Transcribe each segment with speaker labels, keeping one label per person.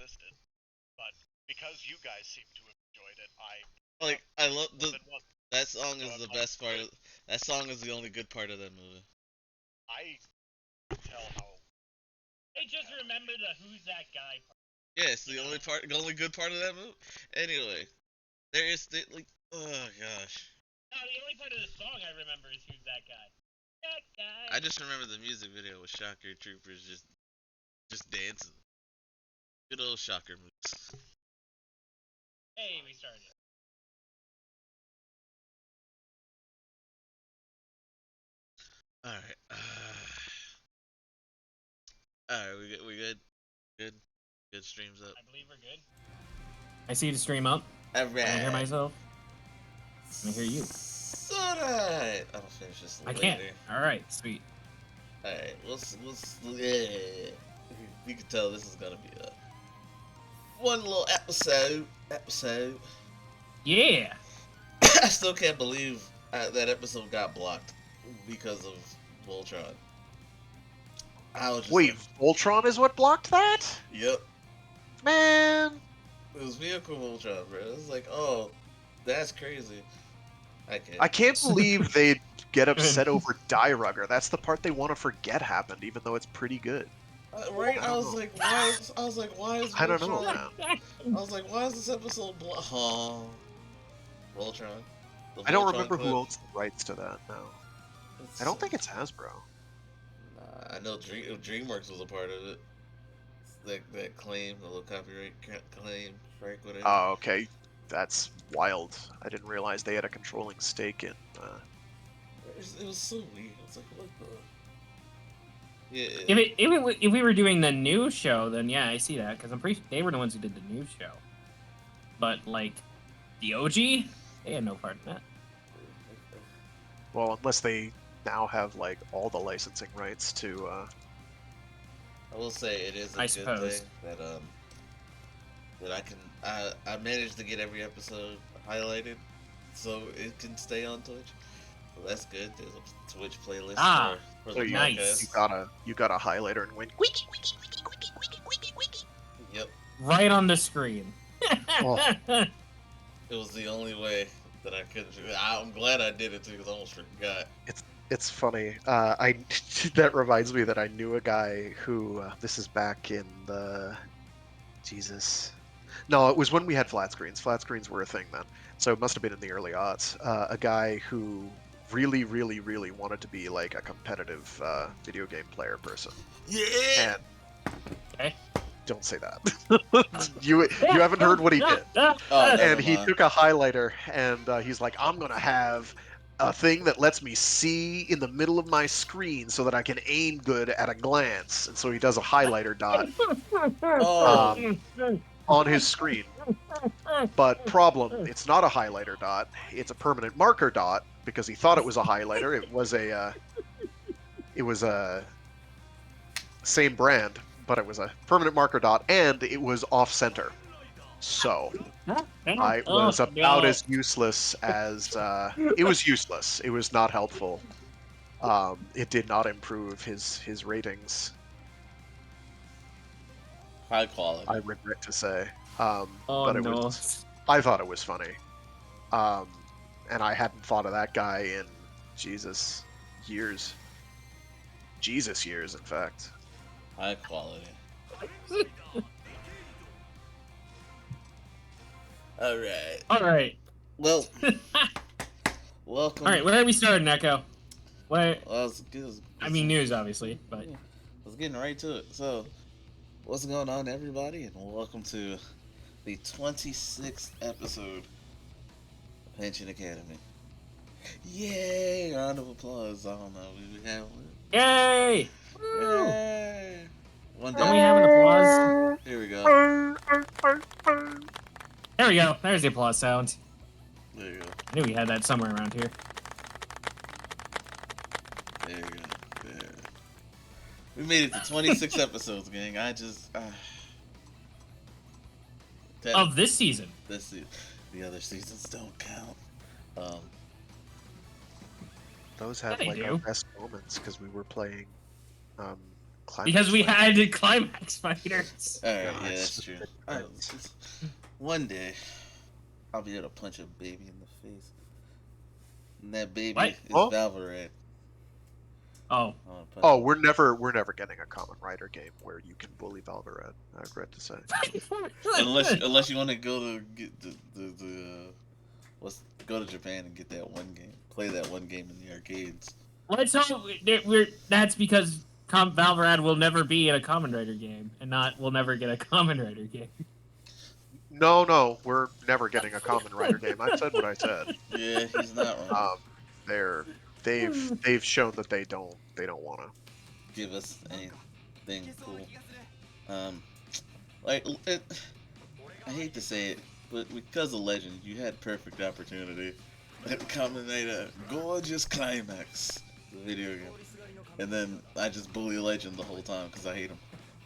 Speaker 1: existed, but because you guys seem to have enjoyed it,
Speaker 2: I love that song
Speaker 1: So
Speaker 2: is
Speaker 1: I'm
Speaker 2: the
Speaker 1: like,
Speaker 2: best part. That song is the only good part of that movie.
Speaker 1: I tell how.
Speaker 3: I just remember the "Who's That Guy" part.
Speaker 2: Yeah, it's the only good part of that movie. Anyway, there is oh gosh.
Speaker 3: No, the only part of the song I remember is "Who's That Guy." That guy.
Speaker 2: I just remember the music video with Shocker Troopers just dancing. Good old Shocker moves.
Speaker 3: Hey, we started.
Speaker 2: All right. All right. We good. Good streams up.
Speaker 3: I believe we're good.
Speaker 4: I see the stream up.
Speaker 2: All right.
Speaker 4: Can I hear myself? Can I hear you?
Speaker 2: Alright. I'll finish this
Speaker 4: I
Speaker 2: later.
Speaker 4: can't. All right, sweet.
Speaker 2: Alright. Yeah. You can tell this is gonna be a one little episode.
Speaker 4: Yeah.
Speaker 2: I still can't believe that episode got blocked because of Voltron.
Speaker 5: Wait, Voltron is what blocked that?
Speaker 2: Yep.
Speaker 5: Man.
Speaker 2: It was Vehicle Voltron, bro. It was like, oh, that's crazy.
Speaker 5: I can't believe they'd get upset over Die Rugger. That's the part they want to forget happened, even though it's pretty good.
Speaker 2: Right? I was like, why is Voltron?
Speaker 5: I don't know, man.
Speaker 2: I was like, why is this episode Voltron.
Speaker 5: I don't remember who owns the rights to that now. I don't think it's Hasbro.
Speaker 2: Nah, I know DreamWorks was a part of it. That claim, the little copyright claim, right? Whatever.
Speaker 5: Oh, okay. That's wild. I didn't realize they had a controlling stake in.
Speaker 2: It was so weird. It's like, what the? Yeah.
Speaker 4: If we were doing the new show, then yeah, I see that because I'm pretty. They were the ones who did the new show. But like, the OG, they had no part in that.
Speaker 5: Well, unless they now have like all the licensing rights to.
Speaker 2: I will say it is a good thing that I managed to get every episode highlighted, so it can stay on Twitch. So that's good. There's a Twitch playlist for the
Speaker 4: nice.
Speaker 2: podcast.
Speaker 5: You got a highlighter and went.
Speaker 2: Yep.
Speaker 4: Right on the screen.
Speaker 5: Oh.
Speaker 2: It was the only way that I could. I'm glad I did it too because I almost forgot.
Speaker 5: It's funny. That reminds me that I knew a guy who. This is back in the. Jesus. No, it was when we had flat screens. Flat screens were a thing then, so it must have been in the early aughts. A guy who really, really, really wanted to be like a competitive video game player person.
Speaker 2: Yeah.
Speaker 5: And
Speaker 4: Okay.
Speaker 5: don't say that. you haven't heard what he did. And he took a highlighter and he's like, I'm gonna have a thing that lets me see in the middle of my screen so that I can aim good at a glance. And so he does a highlighter dot on his screen. But problem, it's not a highlighter dot. It's a permanent marker dot because he thought it was a highlighter. It was a same brand, but it was a permanent marker dot and it was off center. So I was about as useless as it was useless. It was not helpful. It did not improve his ratings.
Speaker 2: High quality.
Speaker 5: I regret to say.
Speaker 4: Oh
Speaker 5: but it
Speaker 4: no!
Speaker 5: was. I thought it was funny, and I hadn't thought of that guy in years. Jesus years, in fact.
Speaker 2: High quality. All right. Well, welcome.
Speaker 4: All right, where are we starting, Echo? Where?
Speaker 2: Well,
Speaker 4: I mean, news, obviously, but
Speaker 2: I was getting right to it. So, what's going on, everybody, and welcome to the 26th episode of Henshin Academy. Yay! Round of applause. I don't know. We have one.
Speaker 4: yay!
Speaker 2: Yay! One
Speaker 4: Don't we
Speaker 2: day.
Speaker 4: have an applause?
Speaker 2: Here we go.
Speaker 4: There we go. There's the applause sound.
Speaker 2: There you go.
Speaker 4: I knew we had that somewhere around here.
Speaker 2: There you go. There. We made it to 26 episodes, gang. I just...
Speaker 4: Of this season.
Speaker 2: This season. The other seasons don't count.
Speaker 5: Those have
Speaker 4: Yeah,
Speaker 5: like
Speaker 4: they
Speaker 5: our
Speaker 4: do.
Speaker 5: best moments because we were playing
Speaker 4: Because we
Speaker 5: Climax
Speaker 4: had climax fighters.
Speaker 2: All right,
Speaker 5: No,
Speaker 2: yeah,
Speaker 5: it's-
Speaker 2: that's true.
Speaker 5: it's-
Speaker 2: One day, I'll be able to punch a baby in the face, and that baby
Speaker 4: What?
Speaker 2: is
Speaker 5: Oh.
Speaker 2: Valorant.
Speaker 4: Oh.
Speaker 2: I wanna punch
Speaker 5: Oh,
Speaker 2: him.
Speaker 5: we're never getting a Kamen Rider game where you can bully Valorant. I regret to say.
Speaker 2: unless you want to go to get go to Japan and get that one game, play that one game in the arcades.
Speaker 4: Let's hope that's because Valorant will never be in a Kamen Rider game, and we'll never get a Kamen Rider game.
Speaker 5: No, we're never getting a Kamen Rider game. I said what I said.
Speaker 2: Yeah, he's not wrong.
Speaker 5: They've shown that they don't want to.
Speaker 2: Give us anything cool. Like I hate to say it, but because of Legend, you had perfect opportunity to commentate a gorgeous climax, the video game, and then I just bully Legend the whole time because I hate him.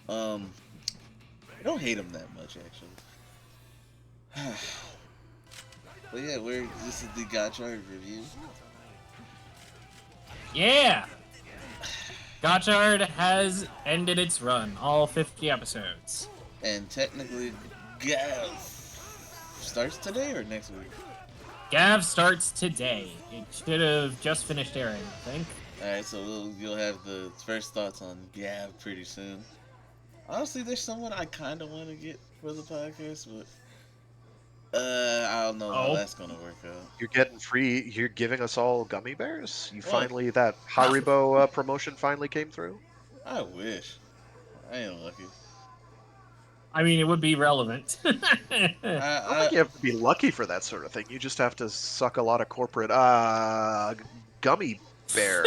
Speaker 2: I don't hate him that much actually. But yeah, this is the Gotchard review.
Speaker 4: Yeah! Gotchard has ended its run, all 50 episodes.
Speaker 2: And technically, Gav starts today or next week?
Speaker 4: Gav starts today. It should have just finished airing, I think.
Speaker 2: Alright, so you'll have the first thoughts on Gav pretty soon. Honestly, there's someone I kind of want to get for the podcast, but I don't know how that's gonna work out.
Speaker 5: You're getting free. You're giving us all gummy bears.
Speaker 2: What?
Speaker 5: Finally, that Haribo promotion finally came through.
Speaker 2: I wish. I ain't lucky.
Speaker 4: I mean, it would be relevant.
Speaker 5: I don't think you have to be lucky for that sort of thing. You just have to suck a lot of corporate gummy bear.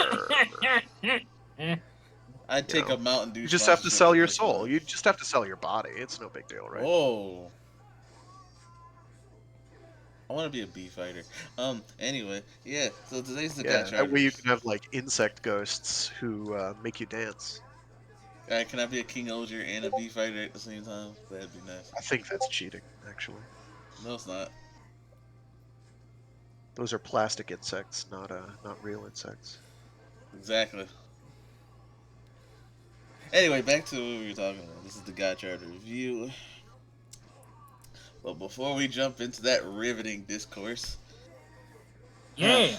Speaker 2: I'd take
Speaker 5: know,
Speaker 2: a Mountain Dew.
Speaker 5: You just have to
Speaker 2: sponsorship
Speaker 5: sell
Speaker 2: at
Speaker 5: your
Speaker 2: this
Speaker 5: soul.
Speaker 2: point.
Speaker 5: You just have to sell your body. It's no big deal, right?
Speaker 2: Whoa. I want to be a bee fighter. Anyway, yeah. So today's the
Speaker 5: Yeah,
Speaker 2: Gotchard.
Speaker 5: that way you can have like insect ghosts who make you dance.
Speaker 2: Alright, can I be a King Oger and a bee fighter at the same time? That'd be nice.
Speaker 5: I think that's cheating, actually.
Speaker 2: No, it's not.
Speaker 5: Those are plastic insects, not real insects.
Speaker 2: Exactly. Anyway, back to what we were talking about. This is the Gotchard review. But before we jump into that riveting discourse,
Speaker 4: Yeah.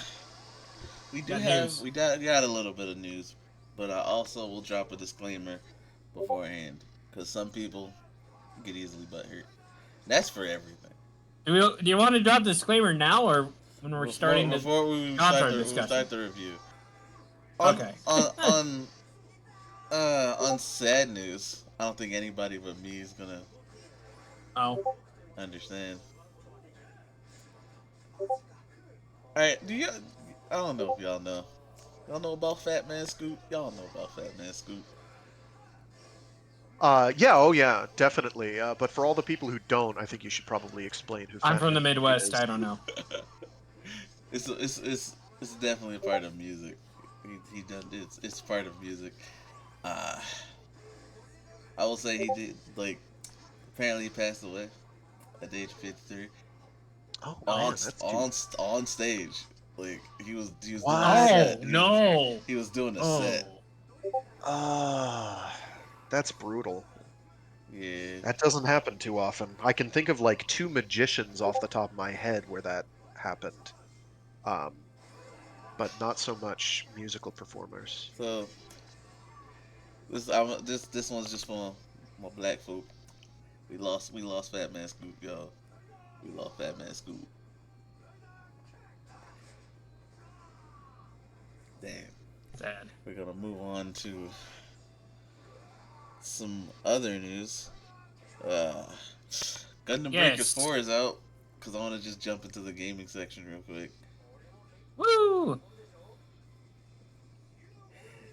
Speaker 2: we do
Speaker 4: Got
Speaker 2: have
Speaker 4: news.
Speaker 2: we got a little bit of news, but I also will drop a disclaimer beforehand because some people get easily butthurt. That's for everything.
Speaker 4: Do you want to drop the disclaimer now or when we're starting
Speaker 2: before we
Speaker 4: Gotchard
Speaker 2: start
Speaker 4: discussion?
Speaker 2: the review.
Speaker 4: Okay.
Speaker 2: On sad news, I don't think anybody but me is gonna
Speaker 4: Oh.
Speaker 2: understand. Alright, I don't know if y'all know. Y'all know about Fat Man Scoop? Y'all know about Fat Man Scoop.
Speaker 5: Yeah, definitely. But for all the people who don't, I think you should probably explain who.
Speaker 4: I'm
Speaker 5: Fat
Speaker 4: from the
Speaker 5: Man
Speaker 4: Midwest,
Speaker 5: is.
Speaker 4: I don't know.
Speaker 2: It's definitely a part of music. He done it's part of music. I will say he did apparently he passed away at the age of 53
Speaker 5: Oh man, that's
Speaker 2: on stage. Like he was doing a
Speaker 5: Wow.
Speaker 2: set.
Speaker 4: Oh, no.
Speaker 2: He was doing a
Speaker 4: Oh.
Speaker 2: set.
Speaker 5: That's brutal.
Speaker 2: Yeah.
Speaker 5: That doesn't happen too often. I can think of like 2 magicians off the top of my head where that happened. But not so much musical performers.
Speaker 2: So this one's just for my black folk. We lost Fat Man Scoop, y'all. We lost Fat Man Scoop. Damn.
Speaker 4: Sad.
Speaker 2: We're gonna move on to some other news. Gundam Breaker
Speaker 4: Yes.
Speaker 2: 4 is out. Because I want to just jump into the gaming section real quick.
Speaker 4: Woo!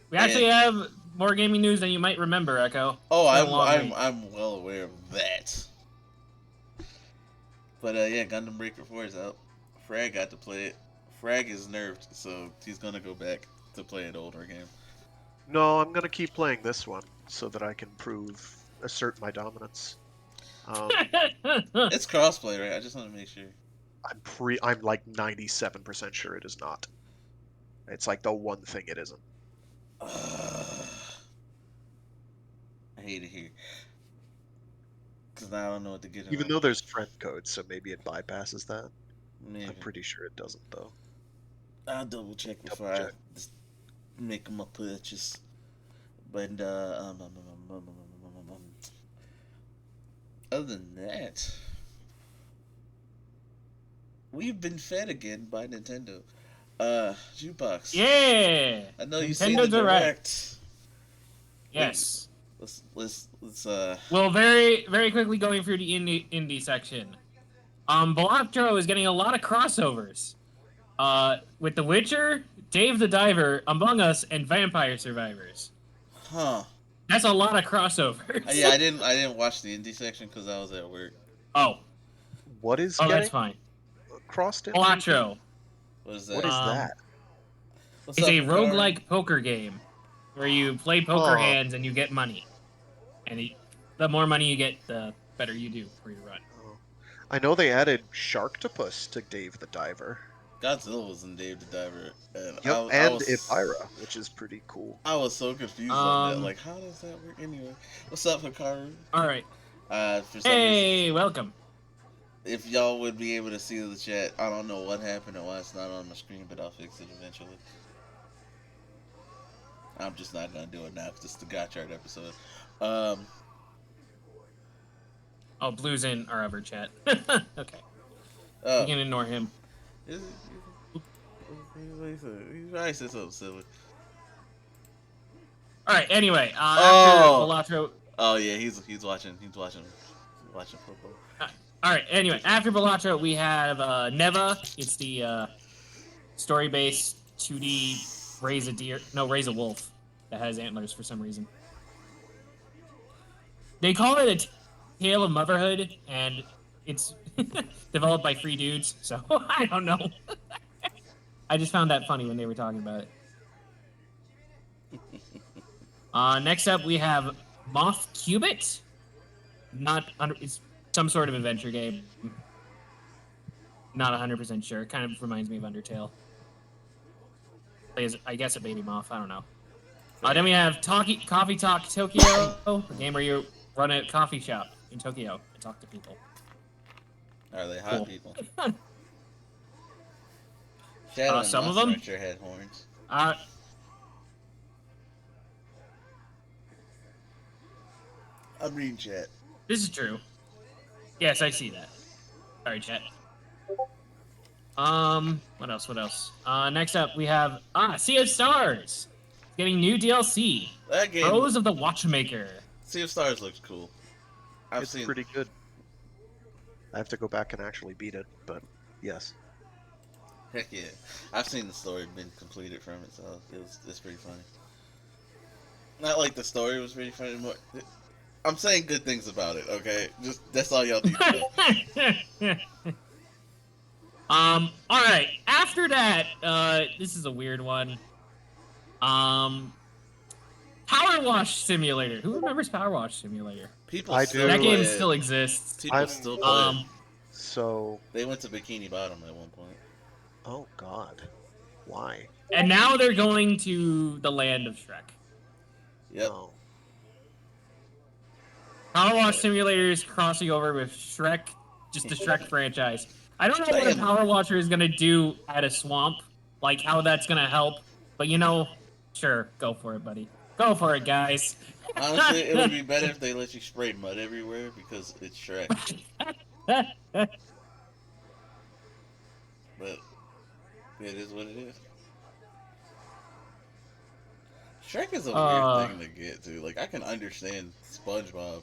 Speaker 4: We actually have more gaming news than you might remember, Echo.
Speaker 2: Oh,
Speaker 4: It's been a long week.
Speaker 2: I'm well aware of that. But yeah, Gundam Breaker 4 is out. Frag got to play it. Frag is nerfed, so he's gonna go back to play an older game.
Speaker 5: No, I'm gonna keep playing this one so that I can assert my dominance.
Speaker 2: It's crossplay, right? I just want to make sure.
Speaker 5: I'm like 97% sure it is not. It's like the one thing it isn't.
Speaker 2: hate it here. Because now I don't know what to get him.
Speaker 5: Even though there's friend code, so maybe it bypasses that.
Speaker 2: Maybe.
Speaker 5: I'm pretty sure it doesn't though.
Speaker 2: I'll double check before
Speaker 5: Double check.
Speaker 2: I just make my purchase. But other than that, we've been fed again by Nintendo. Jukebox.
Speaker 4: Yeah.
Speaker 2: I know you
Speaker 4: Nintendo
Speaker 2: seen the direct.
Speaker 4: Yes.
Speaker 2: Let's
Speaker 4: Well, very very quickly going through the indie section. Belactro is getting a lot of crossovers. With The Witcher, Dave the Diver, Among Us, and Vampire Survivors.
Speaker 2: Huh.
Speaker 4: That's a lot of crossovers.
Speaker 2: Yeah, I didn't watch the indie section because I was at work.
Speaker 4: Oh.
Speaker 5: What is
Speaker 4: Oh,
Speaker 5: getting
Speaker 4: that's fine.
Speaker 5: crossed in?
Speaker 4: Belactro.
Speaker 2: What is that?
Speaker 5: What is that?
Speaker 2: What's
Speaker 4: It's
Speaker 2: up,
Speaker 4: a
Speaker 2: Picard?
Speaker 4: roguelike poker game where you play poker
Speaker 5: Oh.
Speaker 4: hands and you get money. And the more money you get, the better you do for your run.
Speaker 5: Oh. I know they added Sharktopus to Dave the Diver.
Speaker 2: Godzilla was in Dave the Diver, and
Speaker 5: Yep,
Speaker 2: I
Speaker 5: and
Speaker 2: was,
Speaker 5: Ibira, which is pretty cool.
Speaker 2: I was so confused on that.
Speaker 4: Um,
Speaker 2: Like, how does that work anyway? What's up, Hikaru?
Speaker 4: All right.
Speaker 2: For some reason,
Speaker 4: Hey, welcome.
Speaker 2: if y'all would be able to see the chat, I don't know what happened and why it's not on the screen, but I'll fix it eventually. I'm just not gonna do it now because it's the Gotchard episode.
Speaker 4: Oh, Blue's in our other chat. Okay.
Speaker 2: Oh,
Speaker 4: We can ignore him.
Speaker 2: is it? He probably said something silly.
Speaker 4: All right. Anyway,
Speaker 2: Oh!
Speaker 4: after Bellatro.
Speaker 2: Oh yeah, he's watching football.
Speaker 4: All right. Anyway, after Bellatro, we have Neva. It's the story-based 2D raise a wolf that has antlers for some reason. They call it a tale of motherhood, and it's developed by 3 dudes. So I don't know. I just found that funny when they were talking about it. Next up, we have Moth Cubit. It's some sort of adventure game. Not 100% sure. It kind of reminds me of Undertale. I guess a baby moth. I don't know. Then we have Coffee Talk Tokyo, a game where you run a coffee shop in Tokyo and talk to people.
Speaker 2: Are they hot
Speaker 4: Cool.
Speaker 2: people? Shadow and
Speaker 4: Some of
Speaker 2: Monster
Speaker 4: them.
Speaker 2: Rancher had horns. I'm reading chat.
Speaker 4: This is true. Yes, I see that. Sorry, chat. What else? Next up we have Sea of Stars. Getting new DLC.
Speaker 2: That game,
Speaker 4: Pros of the Watchmaker.
Speaker 2: Sea of Stars looks cool. I've
Speaker 5: It's
Speaker 2: seen.
Speaker 5: pretty good. I have to go back and actually beat it, but yes.
Speaker 2: Heck yeah, I've seen the story been completed from it, so it's pretty funny. Not like the story was pretty funny. More, I'm saying good things about it. Okay, just that's all y'all need to know.
Speaker 4: All right. After that, this is a weird one. Power Wash Simulator. Who remembers Power Wash Simulator?
Speaker 2: People
Speaker 5: I
Speaker 2: still
Speaker 5: do.
Speaker 4: That
Speaker 2: play
Speaker 4: game
Speaker 2: it.
Speaker 4: still exists.
Speaker 2: People
Speaker 5: I'm-
Speaker 2: still play it.
Speaker 5: So,
Speaker 2: They went to Bikini Bottom at one point.
Speaker 5: oh god. Why?
Speaker 4: And now they're going to the land of Shrek.
Speaker 2: Yep.
Speaker 5: No.
Speaker 4: Power Wash Simulator is crossing over with Shrek, just the Shrek franchise. I don't know what a
Speaker 2: Damn.
Speaker 4: Power Washer is gonna do at a swamp, like how that's gonna help. But you know, sure, go for it, buddy. Go for it, guys.
Speaker 2: Honestly, it would be better if they let you spray mud everywhere because it's Shrek. But it is what it is. Shrek is a weird thing to get to. Like, I can understand SpongeBob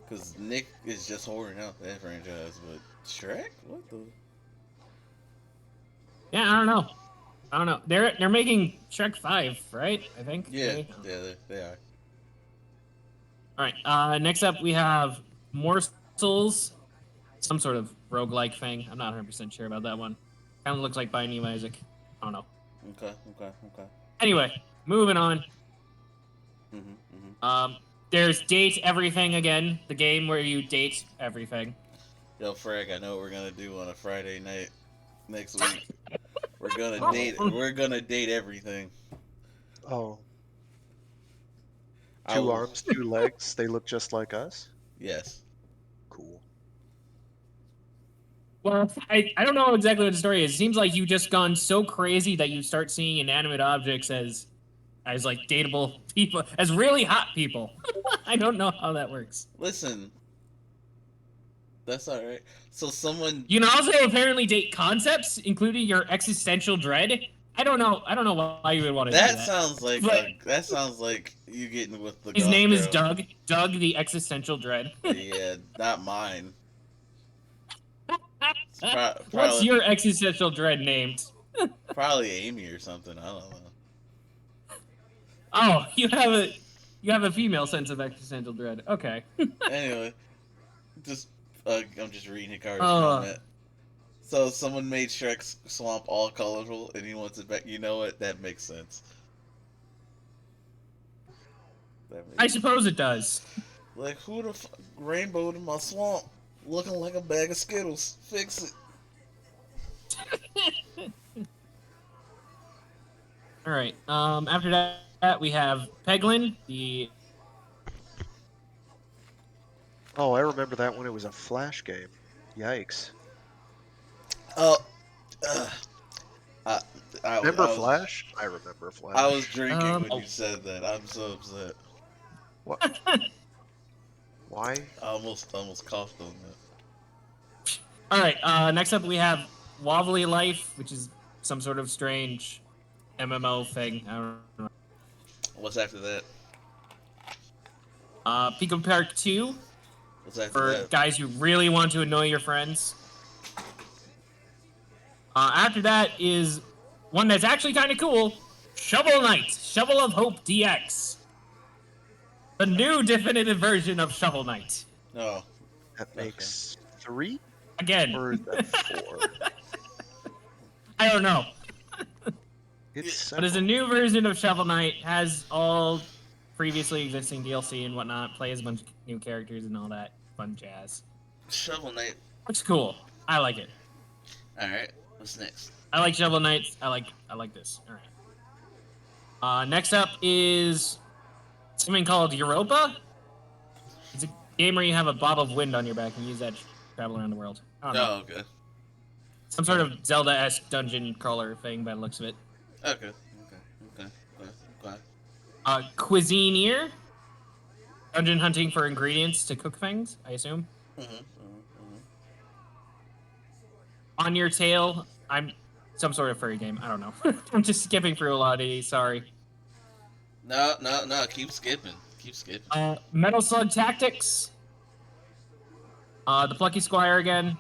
Speaker 2: because Nick is just whoring out that franchise, but Shrek? What the?
Speaker 4: Yeah, I don't know. They're making Shrek 5, right? I think.
Speaker 2: Yeah,
Speaker 4: Maybe?
Speaker 2: yeah, they are.
Speaker 4: All right. Next up, we have Morsels, some sort of roguelike thing. I'm not 100% sure about that one. Kind of looks like Binding of Isaac. I don't know.
Speaker 2: Okay.
Speaker 4: Anyway, moving on. There's Date Everything again, the game where you date everything.
Speaker 2: Yo, Frag, I know what we're gonna do on a Friday night next week. We're gonna date. We're gonna date everything.
Speaker 5: Oh.
Speaker 2: I
Speaker 5: Two
Speaker 2: will-
Speaker 5: arms, two legs. They look just like us.
Speaker 2: Yes.
Speaker 5: Cool.
Speaker 4: Well, I don't know exactly what the story is. It seems like you've just gone so crazy that you start seeing inanimate objects as like dateable people, as really hot people. I don't know how that works.
Speaker 2: Listen, that's all right. So someone,
Speaker 4: You can also apparently date concepts, including your existential dread. I don't know why you would want to do
Speaker 2: that
Speaker 4: that.
Speaker 2: sounds like
Speaker 4: But
Speaker 2: that sounds like you getting with the
Speaker 4: his
Speaker 2: goth
Speaker 4: name is
Speaker 2: girl.
Speaker 4: Doug. Doug the existential dread.
Speaker 2: Yeah, not mine. It's
Speaker 4: What's
Speaker 2: probably
Speaker 4: your existential dread named?
Speaker 2: probably Amy or something. I don't know.
Speaker 4: Oh, you have a female sense of existential dread. Okay.
Speaker 2: Anyway, just I'm just reading Hikaru's
Speaker 4: Uh,
Speaker 2: comment. So someone made Shrek's swamp all colorful, and he wants it back. You know what? That makes sense. That
Speaker 4: I
Speaker 2: makes
Speaker 4: suppose it does.
Speaker 2: like who the rainbowed in my swamp, looking like a bag of Skittles. Fix it.
Speaker 4: All right. After that, we have Peglin, the
Speaker 5: Oh, I remember that when it was a Flash game. Yikes.
Speaker 2: Oh, uh, I,
Speaker 5: Remember
Speaker 2: I was
Speaker 5: Flash? I remember Flash.
Speaker 2: I was drinking when
Speaker 4: oh.
Speaker 2: you said that. I'm so upset.
Speaker 5: What? Why?
Speaker 2: I almost coughed on that.
Speaker 4: All right. Next up, we have Wobbly Life, which is some sort of strange MMO thing. I don't know.
Speaker 2: What's after that?
Speaker 4: Pico Park 2
Speaker 2: What's after
Speaker 4: for
Speaker 2: that?
Speaker 4: guys who really want to annoy your friends. After that is one that's actually kind of cool. Shovel Knight, Shovel of Hope DX. The new definitive version of Shovel Knight.
Speaker 2: No.
Speaker 5: That makes 3?
Speaker 4: Again,
Speaker 5: Or is that 4?
Speaker 4: I don't know.
Speaker 5: It's
Speaker 4: But it's a
Speaker 5: several.
Speaker 4: new version of Shovel Knight, has all previously existing DLC and whatnot, plays a bunch of new characters and all that fun jazz.
Speaker 2: Shovel Knight.
Speaker 4: Looks cool. I like it.
Speaker 2: All right. What's next?
Speaker 4: I like Shovel Knight. I like this. All right. Next up is something called Europa. It's a game where you have a bottle of wind on your back and use that to travel around the world. I don't know.
Speaker 2: Oh, okay.
Speaker 4: Some sort of Zelda-esque dungeon crawler thing by the looks of it.
Speaker 2: Okay.
Speaker 4: Cuisineer. Dungeon hunting for ingredients to cook things, I assume. On Your Tail. I'm some sort of furry game. I don't know. I'm just skipping through a lot of these. Sorry.
Speaker 2: No. Keep skipping. Keep skipping.
Speaker 4: Metal Slug Tactics. The Plucky Squire again.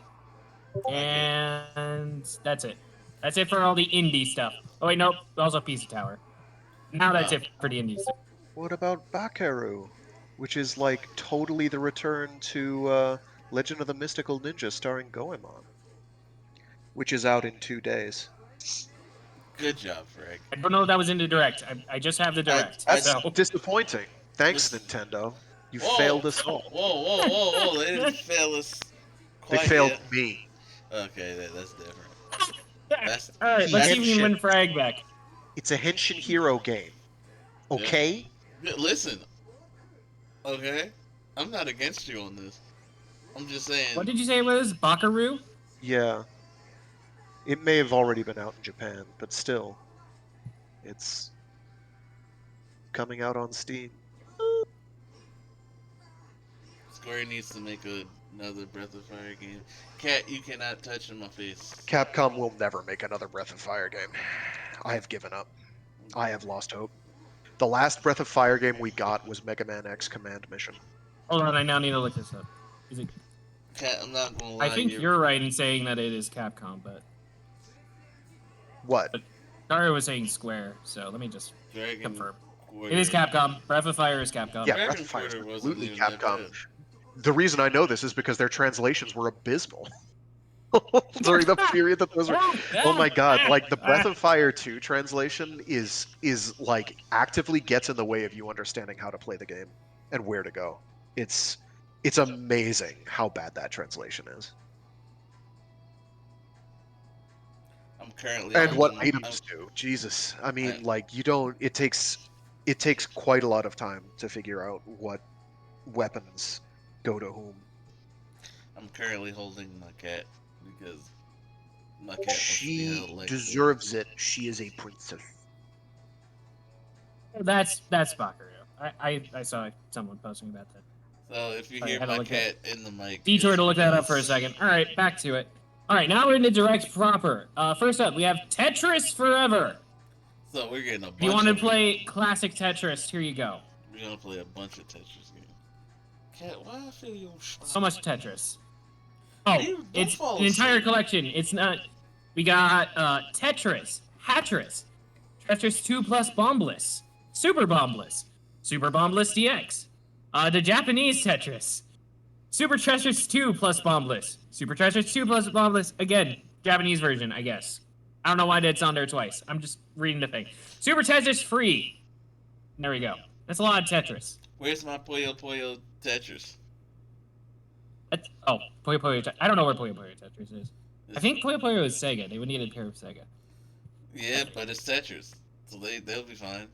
Speaker 4: And that's it. That's it for all the indie stuff. Oh wait, nope. Also Pizza Tower. Now that's it for the indie stuff.
Speaker 5: What about Bakaru? Which is like totally the return to Legend of the Mystical Ninja starring Goemon. Which is out in 2 days.
Speaker 2: Good job, Frank.
Speaker 4: I don't know if that was in the direct. I just have the direct.
Speaker 5: That's
Speaker 4: so
Speaker 5: disappointing. Thanks, Nintendo. You failed us all.
Speaker 2: Whoa! They didn't fail us.
Speaker 5: They
Speaker 2: Quite
Speaker 5: failed
Speaker 2: yet.
Speaker 5: me.
Speaker 2: Okay, that's different. That's
Speaker 4: all right, let's see if we can
Speaker 5: Henshin.
Speaker 4: win Frag back.
Speaker 5: It's a Henshin hero game. Okay?
Speaker 2: Listen. Okay, I'm not against you on this. I'm just saying.
Speaker 4: What did you say it was? Bakaru?
Speaker 5: Yeah. It may have already been out in Japan, but still. It's coming out on Steam.
Speaker 2: Square needs to make another Breath of Fire game. Cat, you cannot touch in my face.
Speaker 5: Capcom will never make another Breath of Fire game. I have given up. I have lost hope. The last Breath of Fire game we got was Mega Man X Command Mission.
Speaker 4: Hold on, I now need to look this up. Is it?
Speaker 2: Cat, I'm not gonna lie.
Speaker 4: I think you're right in saying that it is Capcom, but
Speaker 5: What?
Speaker 4: Dario was saying Square, so let me just
Speaker 2: Dragon
Speaker 4: confirm.
Speaker 2: Quarter.
Speaker 4: It is Capcom. Breath of Fire is Capcom.
Speaker 5: Yeah,
Speaker 2: Dragon
Speaker 5: Breath of Fire is
Speaker 2: Quarter wasn't
Speaker 5: absolutely
Speaker 2: even that
Speaker 5: Capcom.
Speaker 2: bad.
Speaker 5: The reason I know this is because their translations were abysmal. During the period that those were. Oh my god, like the Breath of Fire 2 translation is like actively gets in the way of you understanding how to play the game and where to go. It's amazing how bad that translation is.
Speaker 2: I'm currently
Speaker 5: And
Speaker 2: on
Speaker 5: what
Speaker 2: the-
Speaker 5: items do. Jesus. I mean,
Speaker 2: I-
Speaker 5: like you don't it takes it takes quite a lot of time to figure out what weapons go to whom.
Speaker 2: I'm currently holding my cat because my cat wants to be
Speaker 5: She
Speaker 2: held like shit.
Speaker 5: deserves it. She is a princess.
Speaker 4: That's Bakaru. I saw someone posting about that.
Speaker 2: So if you
Speaker 4: Sorry, I
Speaker 2: hear
Speaker 4: had to
Speaker 2: my
Speaker 4: look
Speaker 2: cat in the mic,
Speaker 4: Detour
Speaker 2: it's
Speaker 4: to look that up for a
Speaker 2: because-
Speaker 4: second. All right, back to it. All right, now we're into direct proper. First up, we have Tetris Forever.
Speaker 2: So we're getting a bunch.
Speaker 4: If you want to
Speaker 2: of
Speaker 4: play classic Tetris, here you go.
Speaker 2: We're gonna play a bunch of Tetris games. Cat, why I feel your
Speaker 4: So much Tetris. Oh,
Speaker 2: You don't
Speaker 4: it's
Speaker 2: fall
Speaker 4: an entire
Speaker 2: asleep.
Speaker 4: collection. It's not. We got Tetris, Hatris, Tetris 2 plus Bombless, Super Bombless, Super Bombless DX, the Japanese Tetris, Super Tetris 2 plus Bombless, Super Tetris 2 plus Bombless, again, Japanese version, I guess. I don't know why that's on there twice. I'm just reading the thing. Super Tetris Free. There we go. That's a lot of Tetris.
Speaker 2: Where's my Puyo Puyo Tetris?
Speaker 4: Oh, Puyo Puyo. I don't know where Puyo Puyo Tetris is. I think Puyo Puyo is Sega. They would need a pair of Sega.
Speaker 2: Yeah, but it's Tetris, so they'll be fine.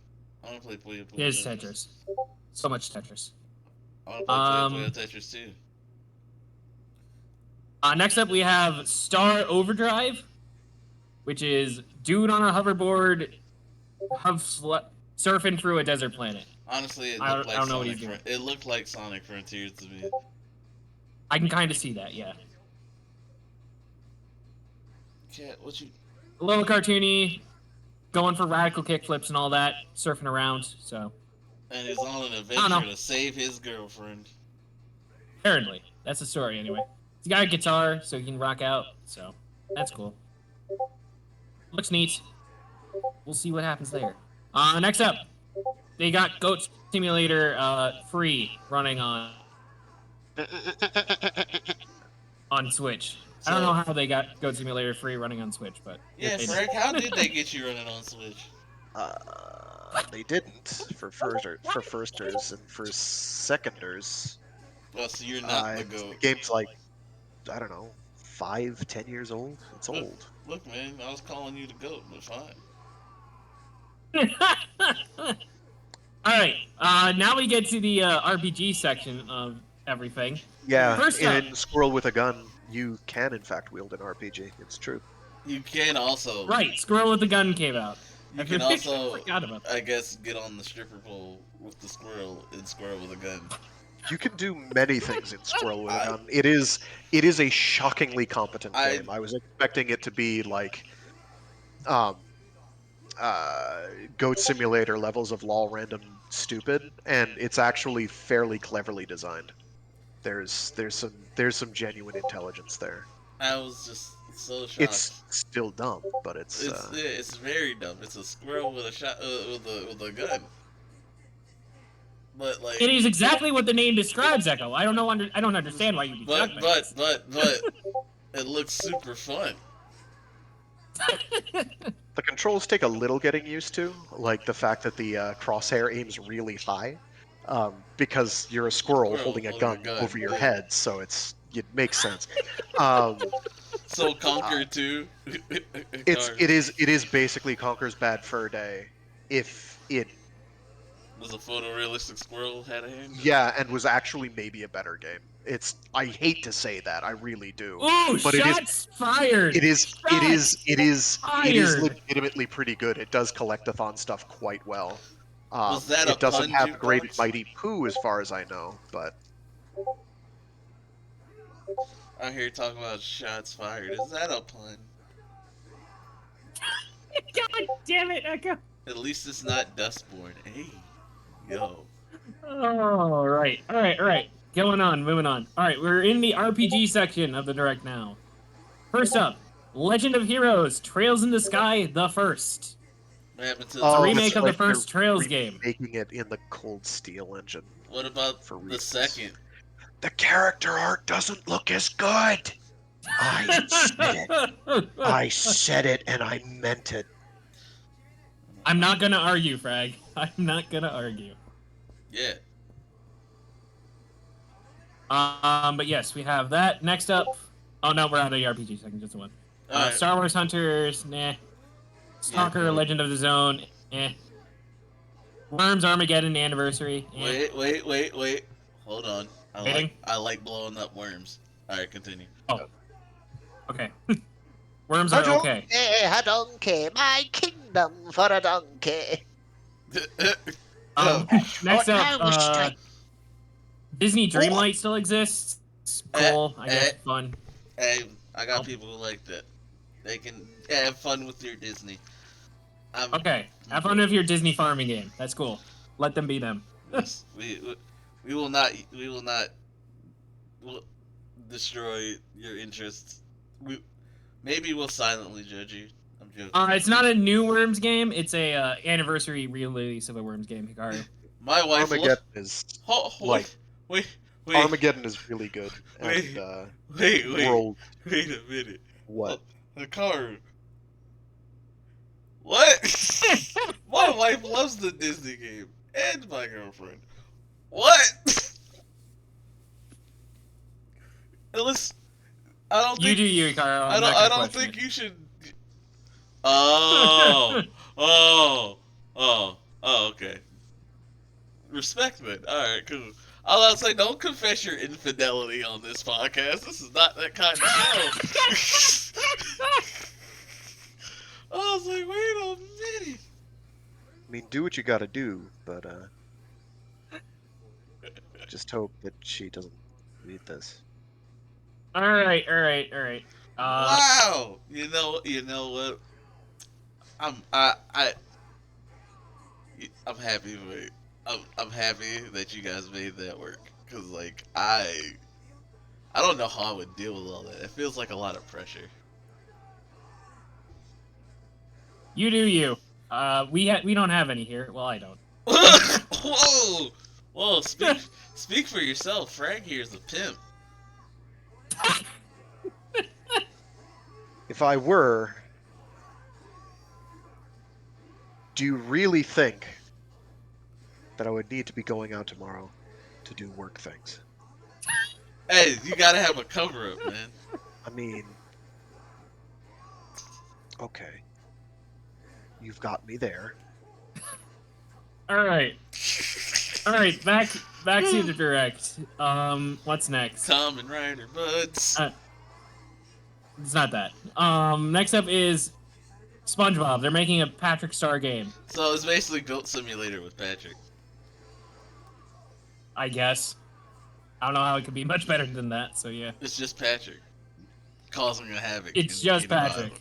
Speaker 2: I want to play Puyo Puyo.
Speaker 4: It is Tetris. So much Tetris.
Speaker 2: I want to play Puyo Puyo Tetris too.
Speaker 4: Next up, we have Star Overdrive, which is dude on a hoverboard, surfing through a desert planet.
Speaker 2: Honestly, it
Speaker 4: I
Speaker 2: looked like
Speaker 4: don't know what
Speaker 2: Sonic.
Speaker 4: he's doing.
Speaker 2: It looked like Sonic Frontiers to me.
Speaker 4: I can kind of see that, yeah.
Speaker 2: Cat, what you?
Speaker 4: A little cartoony, going for radical kickflips and all that, surfing around. So
Speaker 2: And he's on an
Speaker 4: know.
Speaker 2: adventure to save his girlfriend.
Speaker 4: apparently, that's the story anyway. He's got a guitar, so he can rock out. So that's cool. Looks neat. We'll see what happens there. Next up, they got Goat Simulator free running on Switch. I don't know how they got Goat Simulator free running on Switch, but
Speaker 2: Yeah,
Speaker 4: they
Speaker 2: Frank, how did they get you running on Switch?
Speaker 5: They didn't for firsters and for seconders.
Speaker 2: Well, so you're not the
Speaker 5: The
Speaker 2: goat.
Speaker 5: game's like, I don't know, 5-10 years old. It's
Speaker 2: Look.
Speaker 5: old.
Speaker 2: Look, man, I was calling you the goat, but fine.
Speaker 4: All right, now we get to the RPG section of everything.
Speaker 5: Yeah,
Speaker 4: First up-
Speaker 5: in Squirrel with a Gun, you can in fact wield an RPG. It's true.
Speaker 2: You can also.
Speaker 4: Right, Squirrel with the Gun came out.
Speaker 2: You
Speaker 4: I
Speaker 2: can also,
Speaker 4: forgot about that.
Speaker 2: I guess, get on the stripper pole with the squirrel in Squirrel with a Gun.
Speaker 5: You can do many things in Squirrel with a Gun. It is a shockingly competent game. I was expecting it to be like Goat Simulator levels of lol random stupid, and it's actually fairly cleverly designed. There's some genuine intelligence there.
Speaker 2: I was just so shocked.
Speaker 5: It's still dumb, but it's
Speaker 2: It's very dumb. It's a squirrel with a shot with a gun. But like.
Speaker 4: It is exactly what the name describes, Echo. I don't understand why you'd be
Speaker 2: But
Speaker 4: shocked by this.
Speaker 2: it looks super fun.
Speaker 5: the controls take a little getting used to, like the fact that the crosshair aims really high, because you're a squirrel holding a gun over your head, so it makes sense.
Speaker 2: So Conquer 2.
Speaker 5: It is basically Conker's Bad Fur Day, if it
Speaker 2: Was a photorealistic squirrel had a hand?
Speaker 5: and was actually maybe a better game. I hate to say that, I really do.
Speaker 4: Ooh,
Speaker 5: But
Speaker 4: shots fired!
Speaker 5: It is
Speaker 4: Fired.
Speaker 5: legitimately pretty good. It does collectathon stuff quite well.
Speaker 2: Was that a
Speaker 5: it doesn't
Speaker 2: pun,
Speaker 5: have
Speaker 2: Jukebox?
Speaker 5: Great Mighty Pooh as far as I know, but
Speaker 2: I hear you talking about shots fired. Is that a pun?
Speaker 4: God damn it, Echo!
Speaker 2: At least it's not Dustborn. Hey, yo.
Speaker 4: All right. Moving on. All right, we're in the RPG section of the Direct now. First up, Legend of Heroes: Trails in the Sky, the first.
Speaker 2: What happened to
Speaker 4: It's a
Speaker 5: Oh,
Speaker 4: remake
Speaker 5: that's
Speaker 4: of the
Speaker 5: right,
Speaker 4: first
Speaker 5: they're
Speaker 4: Trails game.
Speaker 5: making it in the Cold Steel engine.
Speaker 2: What about
Speaker 5: For
Speaker 2: the
Speaker 5: reasons.
Speaker 2: second?
Speaker 5: The character art doesn't look as good. I said it. I said it, and I meant it.
Speaker 4: I'm not gonna argue, Frag. I'm not gonna argue.
Speaker 2: Yeah.
Speaker 4: But yes, we have that. Next up, oh no, we're out of the RPG section, just one.
Speaker 2: Alright.
Speaker 4: Star Wars Hunters, nah. Stalker,
Speaker 2: Yeah.
Speaker 4: Legend of the Zone, eh. Worms Armageddon anniversary. Eh.
Speaker 2: Wait. Hold on.
Speaker 4: Waiting.
Speaker 2: I like blowing up worms. All right, continue.
Speaker 4: Oh. Okay. Worms are okay.
Speaker 5: A donkey, my kingdom for a donkey.
Speaker 4: Next up,
Speaker 5: now strike.
Speaker 4: Disney Dreamlight still exists. Cool, I guess.
Speaker 2: eh.
Speaker 4: Fun.
Speaker 2: Hey, I got
Speaker 4: Oh.
Speaker 2: people who like that. They can have fun with your Disney.
Speaker 4: Okay, have fun with your Disney farming game. That's cool. Let them be them.
Speaker 2: We will not will destroy your interests. Maybe we'll silently judge you. I'm joking.
Speaker 4: It's not a new Worms game. It's a anniversary release of a Worms game, Hikaru.
Speaker 2: My wife.
Speaker 5: Armageddon is like
Speaker 2: Wait.
Speaker 5: Armageddon is really good.
Speaker 2: Wait.
Speaker 5: And
Speaker 2: Wait.
Speaker 5: World.
Speaker 2: Wait a minute.
Speaker 5: What?
Speaker 2: Hikaru. What? My wife loves the Disney game and my girlfriend. What? Unless I don't
Speaker 4: You
Speaker 2: think
Speaker 4: do you, Hikaru.
Speaker 2: I don't think you should. Oh, okay. Respect it. All right, cool. I'll say, don't confess your infidelity on this podcast. This is not that kind of show. I was like, wait a minute.
Speaker 5: I mean, do what you gotta do, but just hope that she doesn't read this.
Speaker 4: All right.
Speaker 2: Wow. You know what? I'm happy with. I'm happy that you guys made that work, cause like I don't know how I would deal with all that. It feels like a lot of pressure.
Speaker 4: You do you. We don't have any here. Well, I don't.
Speaker 2: Whoa! Speak for yourself. Frank here's a pimp.
Speaker 5: If I were, do you really think that I would need to be going out tomorrow to do work things?
Speaker 2: Hey, you gotta have a cover up, man.
Speaker 5: I mean, okay, you've got me there.
Speaker 4: All right. Back to the direct. What's next?
Speaker 2: Kamen Rider buds.
Speaker 4: It's not that. Next up is SpongeBob. They're making a Patrick Star game.
Speaker 2: So it's basically Goat Simulator with Patrick.
Speaker 4: I guess. I don't know how it could be much better than that. So yeah.
Speaker 2: It's just Patrick causing a havoc.
Speaker 4: It's just Patrick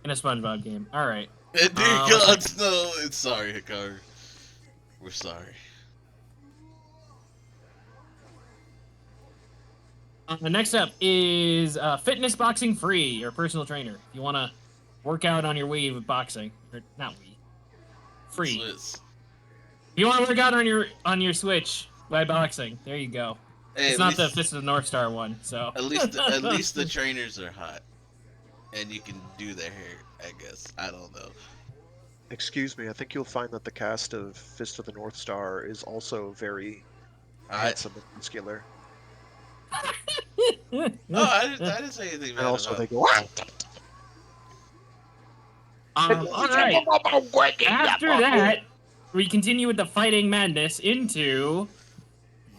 Speaker 4: in a SpongeBob game. All right.
Speaker 2: And dear gods, no. It's sorry, Hikaru. We're sorry.
Speaker 4: Next up is Fitness Boxing Free, your personal trainer. If you want to work out on your Wii with boxing, or not Wii, free.
Speaker 2: Swiss.
Speaker 4: If you want to work out on your Switch by boxing, there you go.
Speaker 2: Hey,
Speaker 4: it's not the Fist of the North Star one, so.
Speaker 2: At least the trainers are hot, and you can do their hair. I guess I don't know.
Speaker 5: Excuse me, I think you'll find that the cast of Fist of the North Star is also very handsome and muscular.
Speaker 2: No, I didn't say anything
Speaker 5: And
Speaker 2: bad
Speaker 5: also
Speaker 2: about
Speaker 5: they
Speaker 2: it.
Speaker 5: go.
Speaker 4: All right. After that, we continue with the fighting madness into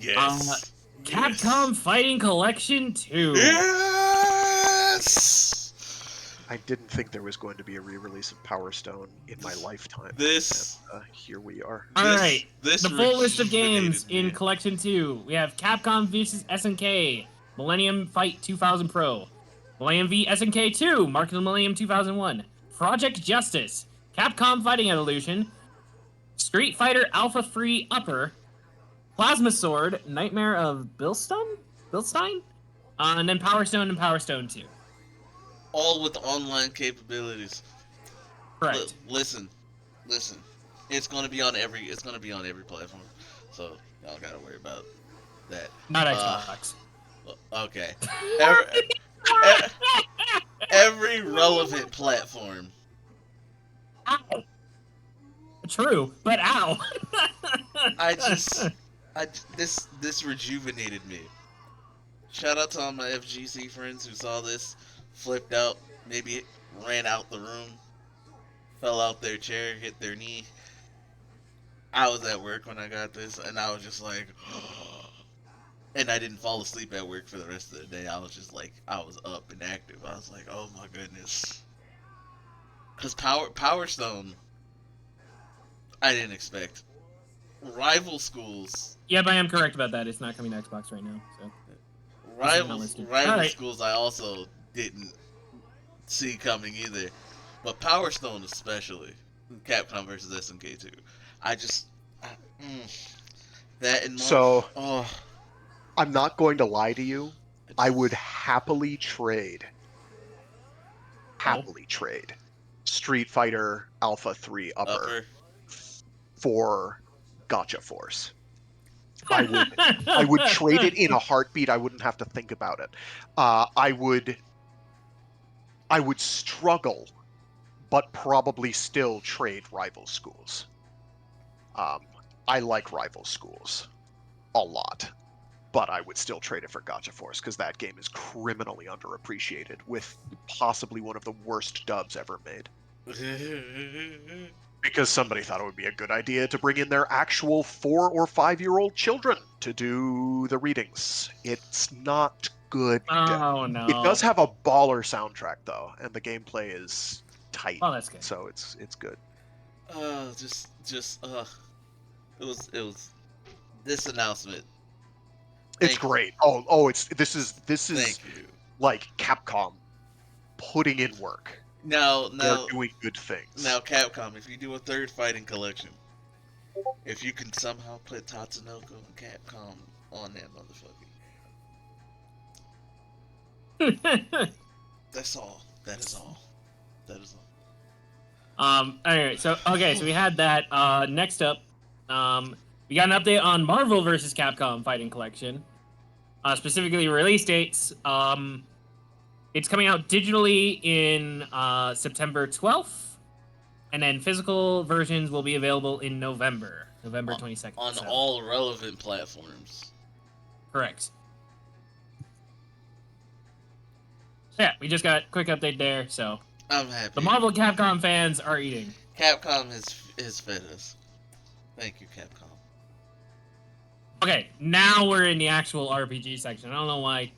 Speaker 2: Yes.
Speaker 4: Capcom Fighting Collection 2.
Speaker 2: Yes.
Speaker 5: I didn't think there was going to be a re-release of Power Stone in my lifetime.
Speaker 2: This.
Speaker 5: And, here we are.
Speaker 4: All right.
Speaker 2: This
Speaker 4: The full list of
Speaker 2: rejuvenated
Speaker 4: games in
Speaker 2: me.
Speaker 4: Collection 2. We have Capcom vs. SNK, Millennium Fight 2000 Pro, Millennium v SNK 2, Mark of the Millennium 2001, Project Justice, Capcom Fighting Evolution, Street Fighter Alpha Free Upper, Plasma Sword, Nightmare of Bilstein, and then Power Stone and Power Stone 2.
Speaker 2: All with online capabilities.
Speaker 4: Correct.
Speaker 2: Listen. It's gonna be on every platform, so y'all gotta worry about that.
Speaker 4: Not Xbox.
Speaker 2: Okay. Every relevant platform.
Speaker 4: Ow. True, but ow.
Speaker 2: This rejuvenated me. Shout out to all my FGC friends who saw this, flipped out, maybe ran out the room, fell out their chair, hit their knee. I was at work when I got this, and I was just like, and I didn't fall asleep at work for the rest of the day. I was just like, I was up and active. I was like, oh my goodness. Because Power Stone, I didn't expect. Rival Schools.
Speaker 4: Yep, I am correct about that. It's not coming to Xbox right now. So
Speaker 2: Rival
Speaker 4: Alright.
Speaker 2: Schools I also didn't see coming either. But Power Stone especially. Capcom versus SNK2. That and
Speaker 5: So
Speaker 2: oh,
Speaker 5: I'm not going to lie to you. I would happily trade Street Fighter Alpha 3 Upper for Gotcha Force. I would trade it in a heartbeat. I wouldn't have to think about it. I would struggle, but probably still trade Rival Schools. I like Rival Schools a lot, but I would still trade it for Gotcha Force because that game is criminally underappreciated with possibly one of the worst dubs ever made. Because somebody thought it would be a good idea to bring in their actual 4 or 5-year-old children to do the readings. It's not good.
Speaker 4: Oh no.
Speaker 5: It does have a baller soundtrack though, and the gameplay is tight.
Speaker 4: Oh, that's good.
Speaker 5: So it's good.
Speaker 2: it was this announcement.
Speaker 5: It's great. This is
Speaker 2: Thank you.
Speaker 5: like Capcom putting in work.
Speaker 2: Now
Speaker 5: They're doing good things.
Speaker 2: Now Capcom, if you do a third fighting collection, if you can somehow put Tatsunoko and Capcom on that motherfucker. That's all. That is all.
Speaker 4: Alright, so we had that. Next up, we got an update on Marvel vs. Capcom Fighting Collection. Specifically release dates. It's coming out digitally in September 12th, and then physical versions will be available in November 22nd.
Speaker 2: On all relevant platforms.
Speaker 4: Correct. Yeah, we just got a quick update there, so
Speaker 2: I'm happy.
Speaker 4: the Marvel Capcom fans are eating.
Speaker 2: Capcom has fed us. Thank you, Capcom.
Speaker 4: Okay, now we're in the actual RPG section. I don't know why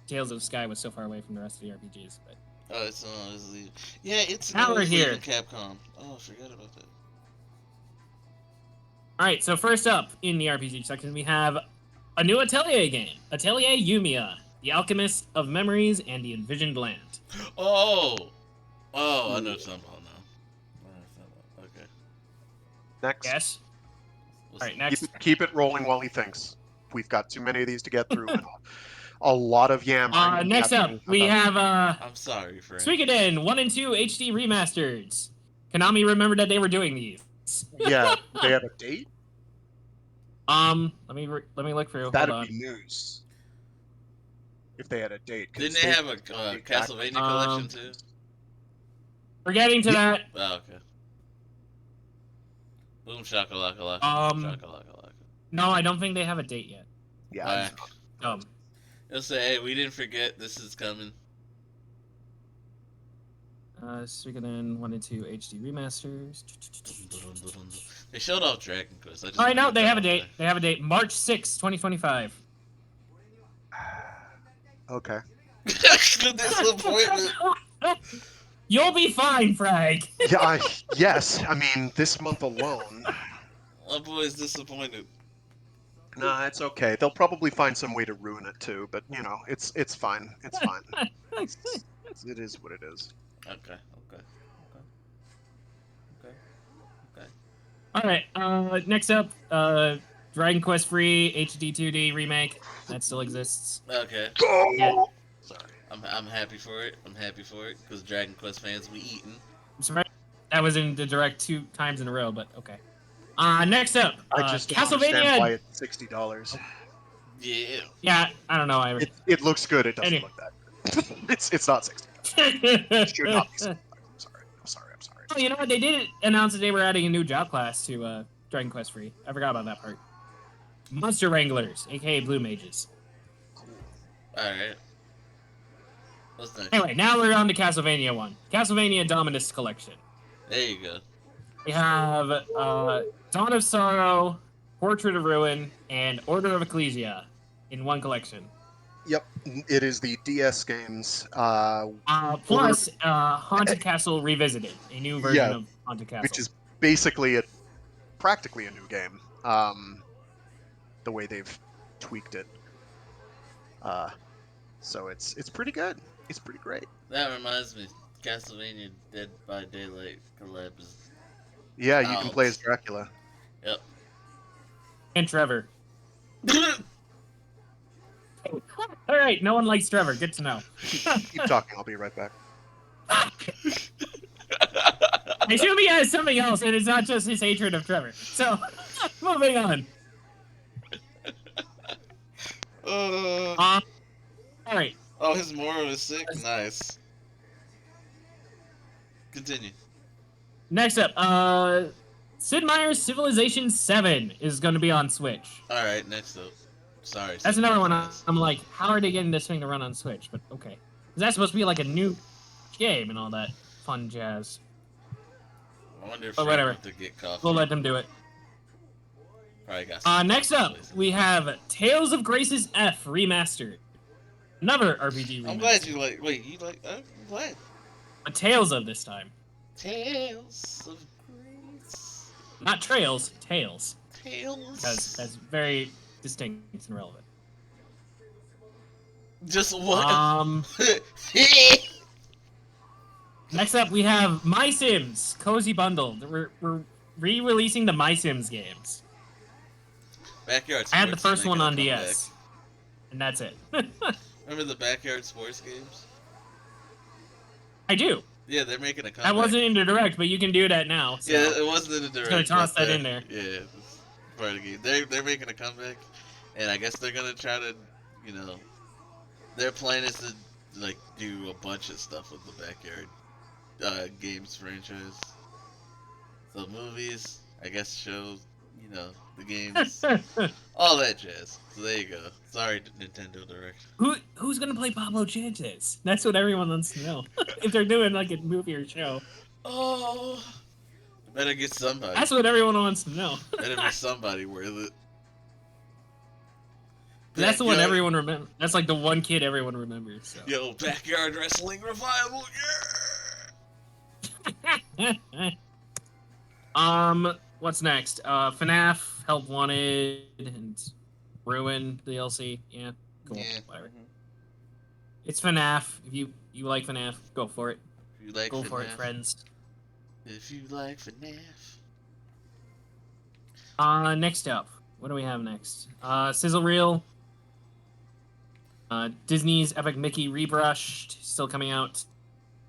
Speaker 4: Tales of Sky was so far away from the rest of the RPGs, but
Speaker 2: it's
Speaker 4: now we're here.
Speaker 2: Capcom. Oh, I forgot about that.
Speaker 4: All right, so first up in the RPG section, we have a new Atelier game, Atelier Yumiya, The Alchemist of Memories and the Envisioned Land.
Speaker 2: I know something about now. Okay.
Speaker 5: Next.
Speaker 4: Yes. All right, next.
Speaker 5: Keep it rolling while he thinks. We've got too many of these to get through. A lot of yammering.
Speaker 4: Next up, we have
Speaker 2: I'm sorry, friend.
Speaker 4: Suikoden 1 and 2 HD remasters. Konami remembered that they were doing these.
Speaker 5: Yeah, they have a date.
Speaker 4: Let me look through.
Speaker 5: That'd
Speaker 4: Hold on.
Speaker 5: be news. If they had a date.
Speaker 2: Didn't they have a Castlevania collection too?
Speaker 4: We're getting to that.
Speaker 2: Oh, okay. Boom shakalaka.
Speaker 4: No, I don't think they have a date yet.
Speaker 5: Yeah.
Speaker 2: They'll say, hey, we didn't forget. This is coming.
Speaker 4: Suikoden 1 and 2 HD remasters.
Speaker 2: They showed off Dragon Quest.
Speaker 4: All right, no, they have a date. They have a date. March 6, 2025.
Speaker 5: Okay.
Speaker 2: Disappointment.
Speaker 4: You'll be fine, Frag.
Speaker 5: Yeah. Yes. I mean, this month alone.
Speaker 2: My boy's disappointed.
Speaker 5: Nah, it's okay. They'll probably find some way to ruin it too. But it's fine. It's fine. It is what it is.
Speaker 2: Okay.
Speaker 4: All right. Next up, Dragon Quest Free HD 2D remake that still exists.
Speaker 2: Okay.
Speaker 4: Yeah.
Speaker 5: Sorry.
Speaker 2: I'm happy for it. Because Dragon Quest fans be eating.
Speaker 4: I'm sorry. That was in the direct 2 times in a row, but okay. Next up,
Speaker 5: I just don't
Speaker 4: Castlevania.
Speaker 5: understand why it's $60.
Speaker 2: Yeah.
Speaker 4: Yeah, I don't know.
Speaker 5: It looks good. It doesn't look that good. it's not $60. It should not be $60. I'm sorry.
Speaker 4: Oh, you know what? They did announce that they were adding a new job class to Dragon Quest Free. I forgot about that part. Monster Wranglers, aka Blue Mages.
Speaker 2: Alright. What's next?
Speaker 4: Anyway, now we're on to Castlevania 1. Castlevania Dominus Collection.
Speaker 2: There you go.
Speaker 4: We have Dawn of Sorrow, Portrait of Ruin, and Order of Ecclesia in one collection.
Speaker 5: Yep, it is the DS games.
Speaker 4: Plus, Haunted Castle Revisited, a new version
Speaker 5: Yeah,
Speaker 4: of Haunted Castle.
Speaker 5: which is basically practically a new game. The way they've tweaked it. So it's pretty good. It's pretty great.
Speaker 2: That reminds me, Castlevania Dead by Daylight collab is
Speaker 5: Yeah, you can play
Speaker 2: out.
Speaker 5: as Dracula.
Speaker 2: Yep.
Speaker 4: And Trevor. All right, no one likes Trevor. Good to know.
Speaker 5: Keep talking. I'll be right back.
Speaker 4: I assume he has something else, and it's not just his hatred of Trevor. So, moving on. All right.
Speaker 2: Oh, his moral is sick. Nice. Continue.
Speaker 4: Next up, Sid Meier's Civilization 7 is going to be on Switch.
Speaker 2: All right, next up. Sorry.
Speaker 4: That's another one.
Speaker 2: guys.
Speaker 4: I'm like, how are they getting this thing to run on Switch? But okay, is that supposed to be like a new game and all that fun jazz?
Speaker 2: I wonder if
Speaker 4: But whatever.
Speaker 2: to get coffee.
Speaker 4: We'll let them do it.
Speaker 2: Probably got some
Speaker 4: Next up,
Speaker 2: places.
Speaker 4: we have Tales of Grace's F remastered. Another RPG remaster.
Speaker 2: I'm glad you like. Wait, you like? I'm glad.
Speaker 4: But Tales of this time.
Speaker 2: Tales of Grace.
Speaker 4: Not Trails, Tales.
Speaker 2: Tales.
Speaker 4: Because that's very distinct and relevant.
Speaker 2: Just what?
Speaker 4: Next up, we have My Sims Cozy Bundle. We're re-releasing the My Sims games.
Speaker 2: Backyard Sports.
Speaker 4: I had the first
Speaker 2: is
Speaker 4: one
Speaker 2: making
Speaker 4: on
Speaker 2: a comeback.
Speaker 4: DS, and that's it.
Speaker 2: Remember the Backyard Sports games?
Speaker 4: I do.
Speaker 2: Yeah, they're making a comeback.
Speaker 4: That wasn't in the direct, but you can do that now. So.
Speaker 2: Yeah, it wasn't in the direct.
Speaker 4: gonna toss
Speaker 2: but
Speaker 4: that in there.
Speaker 2: Yeah, it's part of the game. They're making a comeback, and I guess they're gonna try to, you know, their plan is to like do a bunch of stuff with the Backyard games franchise. So movies, I guess shows, you know, the games, all that jazz. So there you go. Sorry, Nintendo Direct.
Speaker 4: Who's gonna play Pablo Chantes? That's what everyone wants to know. If they're doing like a movie or show,
Speaker 2: Oh, better get somebody.
Speaker 4: that's what everyone wants to know.
Speaker 2: Better be somebody worth it.
Speaker 4: That's the one
Speaker 2: Backyard-
Speaker 4: everyone remembers. That's like the one kid everyone remembers. So.
Speaker 2: Yo, Backyard Wrestling Revival, yeah!
Speaker 4: What's next? FNAF, Help Wanted, and Ruin DLC. Yeah, cool.
Speaker 2: Yeah.
Speaker 4: Whatever. It's FNAF. If you like FNAF, go for it.
Speaker 2: If you like
Speaker 4: Go for it,
Speaker 2: FNAF.
Speaker 4: friends.
Speaker 2: If you like FNAF.
Speaker 4: Next up, what do we have next? Sizzle Reel. Disney's Epic Mickey Rebrushed, still coming out.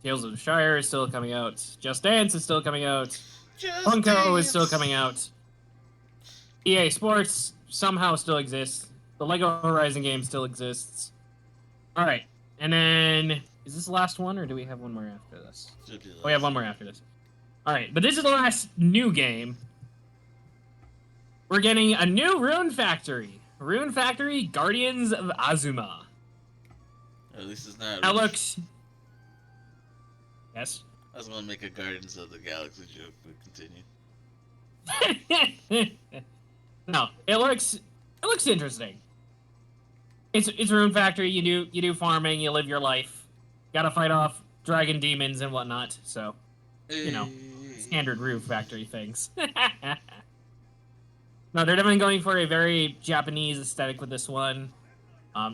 Speaker 4: Tales of the Shire is still coming out. Just Dance is still coming out.
Speaker 2: Just
Speaker 4: Funko is
Speaker 2: Dance.
Speaker 4: still coming out. EA Sports somehow still exists. The Lego Horizon game still exists. Alright, and then... Is this the last one, or do we have one more after this?
Speaker 2: Should be
Speaker 4: Oh, we have one more after this. Alright, but this is the last new game. We're getting a new Rune Factory. Rune Factory Guardians of Azuma.
Speaker 2: At least it's not.
Speaker 4: That looks... Yes?
Speaker 2: I was gonna make a Guardians of the Galaxy joke, but continue.
Speaker 4: No, it looks interesting. It's Rune Factory. You do farming. You live your life. Gotta fight off dragon demons and whatnot. So you know, standard Rune Factory things. No, they're definitely going for a very Japanese aesthetic with this one.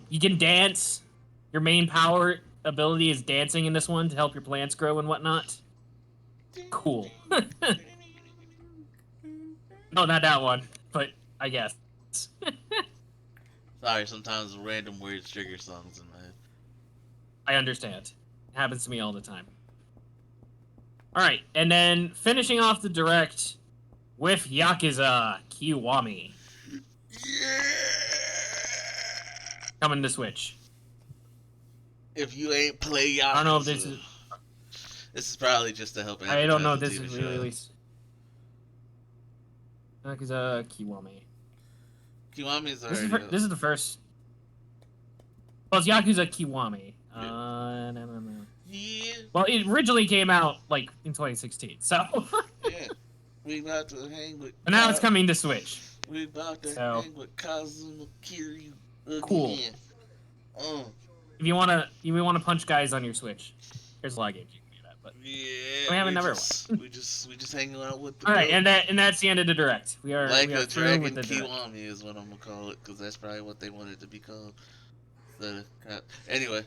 Speaker 4: You can dance. Your main power ability is dancing in this one to help your plants grow and whatnot. Cool. No, not that one, but I guess.
Speaker 2: Sorry, sometimes random words trigger songs in my head.
Speaker 4: I understand. It happens to me all the time. Alright, and then finishing off the direct with Yakuza Kiwami
Speaker 2: Yeah.
Speaker 4: coming to Switch.
Speaker 2: If you ain't play Yakuza,
Speaker 4: I don't know if this is...
Speaker 2: This is probably just to help.
Speaker 4: I don't know if
Speaker 2: advertise
Speaker 4: this
Speaker 2: the
Speaker 4: is
Speaker 2: TV show.
Speaker 4: released. Yakuza Kiwami.
Speaker 2: Kiwami's
Speaker 4: This
Speaker 2: already.
Speaker 4: is the first... Well, it's Yakuza Kiwami. No.
Speaker 2: Yeah.
Speaker 4: Well, it originally came out, like, in 2016, so...
Speaker 2: Yeah. We about to hang with.
Speaker 4: And now it's coming to Switch.
Speaker 2: We about to
Speaker 4: So-
Speaker 2: hang with Kazuma Kiryu again.
Speaker 4: Cool.
Speaker 2: Oh.
Speaker 4: If you wanna punch guys on your Switch, there's a lot of games you can do that. But
Speaker 2: Yeah.
Speaker 4: We haven't never
Speaker 2: we just hanging out with the.
Speaker 4: all right,
Speaker 2: goats.
Speaker 4: and that's the end of the direct. We are
Speaker 2: Like
Speaker 4: we are
Speaker 2: a
Speaker 4: through
Speaker 2: dragon
Speaker 4: with the direct.
Speaker 2: Kiwami is what I'm gonna call it, because that's probably what they wanted to be called. Anyway,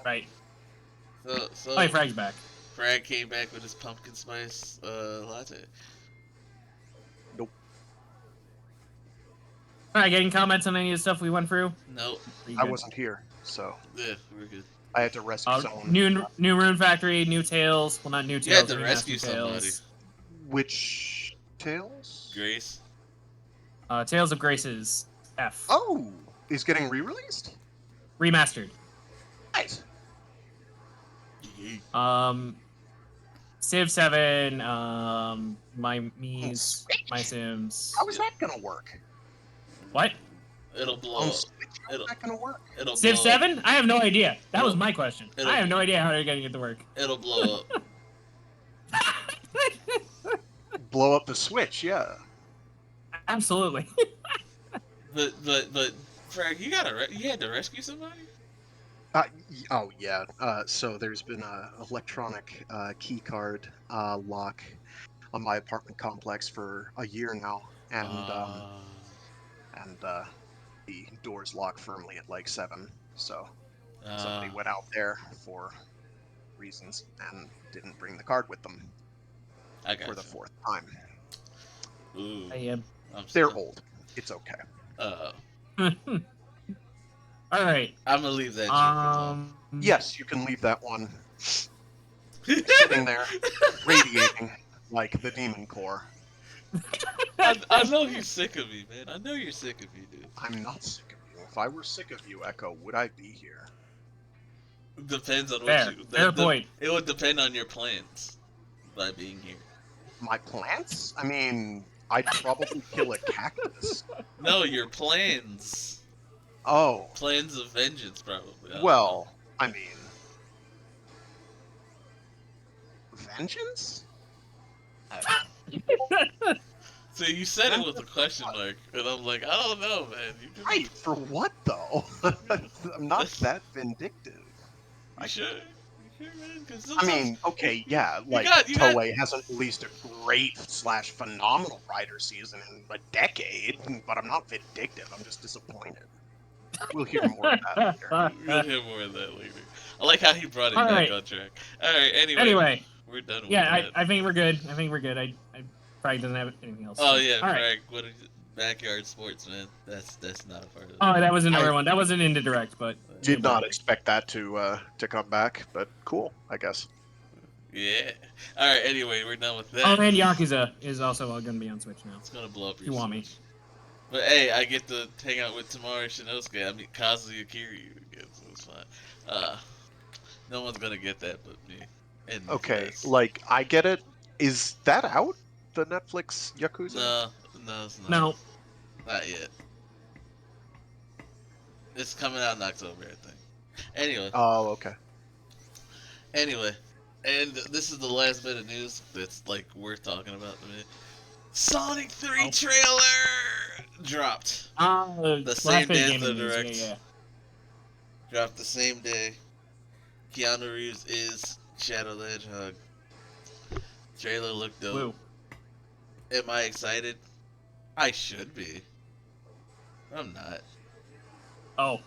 Speaker 4: Right.
Speaker 2: so
Speaker 4: Oh, Frag's back.
Speaker 2: Frag came back with his pumpkin spice latte.
Speaker 4: All right, getting comments on any of the stuff we went through.
Speaker 2: Nope.
Speaker 4: Pretty
Speaker 5: I
Speaker 4: good.
Speaker 5: wasn't here, so
Speaker 2: Yeah, we're good.
Speaker 5: I had to rescue someone.
Speaker 4: New Rune Factory, new Tales. Well, not new Tales.
Speaker 2: You had to
Speaker 4: remastered
Speaker 2: rescue
Speaker 4: Tales.
Speaker 5: Which Tales?
Speaker 2: Grace.
Speaker 4: Tales of Grace's F.
Speaker 5: Oh, is getting re-released?
Speaker 4: Remastered.
Speaker 5: Nice.
Speaker 4: Civ 7, My Mies, My Sims.
Speaker 5: How is that gonna work?
Speaker 4: What?
Speaker 2: It'll blow
Speaker 5: On
Speaker 2: up.
Speaker 5: Switch, how is that gonna work?
Speaker 2: It'll
Speaker 4: Civ
Speaker 2: blow
Speaker 4: 7? I have no idea. That was
Speaker 2: It'll-
Speaker 4: my question.
Speaker 2: it'll-
Speaker 4: I have no idea how they're getting it to work.
Speaker 2: It'll blow up.
Speaker 5: Blow up the Switch, yeah.
Speaker 4: Absolutely.
Speaker 2: but Frag, you had to rescue somebody?
Speaker 5: Oh yeah. So there's been a electronic key card lock on my apartment complex for a year now, and the doors lock firmly at like 7. So somebody went out there for reasons and didn't bring the card with them
Speaker 2: I got
Speaker 5: for the
Speaker 2: you.
Speaker 5: 4th time.
Speaker 2: Ooh,
Speaker 4: I am.
Speaker 5: They're old. It's okay.
Speaker 4: All right.
Speaker 2: I'm gonna leave that. Joke
Speaker 5: Yes, you can leave that one sitting there, radiating like the demon core.
Speaker 2: I know you're sick of me, man. I know you're sick of me, dude.
Speaker 5: I'm not sick of you. If I were sick of you, Echo, would I be here?
Speaker 2: Depends on
Speaker 4: Fair.
Speaker 2: what you.
Speaker 4: Fair point.
Speaker 2: It would depend on your plans by being here.
Speaker 5: My plants? I mean, I'd probably kill a cactus.
Speaker 2: No, your plans.
Speaker 5: Oh,
Speaker 2: Plans of vengeance, probably. I don't
Speaker 5: well, I mean, vengeance?
Speaker 2: know. So you said it with a question mark, and I'm like, I don't know, man. You could be-
Speaker 5: Right, for what though? I'm not that vindictive.
Speaker 2: You sure? You sure, man? 'Cause
Speaker 5: I mean, okay, yeah, like
Speaker 2: you got-
Speaker 5: Toei hasn't released a great / phenomenal rider season in a decade, but I'm not vindictive. I'm just disappointed. We'll hear more of that later.
Speaker 2: we'll hear more of that later. I like how he brought it
Speaker 4: All
Speaker 2: back
Speaker 4: right.
Speaker 2: on track. All right.
Speaker 4: Anyway,
Speaker 2: we're done with
Speaker 4: yeah,
Speaker 2: that.
Speaker 4: I think we're good. I probably doesn't have anything else.
Speaker 2: Oh yeah,
Speaker 4: All right.
Speaker 2: Frank. What is backyard sports, man? That's not a part of it.
Speaker 4: Oh, that was another one. That wasn't in the direct, but
Speaker 5: Did not expect that to come back, but cool, I guess.
Speaker 2: Yeah. All right. Anyway, we're done with that.
Speaker 4: Oh, and Yakuza is also going to be on Switch now.
Speaker 2: It's gonna blow up your.
Speaker 4: You want me?
Speaker 2: Switch. But hey, I get to hang out with Tamari Shinosuke. I mean Kazuya Kiryu again, so it's fine. No one's gonna get that but me. And
Speaker 5: Okay,
Speaker 2: this.
Speaker 5: like I get it. Is that out? The Netflix Yakuza?
Speaker 2: No, it's not.
Speaker 4: No.
Speaker 2: Not yet. It's coming out in October, I think. Anyway.
Speaker 5: Oh, okay.
Speaker 2: Anyway, and this is the last bit of news that's like worth talking about to me. Sonic 3 trailer dropped.
Speaker 4: The
Speaker 2: same day as
Speaker 4: game
Speaker 2: the
Speaker 4: news,
Speaker 2: direct.
Speaker 4: yeah.
Speaker 2: Dropped the same day. Keanu Reeves is Shadow the Hedgehog. Trailer looked dope.
Speaker 4: Woo.
Speaker 2: Am I excited? I should be. I'm not.
Speaker 4: Oh.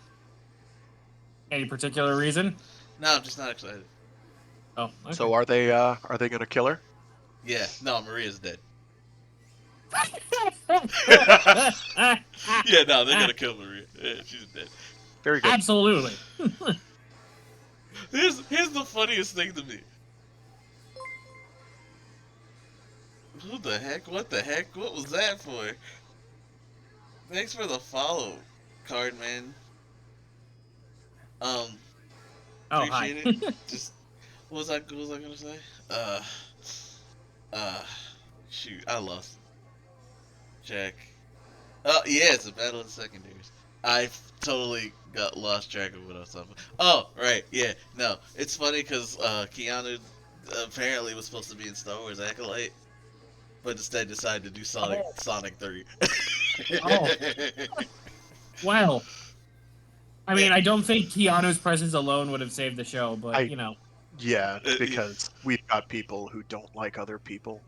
Speaker 4: Any particular reason?
Speaker 2: No, I'm just not excited.
Speaker 4: Oh. Okay.
Speaker 5: So are they gonna kill her?
Speaker 2: Yeah, no, Maria's dead.
Speaker 4: Ah,
Speaker 2: Yeah, no, they're gonna kill Maria. Yeah, she's dead.
Speaker 5: Very good.
Speaker 4: absolutely.
Speaker 2: Here's the funniest thing to me. Who the heck? What the heck? What was that for? Thanks for the follow, card man.
Speaker 4: Oh, hi.
Speaker 2: Appreciate it. Just what was I gonna say? Shoot, I lost. Check. Oh yeah, it's a battle of the secondaries. I totally got lost track of what I was talking about. Oh right, yeah. No, it's funny because Keanu apparently was supposed to be in Star Wars Acolyte, but instead decided to do Sonic 3.
Speaker 4: Oh. Well, I mean, I don't think Keanu's presence alone would have saved the show, but
Speaker 5: Yeah, because we've got people who don't like other people.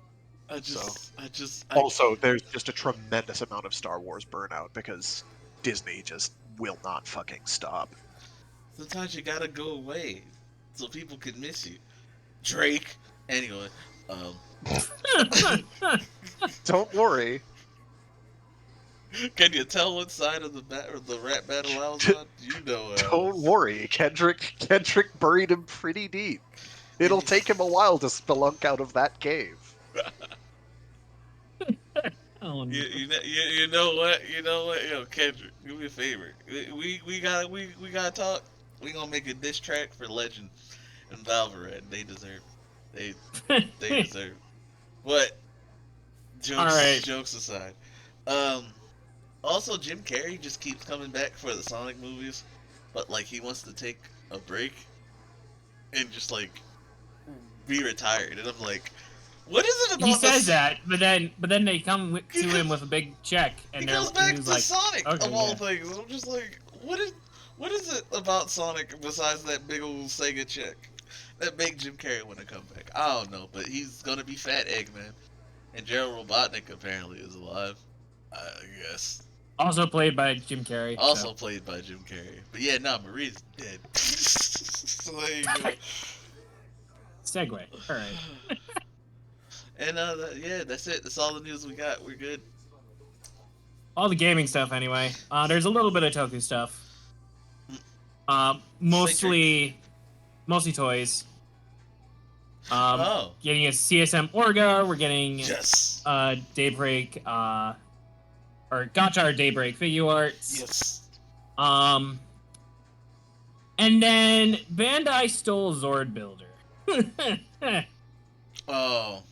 Speaker 5: Also, there's just a tremendous amount of Star Wars burnout because Disney just will not fucking stop.
Speaker 2: Sometimes you gotta go away so people can miss you. Drake. Anyway,
Speaker 5: Don't worry.
Speaker 2: can you tell what side of the rap battle I was on? You know.
Speaker 5: Don't worry. Kendrick buried him pretty deep. It'll take him a while to spelunk out of that cave.
Speaker 4: Oh, no.
Speaker 2: You know what? Yo, Kendrick, do me a favor. We gotta talk. We gonna make a diss track for Legend and Valorant. They deserve. They deserve. But jokes aside, also Jim Carrey just keeps coming back for the Sonic movies, but like he wants to take a break and just like be retired, and I'm like, what is it about?
Speaker 4: He says that, but then they come to him with a big check, and
Speaker 2: he goes
Speaker 4: and
Speaker 2: back to
Speaker 4: like,
Speaker 2: Sonic
Speaker 4: okay,
Speaker 2: of all things. I'm just like, what is it about Sonic besides that big old Sega check that make Jim Carrey want to come back? I don't know, but he's gonna be Fat Eggman, and Gerald Robotnik apparently is alive. I guess.
Speaker 4: Also played by Jim Carrey.
Speaker 2: Also played by Jim Carrey. But yeah, no, Marie's dead. So there you go.
Speaker 4: Segue. All right.
Speaker 2: And yeah, that's it. That's all the news we got. We're good.
Speaker 4: All the gaming stuff, anyway. There's a little bit of Toku stuff. Mostly toys. Getting a CSM Orga. We're getting Daybreak. Or Gotchard Daybreak figure arts.
Speaker 2: Yes.
Speaker 4: And then Bandai stole Zord Builder.
Speaker 2: Oh.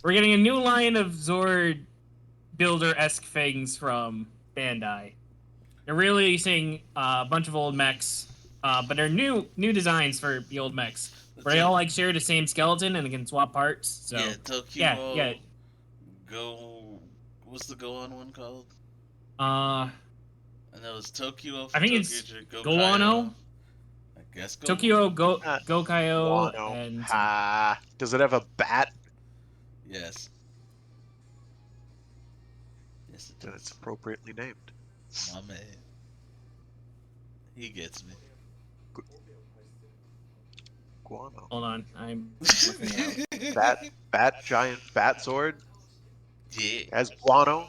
Speaker 4: We're getting a new line of Zord Builder-esque things from Bandai. They're releasing a bunch of old mechs, but they're new designs for the old mechs. Where they all like share the same skeleton and they can swap parts. So
Speaker 2: yeah, Tokyo.
Speaker 4: Yeah.
Speaker 2: What's the Go On one called?
Speaker 4: I
Speaker 2: know it's Tokyo.
Speaker 4: think it's Goano.
Speaker 2: I guess
Speaker 4: Tokyo Gokaio and
Speaker 5: does it have a bat?
Speaker 2: Yes. Yes, it
Speaker 5: Then
Speaker 2: does.
Speaker 5: it's appropriately named.
Speaker 2: My man. He gets me.
Speaker 5: Guano.
Speaker 4: Hold on, I'm looking it out.
Speaker 5: Giant bat Zord
Speaker 2: Yeah.
Speaker 5: as guano.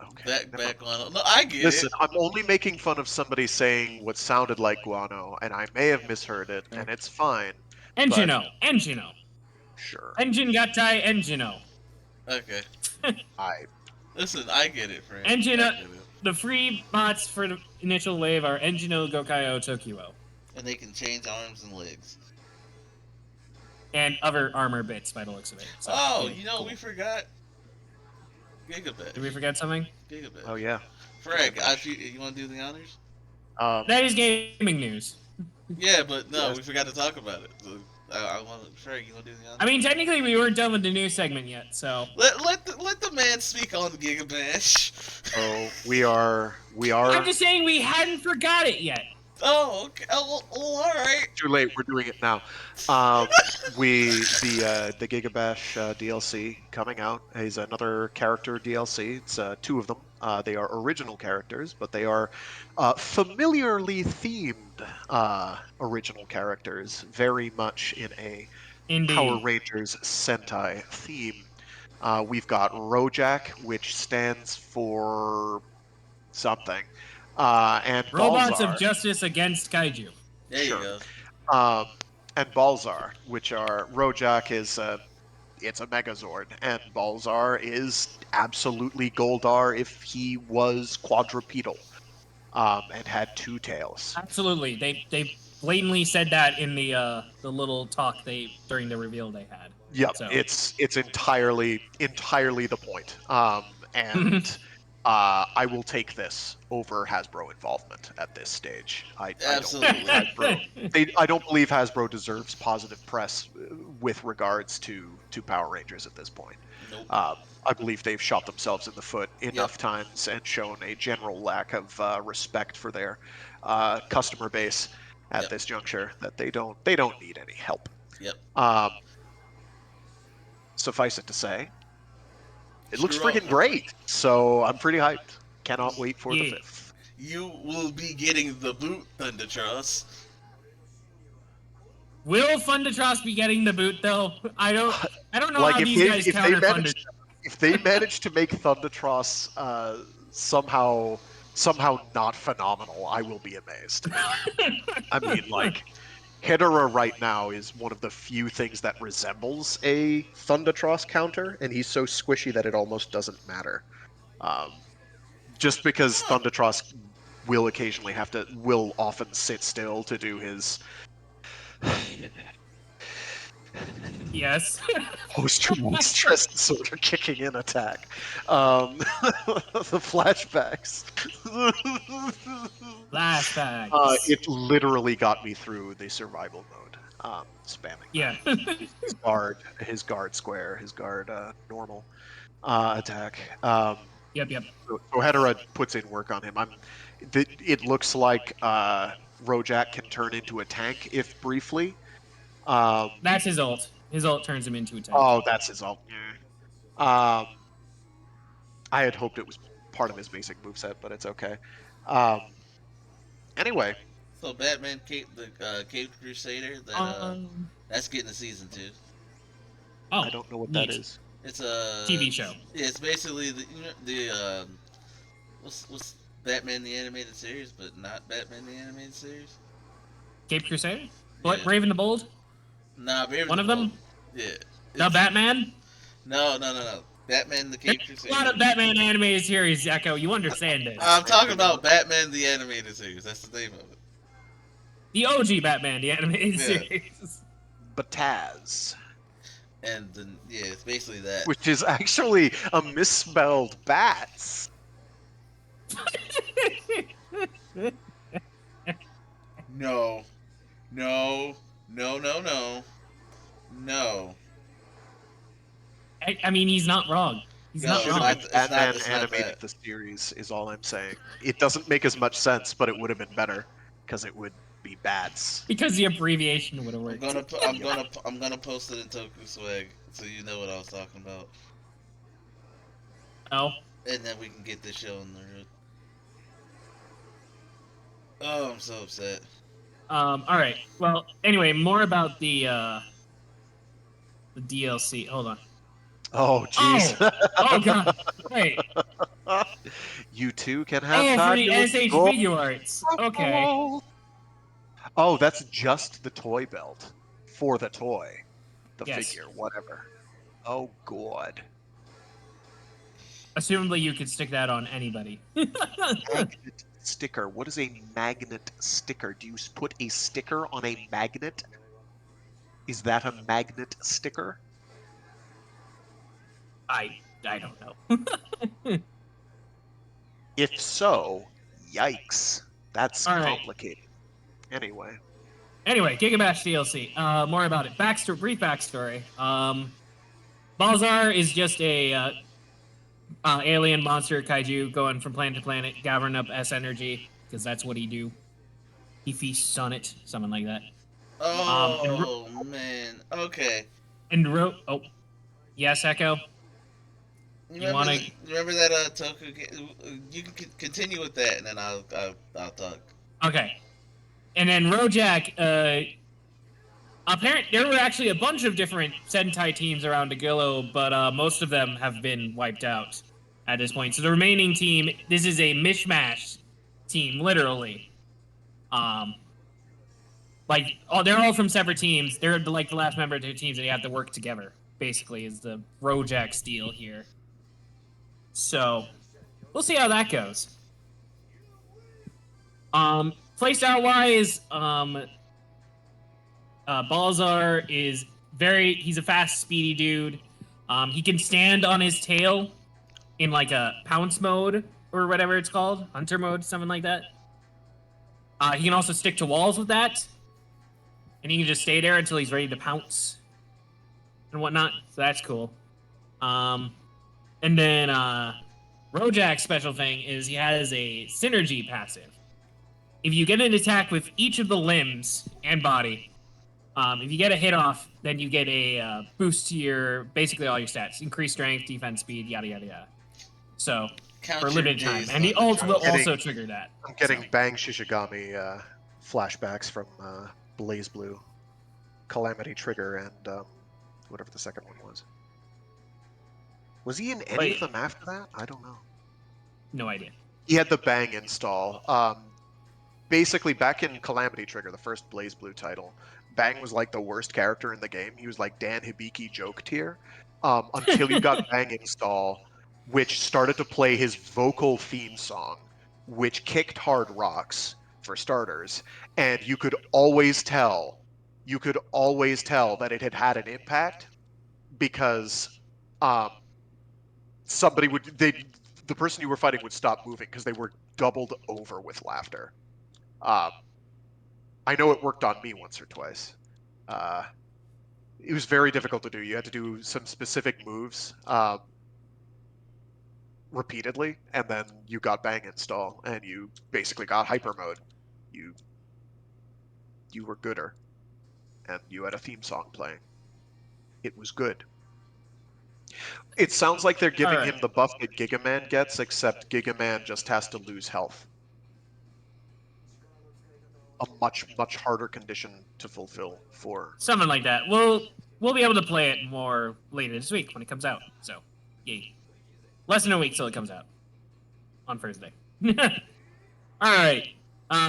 Speaker 5: Okay.
Speaker 2: Back on. No, I get
Speaker 5: Listen,
Speaker 2: it.
Speaker 5: I'm only making fun of somebody saying what sounded like guano, and I may have misheard it, and it's fine.
Speaker 4: Engino.
Speaker 5: Sure.
Speaker 4: Engine Gatai Engino.
Speaker 2: Okay.
Speaker 5: I
Speaker 2: Listen, I get it, friend.
Speaker 4: Engino. The free bots for the initial wave are Engino, Gokaio, Tokyo.
Speaker 2: And they can change arms and legs.
Speaker 4: And other armor bits by the looks of it. So,
Speaker 2: cool. We forgot Gigabit.
Speaker 4: Did we forget something?
Speaker 2: Gigabit.
Speaker 5: Oh yeah.
Speaker 2: Frag, you want to do the honors?
Speaker 4: That is gaming news.
Speaker 2: Yeah, but no, we forgot to talk about it. So Frag, you want to do the honors?
Speaker 4: I mean, technically, we weren't done with the news segment yet, so
Speaker 2: Let the man speak on the Gigabash.
Speaker 5: Oh, we are.
Speaker 4: I'm just saying we hadn't forgot it yet.
Speaker 2: Oh, okay. Oh, well, all right.
Speaker 5: Too late. We're doing it now. The Gigabash DLC coming out is another character DLC. It's 2 of them. They are original characters, but they are familiarly themed original characters, very much in a
Speaker 4: Indeed.
Speaker 5: Power Rangers Sentai theme. We've got Rojak, which stands for something. And
Speaker 4: Robots
Speaker 5: Balzar.
Speaker 4: of Justice Against Kaiju.
Speaker 2: There
Speaker 5: Sure.
Speaker 2: you go.
Speaker 5: And Balzar, which are Rojak is it's a Megazord, and Balzar is absolutely Goldar if he was quadrupedal, and had 2 tails.
Speaker 4: Absolutely, they blatantly said that in the little talk during the reveal they had.
Speaker 5: Yep,
Speaker 4: So.
Speaker 5: it's entirely the point. And I will take this over Hasbro involvement at this stage. I
Speaker 2: Absolutely.
Speaker 5: I don't believe Hasbro deserves positive press with regards to Power Rangers at this point.
Speaker 2: Nope.
Speaker 5: I believe they've shot themselves in the foot enough times and shown a general lack of respect for their customer base at this juncture that they don't need any help.
Speaker 2: Yep.
Speaker 5: Suffice it to say, it looks
Speaker 2: Screw
Speaker 5: freaking
Speaker 2: up.
Speaker 5: great. So I'm pretty hyped. Cannot wait for the
Speaker 4: Yeah.
Speaker 5: 5th.
Speaker 2: You will be getting the boot, Thundertross.
Speaker 4: Will Thundertross be getting the boot though? I don't know
Speaker 5: Like
Speaker 4: how
Speaker 5: if
Speaker 4: these guys counter Thunder.
Speaker 5: if they manage to make Thundertross somehow not phenomenal, I will be amazed. I mean, like, Hedorah right now is one of the few things that resembles a Thundertross counter, and he's so squishy that it almost doesn't matter. Just because Thundertross will often sit still to do his
Speaker 4: Yes.
Speaker 5: post-traumatic stress disorder kicking in attack. The flashbacks.
Speaker 4: Flashbacks.
Speaker 5: It literally got me through the survival mode. Spamming.
Speaker 4: Yeah.
Speaker 5: His guard square, his guard normal attack.
Speaker 4: Yep.
Speaker 5: So Hedorah puts in work on him. It looks like Rojak can turn into a tank if briefly.
Speaker 4: That's his ult. His ult turns him into a tank.
Speaker 5: Oh, that's his ult. I had hoped it was part of his basic moveset, but it's okay. Anyway.
Speaker 2: So Batman Cape Crusader, that's getting a season 2.
Speaker 4: Oh,
Speaker 5: I don't know what
Speaker 4: neat.
Speaker 5: that is.
Speaker 2: It's a
Speaker 4: TV show.
Speaker 2: Yeah, it's basically the what's Batman the animated series, but not Batman the animated series.
Speaker 4: Cape Crusader?
Speaker 2: Yeah.
Speaker 4: Brave and the Bold?
Speaker 2: Nah,
Speaker 4: One of them?
Speaker 2: Yeah.
Speaker 4: The Batman?
Speaker 2: No. Batman the Cape
Speaker 4: There's
Speaker 2: Crusader.
Speaker 4: a lot of Batman animated series, Echo. You understand it.
Speaker 2: I'm talking about Batman the animated series. That's the name of it.
Speaker 4: The OG Batman, the animated
Speaker 2: Yeah.
Speaker 4: series.
Speaker 5: Bataz.
Speaker 2: And it's basically that.
Speaker 5: Which is actually a misspelled bats.
Speaker 2: No.
Speaker 4: I mean, he's not wrong. He's
Speaker 2: No,
Speaker 4: not
Speaker 2: it's
Speaker 4: wrong.
Speaker 2: not-
Speaker 5: Batman
Speaker 2: it's not
Speaker 5: animated
Speaker 2: that.
Speaker 5: the series is all I'm saying. It doesn't make as much sense, but it would have been better because it would be bats.
Speaker 4: Because the abbreviation would have worked.
Speaker 2: I'm gonna post it in Toku Swag so you know what I was talking about,
Speaker 4: Oh.
Speaker 2: and then we can get this show on the road. Oh, I'm so upset.
Speaker 4: Alright. Well, anyway, more about the DLC. Hold on.
Speaker 5: Oh, jeez.
Speaker 4: Oh, God. Wait.
Speaker 5: You too can have
Speaker 4: Oh, for the
Speaker 5: fabulous
Speaker 4: SH
Speaker 5: gold.
Speaker 4: figure arts. Okay.
Speaker 5: Oh, that's just the toy belt. For the toy. The
Speaker 4: Yes.
Speaker 5: figure, whatever. Oh, God.
Speaker 4: Assumably, you could stick that on anybody.
Speaker 5: Magnet sticker. What is a magnet sticker? Do you put a sticker on a magnet? Is that a magnet sticker?
Speaker 4: I don't know.
Speaker 5: If so, yikes. That's
Speaker 4: All right.
Speaker 5: complicated. Anyway.
Speaker 4: Anyway, Gigabash DLC. More about it. Brief backstory. Balzar is just a alien monster kaiju going from planet to planet, gathering up S energy, because that's what he do. He feasts on it, something like that.
Speaker 2: Oh man. Okay.
Speaker 4: Oh, yes, Echo.
Speaker 2: Remember that Toku? You can continue with that, and then I'll talk.
Speaker 4: Okay. And then Rojak, there were actually a bunch of different Sentai teams around Agillo, but most of them have been wiped out at this point. So the remaining team, this is a mishmash team, literally. They're all from separate teams. They're like the last member of their teams, and they have to work together, basically, is the Rojak deal here. So, we'll see how that goes. Playstyle-wise, Balzar he's a fast, speedy dude. He can stand on his tail in like a pounce mode or whatever it's called, hunter mode, something like that. He can also stick to walls with that, and he can just stay there until he's ready to pounce and whatnot. So that's cool. And then Rojak's special thing is he has a synergy passive. If you get an attack with each of the limbs and body, if you get a hit off, then you get a boost to your basically all your stats, increased strength, defense, speed, yada yada yada. So
Speaker 2: Count
Speaker 4: for a
Speaker 2: your
Speaker 4: limited time,
Speaker 2: days
Speaker 4: and the
Speaker 2: on the
Speaker 4: ult will
Speaker 2: trust.
Speaker 4: also trigger that.
Speaker 5: I'm getting
Speaker 4: So.
Speaker 5: Bang Shishigami flashbacks from Blaze Blue, Calamity Trigger, and whatever the second one was. Was he in any
Speaker 4: Wait.
Speaker 5: of them after that? I don't know.
Speaker 4: No idea.
Speaker 5: He had the Bang install. Basically, back in Calamity Trigger, the first Blaze Blue title, Bang was like the worst character in the game. He was like Dan Hibiki joke tier. Until you got Bang install, which started to play his vocal theme song, which kicked hard rocks for starters, and you could always tell that it had had an impact because the person you were fighting would stop moving because they were doubled over with laughter. I know it worked on me once or twice. It was very difficult to do. You had to do some specific moves repeatedly, and then you got Bang install, and you basically got hyper mode. You were gooder, and you had a theme song playing. It was good. It sounds like they're giving him the buff that Giga Man gets, except Giga Man just has to lose health. A much, much harder condition to fulfill for...
Speaker 4: Something like that. We'll be able to play it more later this week when it comes out. So, yay. Less than a week till it comes out. On Thursday. Alright.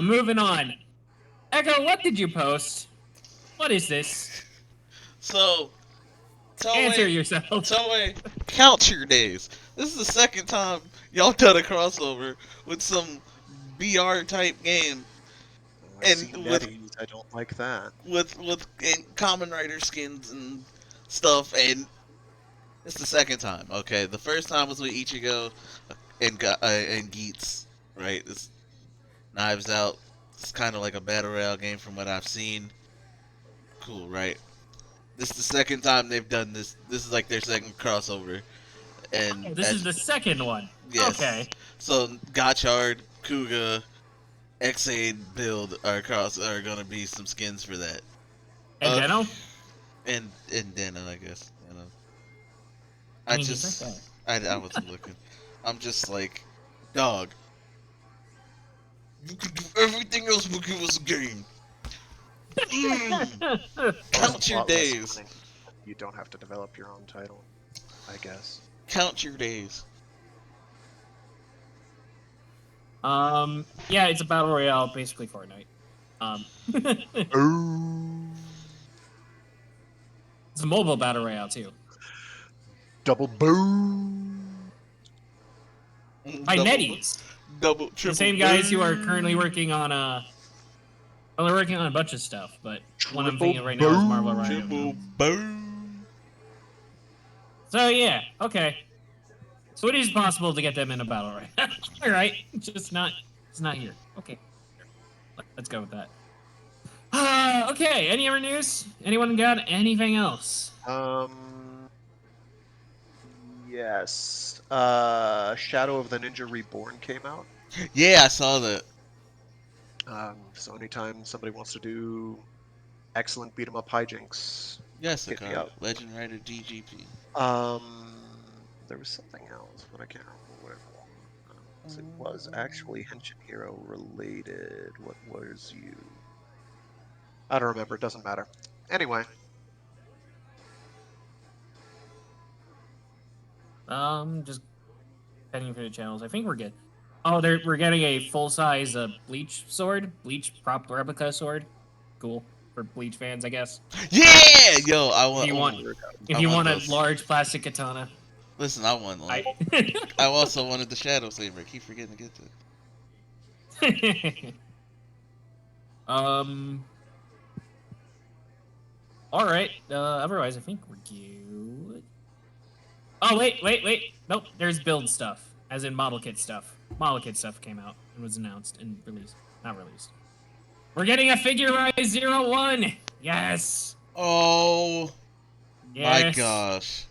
Speaker 4: Moving on. Echo, what did you post? What is this?
Speaker 2: So,
Speaker 4: Answer yourself.
Speaker 2: Toei, count your days. This is the second time y'all done a crossover with some BR type game
Speaker 5: I
Speaker 2: and
Speaker 5: see
Speaker 2: with
Speaker 5: Netties, I don't like that.
Speaker 2: with Kamen Rider skins and stuff, and it's the second time. Okay, the first time was with Ichigo and Geats, right? It's Knives Out. It's kind of like a battle royale game from what I've seen. Cool, right? This is the second time they've done this. This is like their second crossover, and
Speaker 4: Oh, this is the second one.
Speaker 2: yes.
Speaker 4: Okay.
Speaker 2: So Gotchard, Kuga, X8 build are gonna be some skins for that.
Speaker 4: And Deno?
Speaker 2: And Deno, I guess. You know.
Speaker 4: I mean, he's right there.
Speaker 2: I wasn't looking. I'm just like, dog. You could do everything else but give us a game. Count your days.
Speaker 5: You don't have to develop your own title, I guess.
Speaker 2: Count your days.
Speaker 4: Yeah, it's a battle royale, basically Fortnite. It's a mobile battle royale too.
Speaker 5: Double boom.
Speaker 4: By NetEase.
Speaker 2: Double, triple.
Speaker 4: The same guys who are currently working on well, they're working on a bunch of stuff, but one I'm thinking of right now is Marvel Rivals.
Speaker 2: Triple boom.
Speaker 4: So yeah, okay. So it is possible to get them in a battle royale. All right, it's not here. Okay, let's go with that. Okay. Any other news? Anyone got anything else?
Speaker 5: Yes. Shadow of the Ninja Reborn came out.
Speaker 2: Yeah, I saw that.
Speaker 5: So anytime somebody wants to do excellent beat 'em up hijinks,
Speaker 2: Yes,
Speaker 5: hit me
Speaker 2: Akari.
Speaker 5: up.
Speaker 2: Legend Rider DGP.
Speaker 5: There was something else, but I can't remember what it was. It was actually Henshin Hero related. What was you? I don't remember. It doesn't matter. Anyway.
Speaker 4: Just heading for the channels. I think we're good. Oh, we're getting a full-size Bleach sword, Bleach prop replica sword. Cool for Bleach fans, I guess.
Speaker 2: Yeah, yo, I want.
Speaker 4: If you want a
Speaker 2: those.
Speaker 4: large plastic katana.
Speaker 2: Listen, I want one. I also wanted the Shadow Saber. I keep forgetting to get to it.
Speaker 4: All right. Otherwise, I think we're good. Oh, wait. Nope, there's build stuff, as in model kit stuff. Model kit stuff came out and was announced and released. Not released. We're getting a Figurize 01! Yes!
Speaker 2: Oh my
Speaker 4: Yes!
Speaker 2: gosh.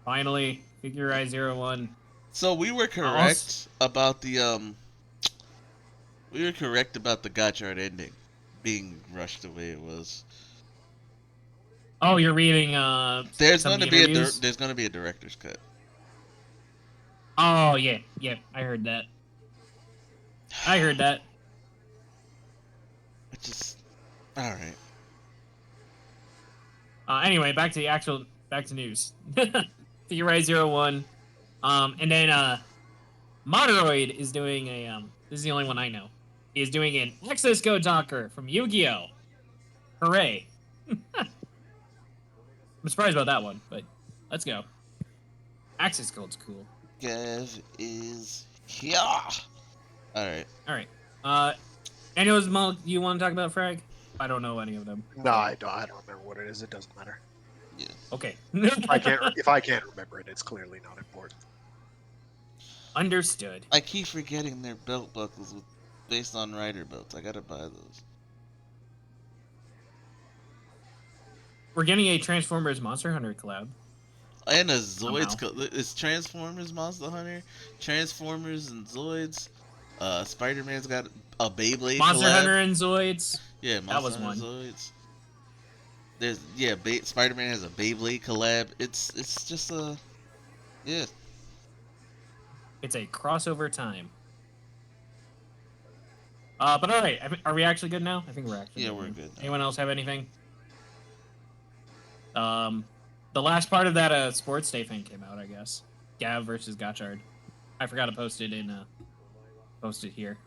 Speaker 4: Finally, Figurize 01.
Speaker 2: So we were correct about the Gotchard ending being rushed the way it was.
Speaker 4: Oh, you're reading
Speaker 2: There's
Speaker 4: some of
Speaker 2: going
Speaker 4: the
Speaker 2: to be
Speaker 4: interviews?
Speaker 2: there's going to be a director's cut.
Speaker 4: Oh, yeah, I heard that. I heard that.
Speaker 2: It just all right.
Speaker 4: Anyway, back to news. Figurize 01. And then Moderoid is doing a this is the only one I know. He is doing an Access Code Talker from Yu-Gi-Oh! Hooray. I'm surprised about that one, but let's go. Access Code's cool.
Speaker 2: Gav is here. Alright.
Speaker 4: Alright. Any of those you want to talk about, Frag? I don't know any of them.
Speaker 5: No, I don't remember what it is. It doesn't matter.
Speaker 2: Yeah.
Speaker 4: Okay.
Speaker 5: If I can't remember it, it's clearly not important.
Speaker 4: Understood.
Speaker 2: I keep forgetting their belt buckles based on rider belts. I gotta buy those.
Speaker 4: We're getting a Transformers Monster Hunter collab.
Speaker 2: And a Zoids. It's Transformers, Monster Hunter, Transformers, and Zoids. Spider-Man's got a Beyblade
Speaker 4: Monster
Speaker 2: collab.
Speaker 4: Hunter and Zoids.
Speaker 2: Yeah, Monster
Speaker 4: that was
Speaker 2: Hunter
Speaker 4: one.
Speaker 2: Zoids. There's Spider-Man has a Beyblade collab. It's just a yeah.
Speaker 4: It's a crossover time. But all right, are we actually good now? I think we're actually.
Speaker 2: Yeah, we're good now.
Speaker 4: Anyone else have anything? The last part of that sports day thing came out, I guess. Gav versus Gotchard. I forgot to post it here.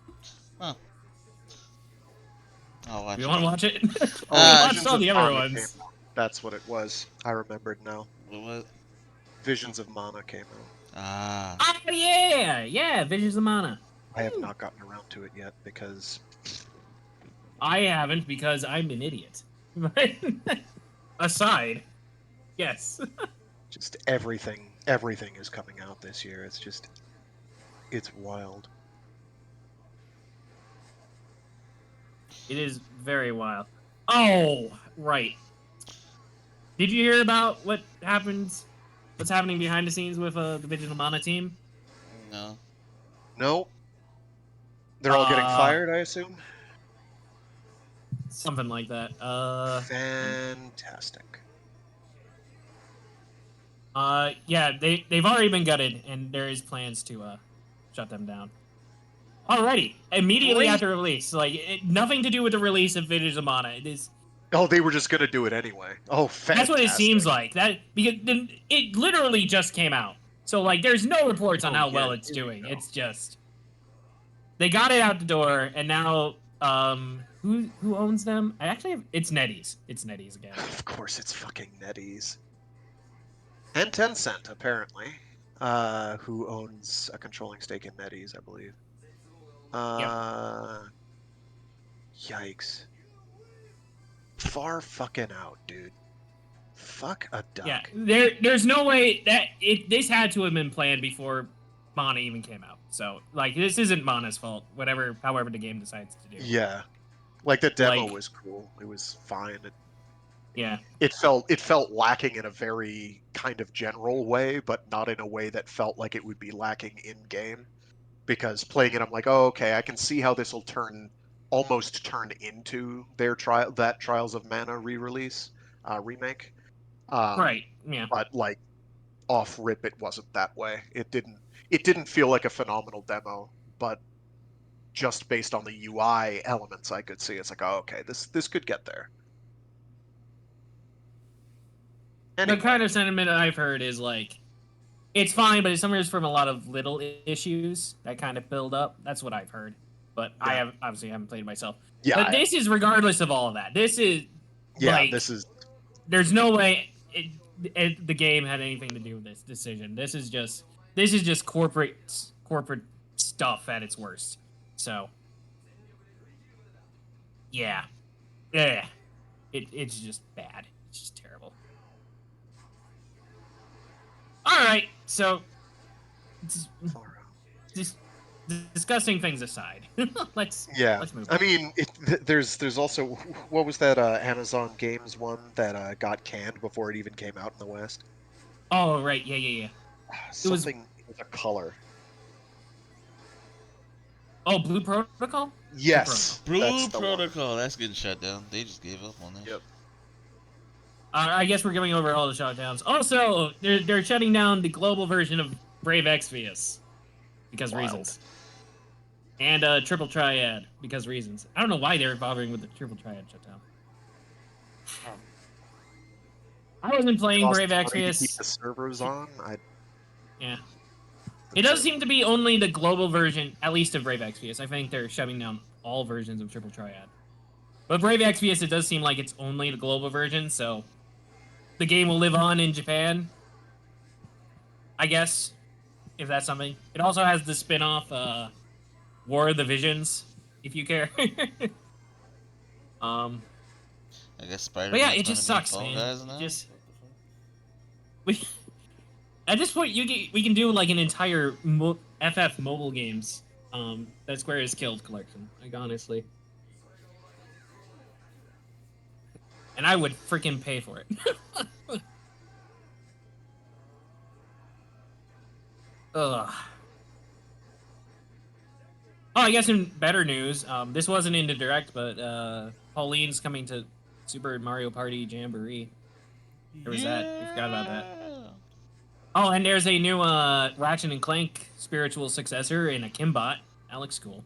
Speaker 2: Huh. I'll watch
Speaker 4: You
Speaker 2: it.
Speaker 4: want to watch it?
Speaker 2: Uh,
Speaker 4: Watch all the other
Speaker 5: Mana
Speaker 4: ones.
Speaker 5: came out. That's what it was. I remembered now.
Speaker 2: What?
Speaker 5: Visions of Mana came out.
Speaker 2: Ah.
Speaker 4: Oh yeah, Visions of Mana.
Speaker 5: I have not gotten around to it yet because
Speaker 4: I haven't because I'm an idiot. But aside, yes.
Speaker 5: just everything is coming out this year. It's wild.
Speaker 4: It is very wild. Oh, right. Did you hear about what's happening behind the scenes with the Visions of Mana team?
Speaker 2: No.
Speaker 5: No. They're all getting fired, I assume.
Speaker 4: Something like that.
Speaker 5: Fantastic.
Speaker 4: Yeah, they've already been gutted, and there is plans to shut them down. Alrighty, immediately after release, nothing to do with the release of Visions of Mana. It is.
Speaker 5: Oh, they were just gonna do it anyway. Oh, fantastic.
Speaker 4: That's what it seems like. Because it literally just came out, so there's no reports on how well it's doing. It's just they got it out the door, and now who owns them? It's NetEase. It's NetEase again.
Speaker 5: Of course, it's fucking NetEase. And Tencent, apparently, who owns a controlling stake in NetEase, I believe. Yikes. Far fucking out, dude. Fuck a duck.
Speaker 4: Yeah, there's no way that this had to have been planned before Mana even came out. So this isn't Mana's fault. However the game decides to do.
Speaker 5: Yeah, the demo was cool. It was fine.
Speaker 4: Yeah.
Speaker 5: It felt lacking in a very kind of general way, but not in a way that felt like it would be lacking in game. Because playing it, I'm like, oh, okay, I can see how this will almost turn into their Trials of Mana re-release, remake.
Speaker 4: Right. Yeah.
Speaker 5: But off rip, it wasn't that way. It didn't feel like a phenomenal demo, but just based on the UI elements I could see, it's like, oh, okay, this could get there. Anyway.
Speaker 4: The kind of sentiment I've heard is it's fine, but it suffers from a lot of little issues that kind of build up. That's what I've heard, but I obviously haven't played it myself.
Speaker 5: Yeah,
Speaker 4: but this is regardless of all of that. This is
Speaker 5: this is.
Speaker 4: There's no way the game had anything to do with this decision. This is just corporate stuff at its worst. So yeah, it's just bad. It's just terrible. All right, so
Speaker 5: Far out.
Speaker 4: dis- discussing things aside, let's
Speaker 5: Yeah,
Speaker 4: move
Speaker 5: I
Speaker 4: on.
Speaker 5: mean, there's also what was that Amazon Games one that got canned before it even came out in the West?
Speaker 4: Oh right, yeah. It was
Speaker 5: Something with a color.
Speaker 4: Blue Protocol. Blue Protocol.
Speaker 5: Yes, that's
Speaker 2: Blue
Speaker 5: the one.
Speaker 2: Protocol, that's getting shut down. They just gave up on that.
Speaker 5: Yep.
Speaker 4: I guess we're going over all the shutdowns. Also, they're shutting down the global version of Brave Exvius because
Speaker 5: Wild.
Speaker 4: reasons, and Triple Triad because reasons. I don't know why they're bothering with the Triple Triad shutdown. I wasn't playing
Speaker 5: Cost
Speaker 4: Brave
Speaker 5: money to keep
Speaker 4: Exvius.
Speaker 5: the servers on.
Speaker 4: Yeah. It does seem to be only the global version, at least of Brave Exvius. I think they're shutting down all versions of Triple Triad. But Brave Exvius, it does seem like it's only the global version, so the game will live on in Japan, I guess, if that's something. It also has the spin-off War of the Visions, if you care. um,
Speaker 2: I guess Spider-Man's
Speaker 4: but yeah, it
Speaker 2: gonna
Speaker 4: just
Speaker 2: be
Speaker 4: sucks,
Speaker 2: Fall
Speaker 4: man.
Speaker 2: Guys now?
Speaker 4: We at this point we can do like an entire FF mobile games that Square has killed collection. Like honestly. And I would freaking pay for it. Ugh. Oh, I guess in better news, this wasn't in the direct, but Pauline's coming to Super Mario Party Jamboree. There was that. I forgot about that. Oh, and there's a new Ratchet and Clank spiritual successor in a Kimbot. That looks cool.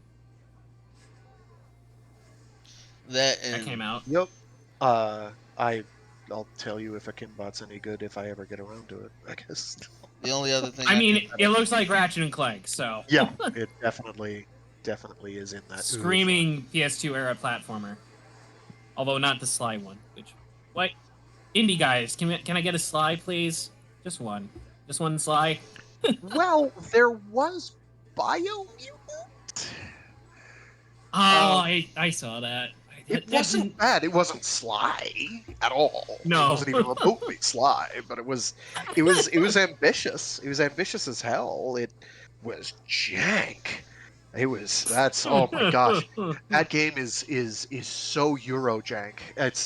Speaker 2: That
Speaker 4: Came out.
Speaker 5: Yep. I'll tell you if a Kimbot's any good if I ever get around to it. I guess.
Speaker 2: The only other thing
Speaker 4: I mean,
Speaker 2: can-
Speaker 4: it looks like Ratchet and Clank, so.
Speaker 5: Yeah, it definitely is in that
Speaker 4: Screaming PS2 era platformer. Although not the Sly one. Which, what? Indie guys, can I get a Sly, please? Just one. Just one Sly.
Speaker 5: Well, there was Biomutant.
Speaker 4: Oh, I saw that.
Speaker 5: It wasn't bad. It wasn't Sly at all.
Speaker 4: No.
Speaker 5: It wasn't even remotely Sly, but it was ambitious. It was ambitious as hell. It was jank. That's oh my gosh. That game is so Eurojank.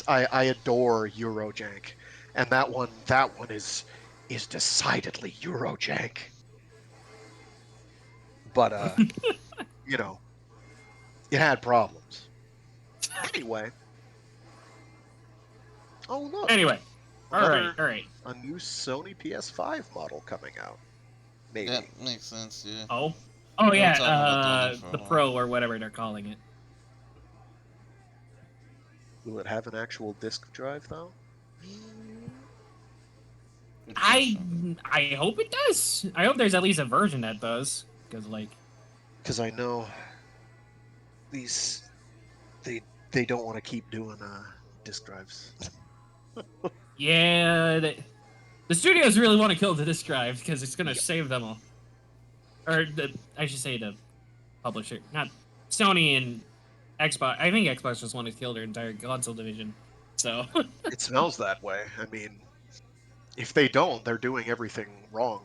Speaker 5: I adore Eurojank. And that one is decidedly Eurojank. But you know, it had problems. Anyway. Oh look.
Speaker 4: Anyway. All right.
Speaker 5: A new Sony PS5 model coming out. Maybe.
Speaker 2: That makes sense, yeah.
Speaker 4: Oh.
Speaker 2: We've
Speaker 4: Oh
Speaker 2: been
Speaker 4: yeah,
Speaker 2: talking about doing that for a
Speaker 4: the
Speaker 2: while.
Speaker 4: Pro or whatever they're calling it.
Speaker 5: Will it have an actual disk drive though?
Speaker 2: Good question.
Speaker 4: I hope it does. I hope there's at least a version that does, because like.
Speaker 5: Because I know these they don't want to keep doing disk drives.
Speaker 4: Yeah, the studios really want to kill the disk drive because it's gonna save them all. Or I should say the publisher, not Sony and Xbox. I think Xbox just wanted to kill their entire console division. So
Speaker 5: It smells that way. I mean, if they don't, they're doing everything wrong.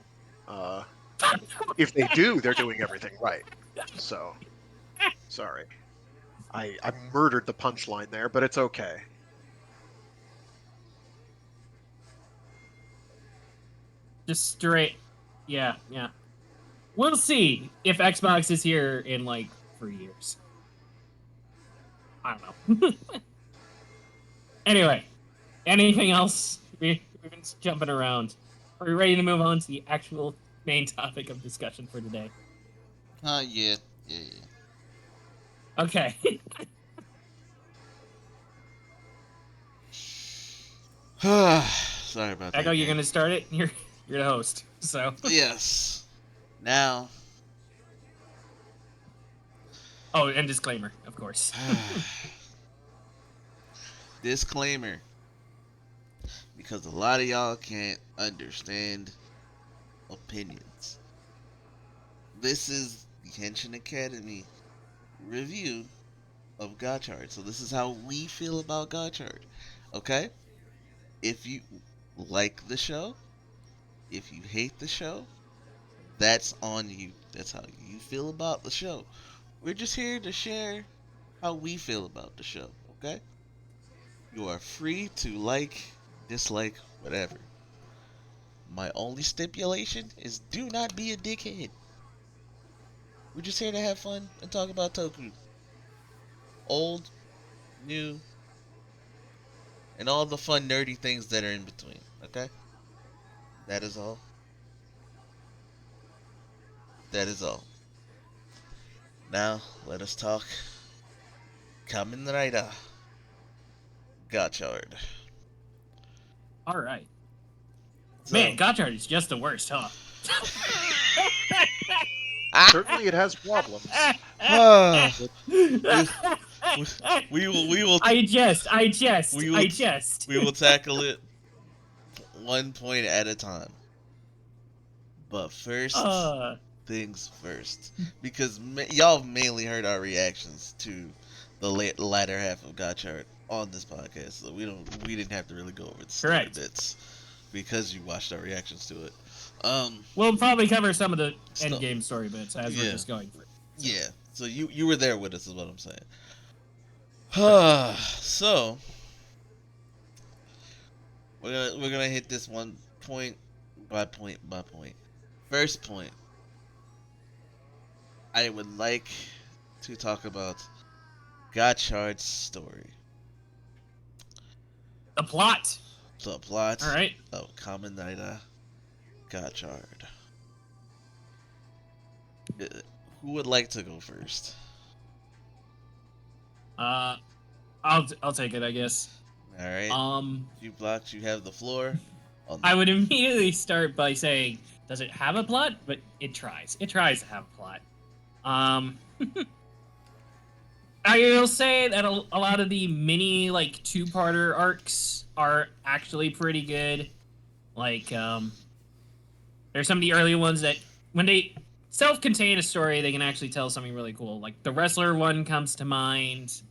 Speaker 5: If they do, they're doing everything right. So, sorry. I murdered the punchline there, but it's okay.
Speaker 4: just straight, yeah. We'll see if Xbox is here in like 3 years. I don't know. Anyway, anything else? We've been jumping around. Are we ready to move on to the actual main topic of discussion for today?
Speaker 2: Yeah.
Speaker 4: Okay.
Speaker 2: Sorry about that.
Speaker 4: Echo, you're
Speaker 2: gang.
Speaker 4: gonna start it. You're the host, so.
Speaker 2: Yes. Now.
Speaker 4: Oh, and disclaimer, of course.
Speaker 2: Disclaimer. Because a lot of y'all can't understand opinions. This is the Henshin Academy review of Gotchard. So this is how we feel about Gotchard. Okay? If you like the show, If you hate the show, that's on you. That's how you feel about the show. We're just here to share how we feel about the show, okay? You are free to like, dislike, whatever. My only stipulation is do not be a dickhead. We're just here to have fun and talk about Toku. Old, new, and all the fun nerdy things that are in between, okay? That is all. That is all. Now, let us talk Kamen Rider Gotchard.
Speaker 4: All right.
Speaker 2: So,
Speaker 4: Man, Gotchard is just the worst, huh?
Speaker 5: Certainly, it has problems.
Speaker 2: Ah, we will
Speaker 4: I jest.
Speaker 2: we will we will tackle it one point at a time. But first things first, because y'all mainly heard our reactions to the latter half of Gotchard on this podcast, so we didn't have to really go over the story
Speaker 4: Correct.
Speaker 2: bits because you watched our reactions to it.
Speaker 4: We'll probably cover some of the
Speaker 2: Stuff.
Speaker 4: end game story bits as we're
Speaker 2: Yeah.
Speaker 4: just going through.
Speaker 2: Yeah, so you were there with us, is what I'm saying. So we're gonna hit this one point by point by point. First point, I would like to talk about Gotchard's story.
Speaker 4: The plot.
Speaker 2: The plot
Speaker 4: All right.
Speaker 2: of Kamen Rider Gotchard. Who would like to go first?
Speaker 4: I'll take it, I guess.
Speaker 2: All right. You blocked. You have the floor.
Speaker 4: I would immediately start by saying, does it have a plot? But it tries. It tries to have a plot. I will say that a lot of the mini, like, two-parter arcs are actually pretty good. Like, there's some of the early ones that, when they self-contain a story, they can actually tell something really cool. Like, the Wrestler one comes to mind.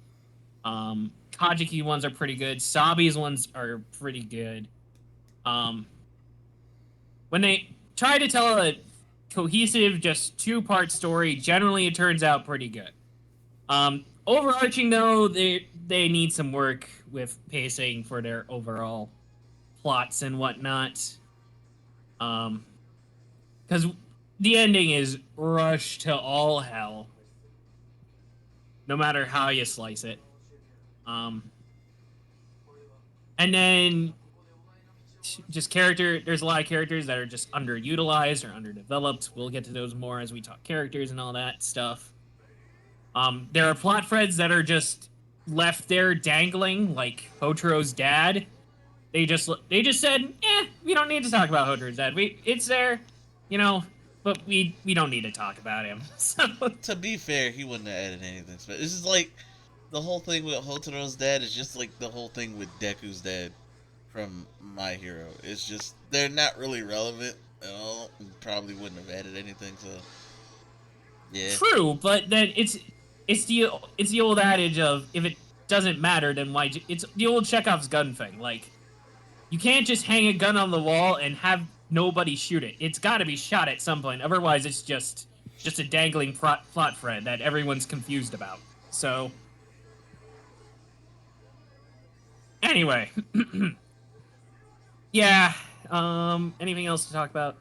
Speaker 4: Kajiki ones are pretty good. Sabi's ones are pretty good. When they try to tell a cohesive, just two-part story, generally it turns out pretty good. Overarching though, they need some work with pacing for their overall plots and whatnot. Because the ending is rushed to all hell, no matter how you slice it. And then just there's a lot of characters that are just underutilized or underdeveloped. We'll get to those more as we talk characters and all that stuff. There are plot threads that are just left there dangling, like Hotaro's dad. They just said, we don't need to talk about Hotaro's dad. It's there, but we don't need to talk about him. So,
Speaker 2: to be fair, he wouldn't have added anything. But this is like the whole thing with Hotaro's dad is just like the whole thing with Deku's dad from My Hero. It's just they're not really relevant at all. Probably wouldn't have added anything. So yeah,
Speaker 4: true, but then it's the old adage of if it doesn't matter, then why? It's the old Chekhov's gun thing. Like, you can't just hang a gun on the wall and have nobody shoot it. It's got to be shot at some point. Otherwise, it's just a dangling plot thread that everyone's confused about. So, anyway, yeah. Anything else to talk about?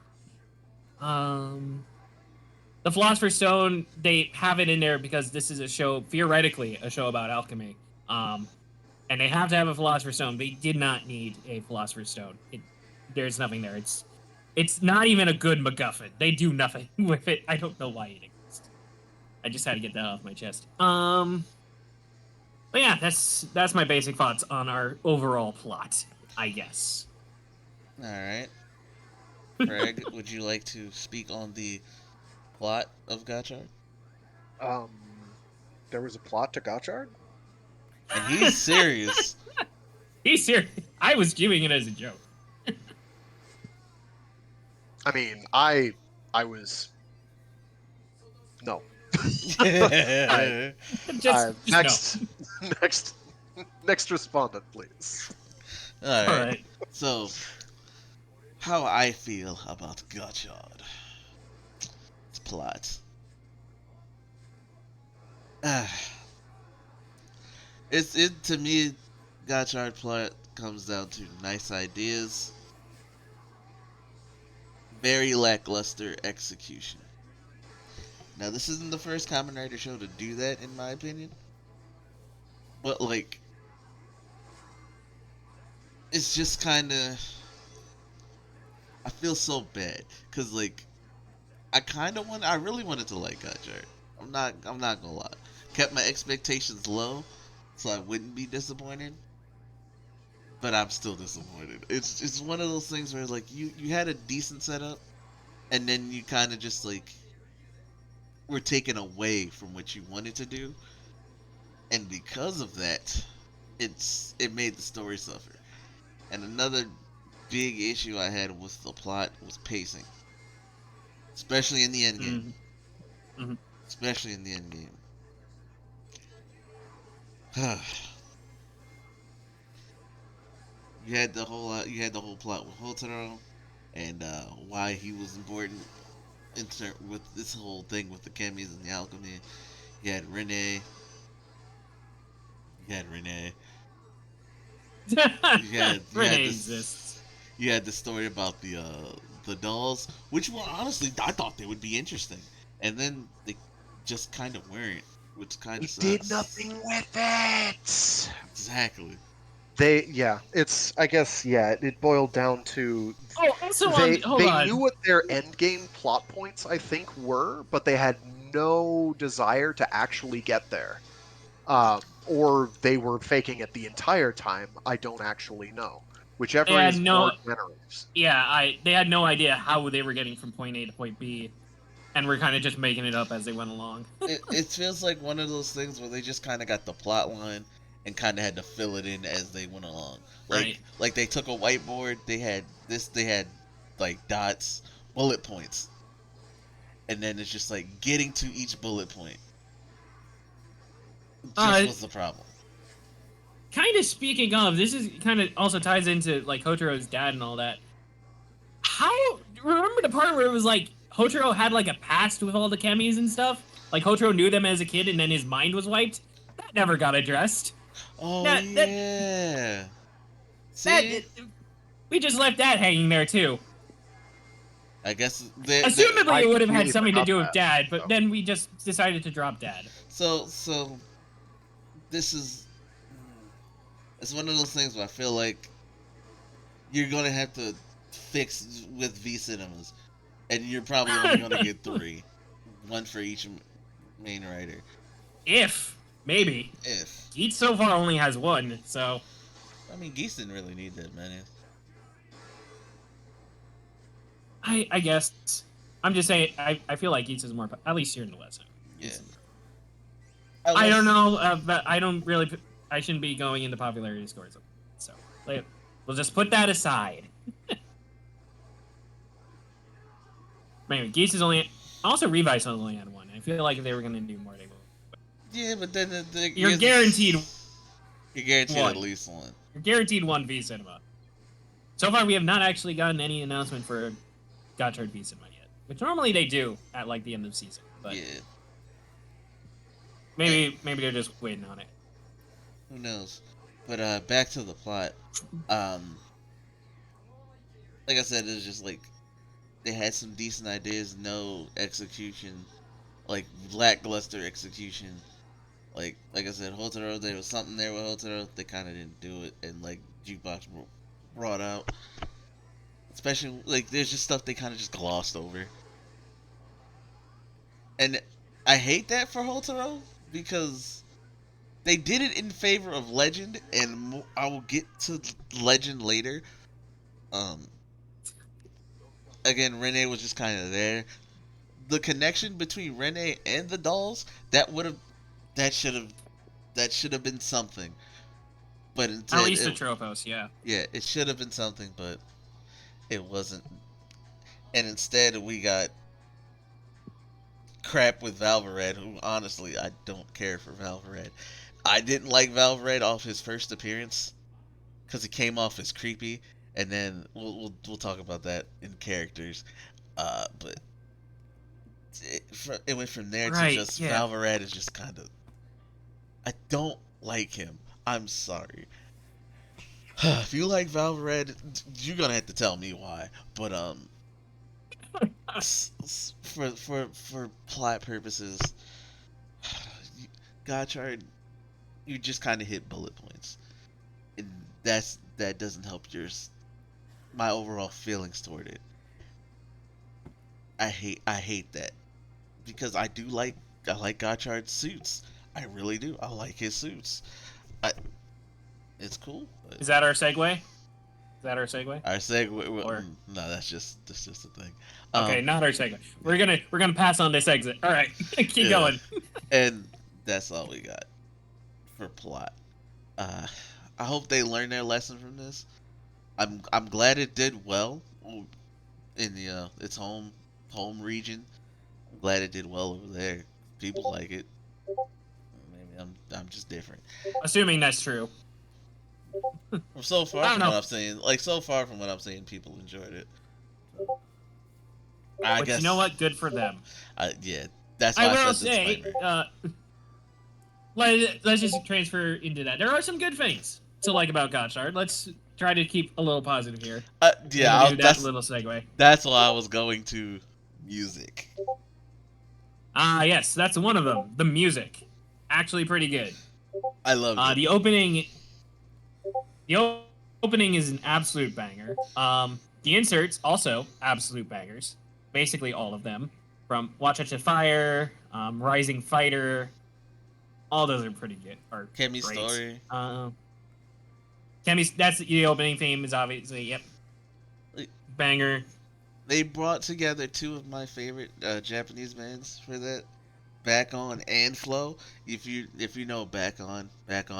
Speaker 4: The Philosopher's Stone, they have it in there because this is theoretically a show about alchemy. And they have to have a Philosopher's Stone. They did not need a Philosopher's Stone. There's nothing there. It's not even a good MacGuffin. They do nothing with it. I don't know why it exists. I just had to get that off my chest. But yeah, that's my basic thoughts on our overall plot, I guess.
Speaker 2: all right. Craig, would you like to speak on the plot of Gotchard?
Speaker 5: There was a plot to Gotchard?
Speaker 2: And he's serious.
Speaker 4: He's serious. I was viewing it as a joke.
Speaker 5: I mean, I was. No.
Speaker 4: Just
Speaker 5: Next respondent, please.
Speaker 2: All right. So, how I feel about Gotchard. Its plot. It to me, Gotchard plot comes down to nice ideas, very lackluster execution. Now, this isn't the first Kamen Rider show to do that, in my opinion. But, like, it's just kind of... I feel so bad. Because, like, I really wanted to like Gotchard. I'm not gonna lie. Kept my expectations low, so I wouldn't be disappointed. But I'm still disappointed. It's one of those things where, like, you had a decent setup, and then you kind of just, like, were taken away from what you wanted to do, and because of that, it made the story suffer. And another big issue I had with the plot was pacing, especially in the end game.
Speaker 4: Mm-hmm.
Speaker 2: Especially in the end game. You had the whole plot with Hotaro, and why he was important with this whole thing with the chemis and the alchemy. You had Renee. You had Renee.
Speaker 4: Renee exists.
Speaker 2: You had the story about the dolls, which were honestly I thought they would be interesting, and then they just kind of weren't, which kind of
Speaker 5: It
Speaker 2: sucks.
Speaker 5: did nothing with it.
Speaker 2: Exactly.
Speaker 5: It boiled down to
Speaker 4: Oh, also hold
Speaker 5: they
Speaker 4: on.
Speaker 5: knew what their end game plot points I think were, but they had no desire to actually get there. Or they were faking it the entire time. I don't actually know. Whichever
Speaker 4: They had
Speaker 5: is
Speaker 4: no
Speaker 5: more generous.
Speaker 4: Yeah, they had no idea how they were getting from point A to point B, and were kind of just making it up as they went along.
Speaker 2: It feels like one of those things where they just kind of got the plot line and kind of had to fill it in as they went along.
Speaker 4: Right.
Speaker 2: Like they took a whiteboard, they had like dots, bullet points, and then it's just like getting to each bullet point. Just was the problem.
Speaker 4: Kind of speaking of, this is kind of also ties into like Hotaro's dad and all that. How remember the part where it was like Hotaro had like a past with all the chemis and stuff? Like Hotaro knew them as a kid and then his mind was wiped? That never got addressed.
Speaker 2: Oh yeah.
Speaker 4: We just left that hanging there too.
Speaker 2: I guess
Speaker 4: Assumably it would have had
Speaker 5: completely
Speaker 4: something to
Speaker 5: forgot
Speaker 4: do with
Speaker 5: that,
Speaker 4: dad, but
Speaker 5: so.
Speaker 4: then we just decided to drop dad.
Speaker 2: So this is it's one of those things where I feel like you're gonna have to fix with V cinemas, and you're probably only gonna get 3, one for each main writer.
Speaker 4: If maybe
Speaker 2: If
Speaker 4: Geet so far only has 1, so
Speaker 2: I mean, Geese didn't really need that many.
Speaker 4: I guess I'm just saying I feel like Geets is more at least here in the West.
Speaker 2: Yeah.
Speaker 4: I don't know, but I don't really. I shouldn't be going into popularity scores. So we'll just put that aside. Anyway, Geese is only. Also, Revice only had 1. I feel like if they were going to do more, they would.
Speaker 2: Yeah, but then
Speaker 4: You're guaranteed.
Speaker 2: You're guaranteed
Speaker 4: one.
Speaker 2: at least 1.
Speaker 4: You're guaranteed 1 V Cinema. So far, we have not actually gotten any announcement for Gotchard V Cinema yet, which normally they do at like the end of season. But
Speaker 2: Yeah.
Speaker 4: maybe they're just waiting on it.
Speaker 2: Who knows? But back to the plot. Like I said, it's just like they had some decent ideas, no execution, like lackluster execution. Like I said, Hotaro, there was something there with Hotaro. They kind of didn't do it, and like Jukebox brought out, especially like there's just stuff they kind of just glossed over. And I hate that for Hotaro because they did it in favor of Legend, and I will get to Legend later. Again, Renee was just kind of there. The connection between Renee and the dolls that should have been something. But instead,
Speaker 4: At least the Tropos, yeah.
Speaker 2: Yeah, it should have been something, but it wasn't. And instead, we got crap with Valvered, who honestly I don't care for Valvered. I didn't like Valvered off his first appearance because he came off as creepy, and then we'll talk about that in characters. But it went from there to
Speaker 4: Right,
Speaker 2: just
Speaker 4: yeah.
Speaker 2: Valvarad is just kind of. I don't like him. I'm sorry. If you like Valvarad, you're gonna have to tell me why. But for plot purposes, Gotchard, you just kind of hit bullet points, and that doesn't help my overall feelings toward it. I hate that because I like Gotchard's suits. I really do. I like his suits. I, it's cool. But
Speaker 4: Is that our segue? Is that our segue?
Speaker 2: I say
Speaker 4: Or
Speaker 2: no, that's just a thing.
Speaker 4: okay,
Speaker 2: Um,
Speaker 4: not our segue. We're gonna pass on this exit. All right, keep
Speaker 2: yeah,
Speaker 4: going.
Speaker 2: and that's all we got for plot. Uh, I hope they learn their lesson from this. I'm glad it did well in the its home region. I'm glad it did well over there. People like it. Maybe I'm just different.
Speaker 4: Assuming that's true.
Speaker 2: From so far
Speaker 4: I don't
Speaker 2: from what
Speaker 4: know.
Speaker 2: I'm seeing, like so far from what I'm seeing, people enjoyed it. I
Speaker 4: But
Speaker 2: guess.
Speaker 4: you know what? Good for them.
Speaker 2: Yeah, that's
Speaker 4: I
Speaker 2: why I
Speaker 4: will
Speaker 2: said
Speaker 4: say,
Speaker 2: disclaimer.
Speaker 4: let's just transfer into that. There are some good things to like about Gotchard. Let's try to keep a little positive here. And
Speaker 2: Yeah,
Speaker 4: we'll do that little segue.
Speaker 2: that's why I was going to music.
Speaker 4: Ah, yes, that's one of them. The music, actually pretty good.
Speaker 2: I loved it.
Speaker 4: The opening, the opening is an absolute banger. The inserts also absolute bangers. Basically all of them, from Watch Out to Fire, Rising Fighter. All those are pretty good. Are
Speaker 2: Kemi's
Speaker 4: great.
Speaker 2: story.
Speaker 4: Kemi's, that's the opening theme is obviously yep, banger.
Speaker 2: They brought together two of my favorite Japanese bands for that. Back On and Flow. If you know Back On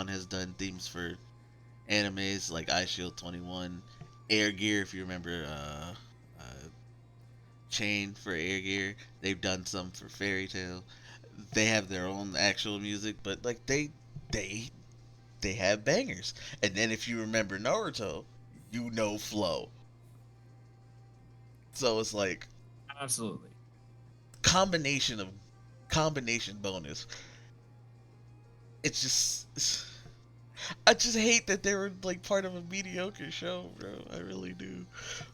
Speaker 2: has done themes for animes like Ice Shield 21, Air Gear. If you remember, Chain for Air Gear. They've done some for Fairy Tail. They have their own actual music, but like they have bangers. And then if you remember Naruto, you know Flow. So it's like
Speaker 4: Absolutely.
Speaker 2: combination of combination bonus. It's just I just hate that they were like part of a mediocre show, bro. I really do.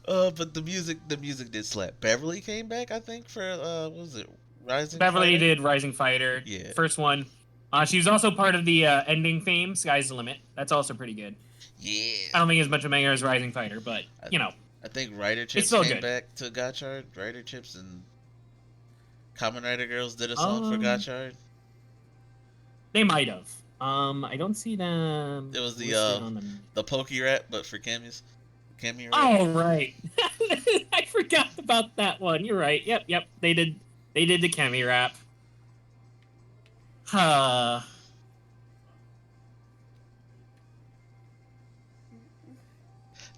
Speaker 2: But the music did slap. Beverly came back, I think, for what was it, Rising
Speaker 4: Beverly
Speaker 2: Fighter?
Speaker 4: did Rising Fighter,
Speaker 2: Yeah,
Speaker 4: first one. She was also part of the ending theme, Sky's the Limit. That's also pretty good.
Speaker 2: yeah.
Speaker 4: I don't think as much of a banger as Rising Fighter, but
Speaker 2: I,
Speaker 4: you know,
Speaker 2: I think Writer
Speaker 4: it's
Speaker 2: Chips
Speaker 4: still
Speaker 2: came
Speaker 4: good.
Speaker 2: back to Gotchard. Writer Chips and Kamen Rider Girls did a song for
Speaker 4: Um,
Speaker 2: Gotchard.
Speaker 4: they might have. I don't see them
Speaker 2: It was
Speaker 4: listed on the.
Speaker 2: the Pokey Rap, but for Kemi Rap.
Speaker 4: Oh right, I forgot about that one. You're right. Yep, yep. They did. They did the Kemi rap. Huh.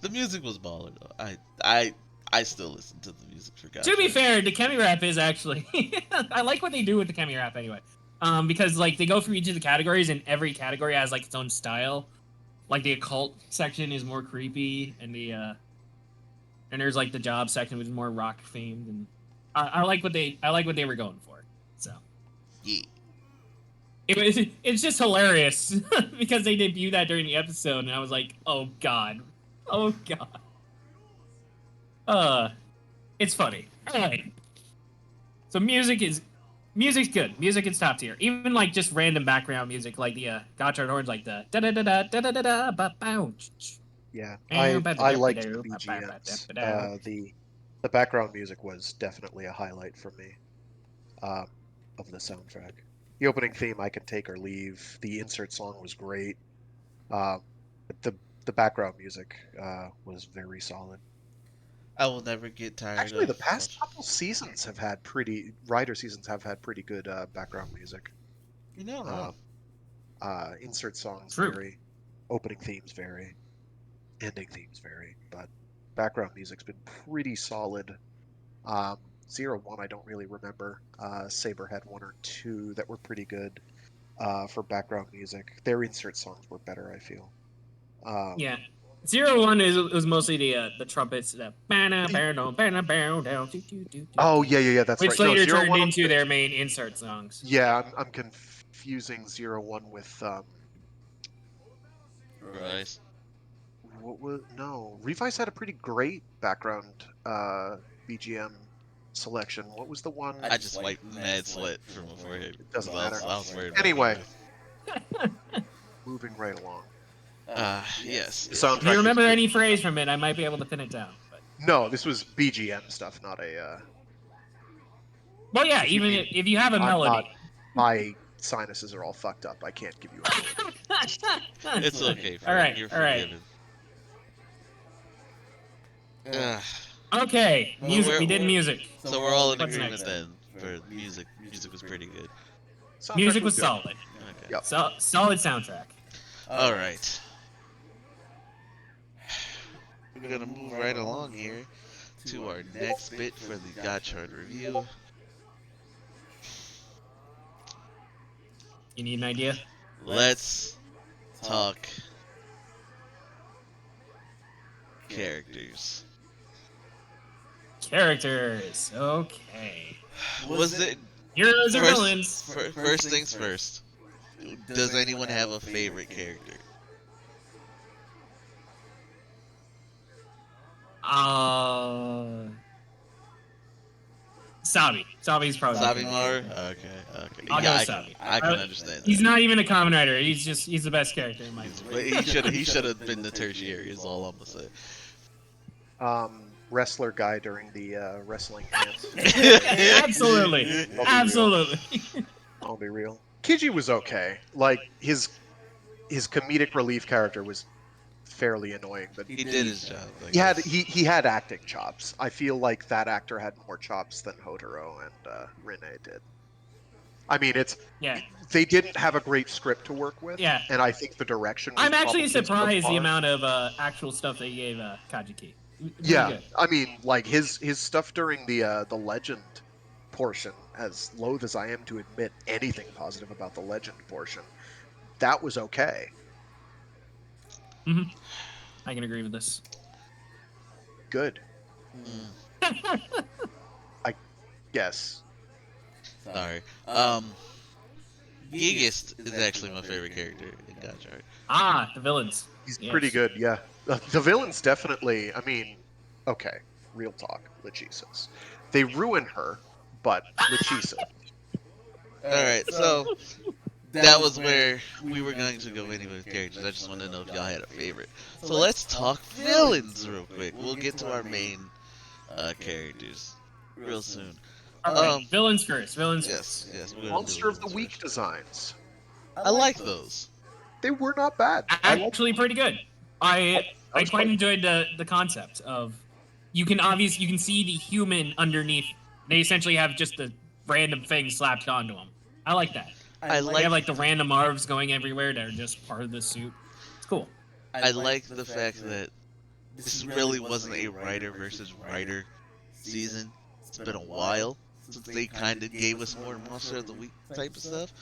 Speaker 2: The music was baller though. I still listen to the music for
Speaker 4: To be
Speaker 2: Gotchard.
Speaker 4: fair, the Kemi rap is actually. I like what they do with the Kemi rap anyway. Because like they go through each of the categories, and every category has like its own style. Like the occult section is more creepy, and and there's like the job section which is more rock themed, and I like what they were going for. So
Speaker 2: Yeah.
Speaker 4: it's just hilarious because they debuted that during the episode, and I was like, oh god, oh god. It's funny. All right. So music's good. Music is top tier. Even like just random background music, like the Gotchard horns, like the da da da da da da da da ba bow.
Speaker 5: Yeah, I liked the BGMs. The background music was definitely a highlight for me, um, of the soundtrack. The opening theme I can take or leave. The insert song was great. Um, but the background music was very solid.
Speaker 2: I will never get tired
Speaker 5: Actually,
Speaker 2: of.
Speaker 5: the past couple seasons have had Rider seasons have had pretty good background music.
Speaker 2: You know,
Speaker 5: Um, insert songs
Speaker 4: True.
Speaker 5: vary, opening themes vary, ending themes vary, but background music's been pretty solid. Um, 0-1, I don't really remember. Saber had one or two that were pretty good for background music. Their insert songs were better, I feel. Um,
Speaker 4: Yeah. 01 was mostly the trumpets, the
Speaker 5: Oh yeah, that's
Speaker 4: which
Speaker 5: right.
Speaker 4: later
Speaker 5: Zero
Speaker 4: turned
Speaker 5: One.
Speaker 4: into their main insert songs.
Speaker 5: Yeah, I'm confusing 01 with
Speaker 6: Right.
Speaker 5: what was no Revice had a pretty great background BGM selection. What was the one?
Speaker 6: I just wiped mad sweat from my forehead.
Speaker 5: It doesn't
Speaker 6: 'cause
Speaker 5: matter.
Speaker 6: I was worried about
Speaker 5: Anyway,
Speaker 6: it.
Speaker 5: moving right along.
Speaker 6: Yes.
Speaker 5: The soundtrack
Speaker 4: If you
Speaker 5: is
Speaker 4: remember
Speaker 5: good.
Speaker 4: any phrase from it, I might be able to pin it down. But...
Speaker 5: No, this was BGM stuff, not a.
Speaker 4: Well, yeah,
Speaker 5: If you
Speaker 4: even
Speaker 5: mean-
Speaker 4: if you have a
Speaker 5: I'm
Speaker 4: melody.
Speaker 5: My sinuses are all fucked up. I can't give you a
Speaker 6: It's okay.
Speaker 4: All right,
Speaker 6: You're
Speaker 4: all right.
Speaker 6: forgiven. Uh,
Speaker 4: Okay,
Speaker 6: Well,
Speaker 4: music.
Speaker 6: we're-
Speaker 4: We did music.
Speaker 6: so we're all in
Speaker 4: What's
Speaker 6: agreement
Speaker 4: next?
Speaker 6: then for music. Music was pretty good.
Speaker 5: Soundtrack
Speaker 4: Music was
Speaker 5: good.
Speaker 4: solid.
Speaker 6: Okay.
Speaker 5: Yep.
Speaker 4: Solid soundtrack.
Speaker 6: All right. We're gonna move right along here to our next bit for the Gotchard review.
Speaker 4: You need an idea?
Speaker 6: Let's talk characters.
Speaker 4: Characters. Okay.
Speaker 6: Was it
Speaker 4: Heroes or villains?
Speaker 6: first things first? Does anyone have a favorite character?
Speaker 4: Sabi. Sabi's probably.
Speaker 6: Sabimar? Okay.
Speaker 4: I'll go
Speaker 6: Yeah,
Speaker 4: with Sabi.
Speaker 6: I can understand
Speaker 4: He's
Speaker 6: that.
Speaker 4: not even a Kamen Rider. He's the best character in my opinion.
Speaker 6: But he should have been the tertiary. Is all I'm gonna say.
Speaker 5: Wrestler guy during the wrestling dance.
Speaker 4: Absolutely. Absolutely.
Speaker 5: I'll be real. Kiji was okay. Like his comedic relief character was fairly annoying, but
Speaker 6: He did his job. I
Speaker 5: he had
Speaker 6: guess.
Speaker 5: he had acting chops. I feel like that actor had more chops than Hotaro and Renee did. I mean,
Speaker 4: Yeah.
Speaker 5: they didn't have a great script to work with.
Speaker 4: Yeah.
Speaker 5: And I think the direction. Was
Speaker 4: I'm actually
Speaker 5: probably
Speaker 4: surprised the
Speaker 5: subpar.
Speaker 4: amount of actual stuff they gave Kajiki. Really
Speaker 5: Yeah,
Speaker 4: good.
Speaker 5: I mean, like his stuff during the legend portion, as loath as I am to admit anything positive about the legend portion, that was okay.
Speaker 4: I can agree with this.
Speaker 5: Good.
Speaker 6: Mm,
Speaker 5: Yes.
Speaker 6: sorry. Gigas is actually my favorite character in Gotchard.
Speaker 4: The villains.
Speaker 5: He's
Speaker 4: Yes.
Speaker 5: pretty good, yeah. The villains definitely, I mean, okay, real talk, Lachesis. They ruin her, but Lachisa.
Speaker 6: Alright, so that was where we were going to go anyway with characters. I just wanted to know if y'all had a favorite. So let's talk villains real quick. We'll get to our main characters real soon.
Speaker 4: Alright, villains first. Villains
Speaker 6: Yes,
Speaker 4: first.
Speaker 6: yes. We're gonna
Speaker 5: Monster
Speaker 6: do
Speaker 5: of the
Speaker 6: villains
Speaker 5: Week
Speaker 6: first.
Speaker 5: designs.
Speaker 6: I like those.
Speaker 5: They were not bad. I like
Speaker 4: Actually, pretty good. I
Speaker 5: was
Speaker 4: quite
Speaker 5: quite-
Speaker 4: enjoyed the concept of you can see the human underneath. They essentially have just the random thing slapped onto them. I like that.
Speaker 6: I
Speaker 4: They
Speaker 6: like
Speaker 4: have like the random arms going everywhere that are just part of the suit. It's cool.
Speaker 6: I like the fact that this really wasn't a writer versus writer season. It's been a while since they kind of gave us more Monster of the Week type of stuff.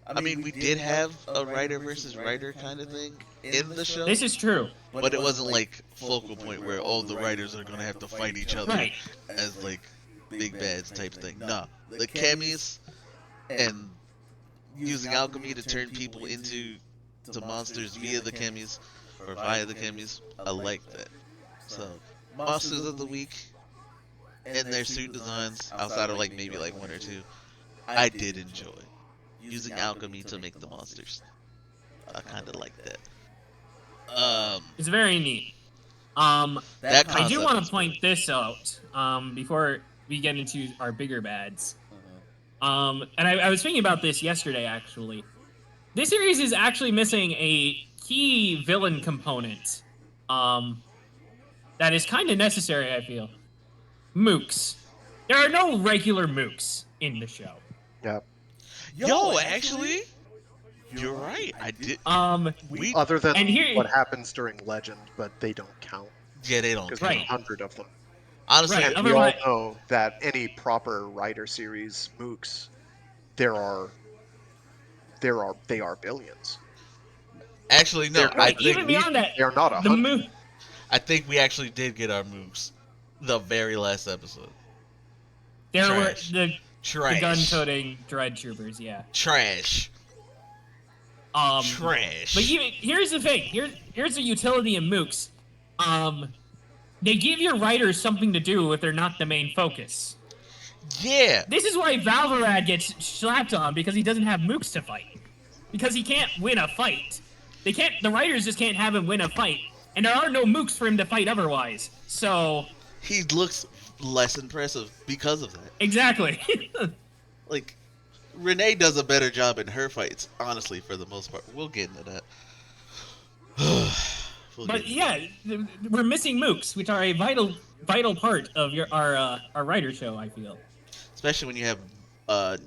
Speaker 6: I mean, we did have a writer versus writer kind of thing in the show,
Speaker 4: This is true.
Speaker 6: but it wasn't like focal point where all the writers are gonna have to fight each other
Speaker 4: Right.
Speaker 6: as like big bads type thing. Nah, the Camis and using alchemy to turn people into monsters via the Camis or via the Camis, I like that. So, Monsters of the Week and their suit designs, outside of like maybe like one or two, I did enjoy using alchemy to make the monsters. I kind of like that.
Speaker 4: It's very neat.
Speaker 6: That
Speaker 4: I do
Speaker 6: concept
Speaker 4: want
Speaker 6: was
Speaker 4: to point
Speaker 6: good.
Speaker 4: this out before we get into our bigger bads.
Speaker 2: Uh-huh.
Speaker 4: And I was thinking about this yesterday, actually. This series is actually missing a key villain component that is kind of necessary, I feel. Mooks. There are no regular mooks in the show.
Speaker 6: Yo, actually, you're right. I did. We
Speaker 5: Other than
Speaker 4: And here-
Speaker 5: what happens during Legend, but they don't count
Speaker 6: yeah, they don't.
Speaker 5: because
Speaker 4: Right.
Speaker 5: there's 100 of them.
Speaker 6: Honestly,
Speaker 4: Right.
Speaker 5: And we all
Speaker 4: Otherwise-
Speaker 5: know that any proper writer series mooks, they are billions.
Speaker 6: actually no.
Speaker 5: They're
Speaker 6: I
Speaker 5: not
Speaker 6: think
Speaker 4: Even beyond that,
Speaker 5: They are not
Speaker 4: the
Speaker 5: 100.
Speaker 6: I think we actually did get our moves. The very last episode.
Speaker 4: There
Speaker 6: Trash.
Speaker 4: were the
Speaker 6: Trash.
Speaker 4: gun-toting dread troopers, yeah.
Speaker 6: Trash. Trash.
Speaker 4: But even here's the thing. Here's the utility in mooks. They give your writers something to do if they're not the main focus.
Speaker 6: Yeah.
Speaker 4: This is why Valverad gets slapped on, because he doesn't have mooks to fight. Because he can't win a fight. The writers just can't have him win a fight. And there are no mooks for him to fight otherwise. So...
Speaker 6: He looks less impressive because of that.
Speaker 4: Exactly.
Speaker 6: Like, Renee does a better job in her fights, honestly, for the most part. We'll get into that.
Speaker 4: But yeah, we're missing mooks, which are a vital part of our writer show, I feel.
Speaker 6: Especially when you have a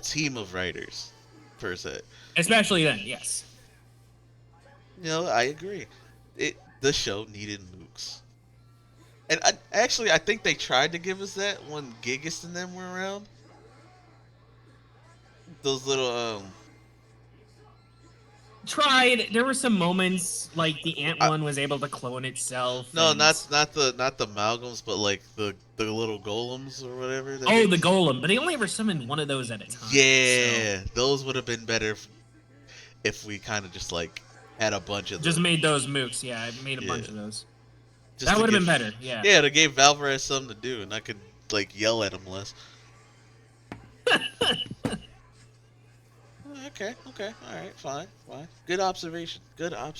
Speaker 6: team of writers, per se.
Speaker 4: Especially then, yes.
Speaker 6: You know, I agree. The show needed mooks. And I think they tried to give us that when Gigas and them were around. Those little,
Speaker 4: Tried. There were some moments, like the ant one was able to clone itself.
Speaker 6: No,
Speaker 4: and...
Speaker 6: not the amalgams, but like the little golems or whatever.
Speaker 4: Oh, the golem. But they only ever summoned one of those at a time.
Speaker 6: Yeah,
Speaker 4: so...
Speaker 6: those would have been better if we kind of just like had a bunch of
Speaker 4: just
Speaker 6: them.
Speaker 4: made those mooks. Yeah, I made a bunch of those.
Speaker 6: Just
Speaker 4: that would have been better. Yeah.
Speaker 6: Yeah, they gave Valvarez something to do, and I could like yell at him less. Okay, all right, fine. Good observation.
Speaker 4: All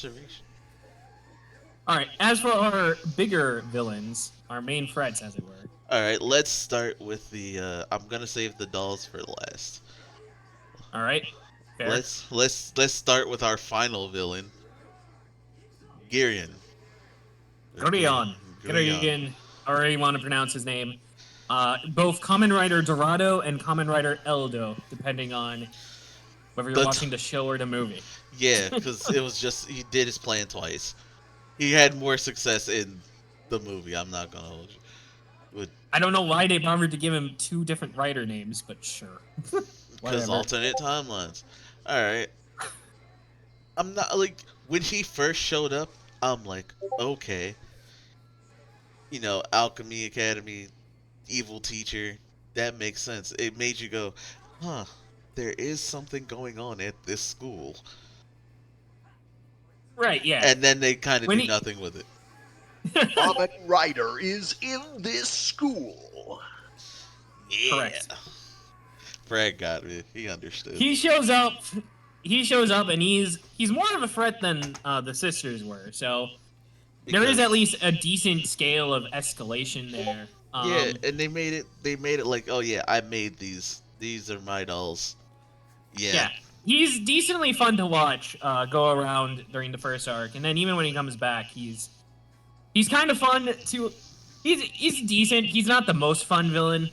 Speaker 4: right. As for our bigger villains, our main threats, as it were.
Speaker 6: All right, let's start with the. I'm gonna save the dolls for last.
Speaker 4: All right. Fair.
Speaker 6: Let's start with our final villain, Girion.
Speaker 4: Girion. I already want to pronounce his name. Both Kamen Rider Dorado and Kamen Rider Eldo, depending on whether you're watching the show or the movie.
Speaker 6: Yeah, because it was just he did his plan twice. He had more success in the movie. I'm not gonna hold you.
Speaker 4: I don't know why they bothered to give him two different writer names, but sure.
Speaker 6: Because alternate timelines. All right. I'm not like when he first showed up. I'm like, okay. You know, Alchemy Academy, evil teacher. That makes sense. It made you go, huh? There is something going on at this school.
Speaker 4: Right, yeah.
Speaker 6: And then they kind of do nothing with it.
Speaker 5: Kamen Rider is in this school.
Speaker 6: Yeah.
Speaker 4: Correct.
Speaker 6: Brad got me. He understood.
Speaker 4: He shows up, and he's more of a threat than the sisters were, so there is at least a decent scale of escalation there.
Speaker 6: Yeah, and they made it like, oh yeah, I made these. These are my dolls. Yeah.
Speaker 4: He's decently fun to watch go around during the first arc, and then even when he comes back, he's kind of fun to. He's decent. He's not the most fun villain.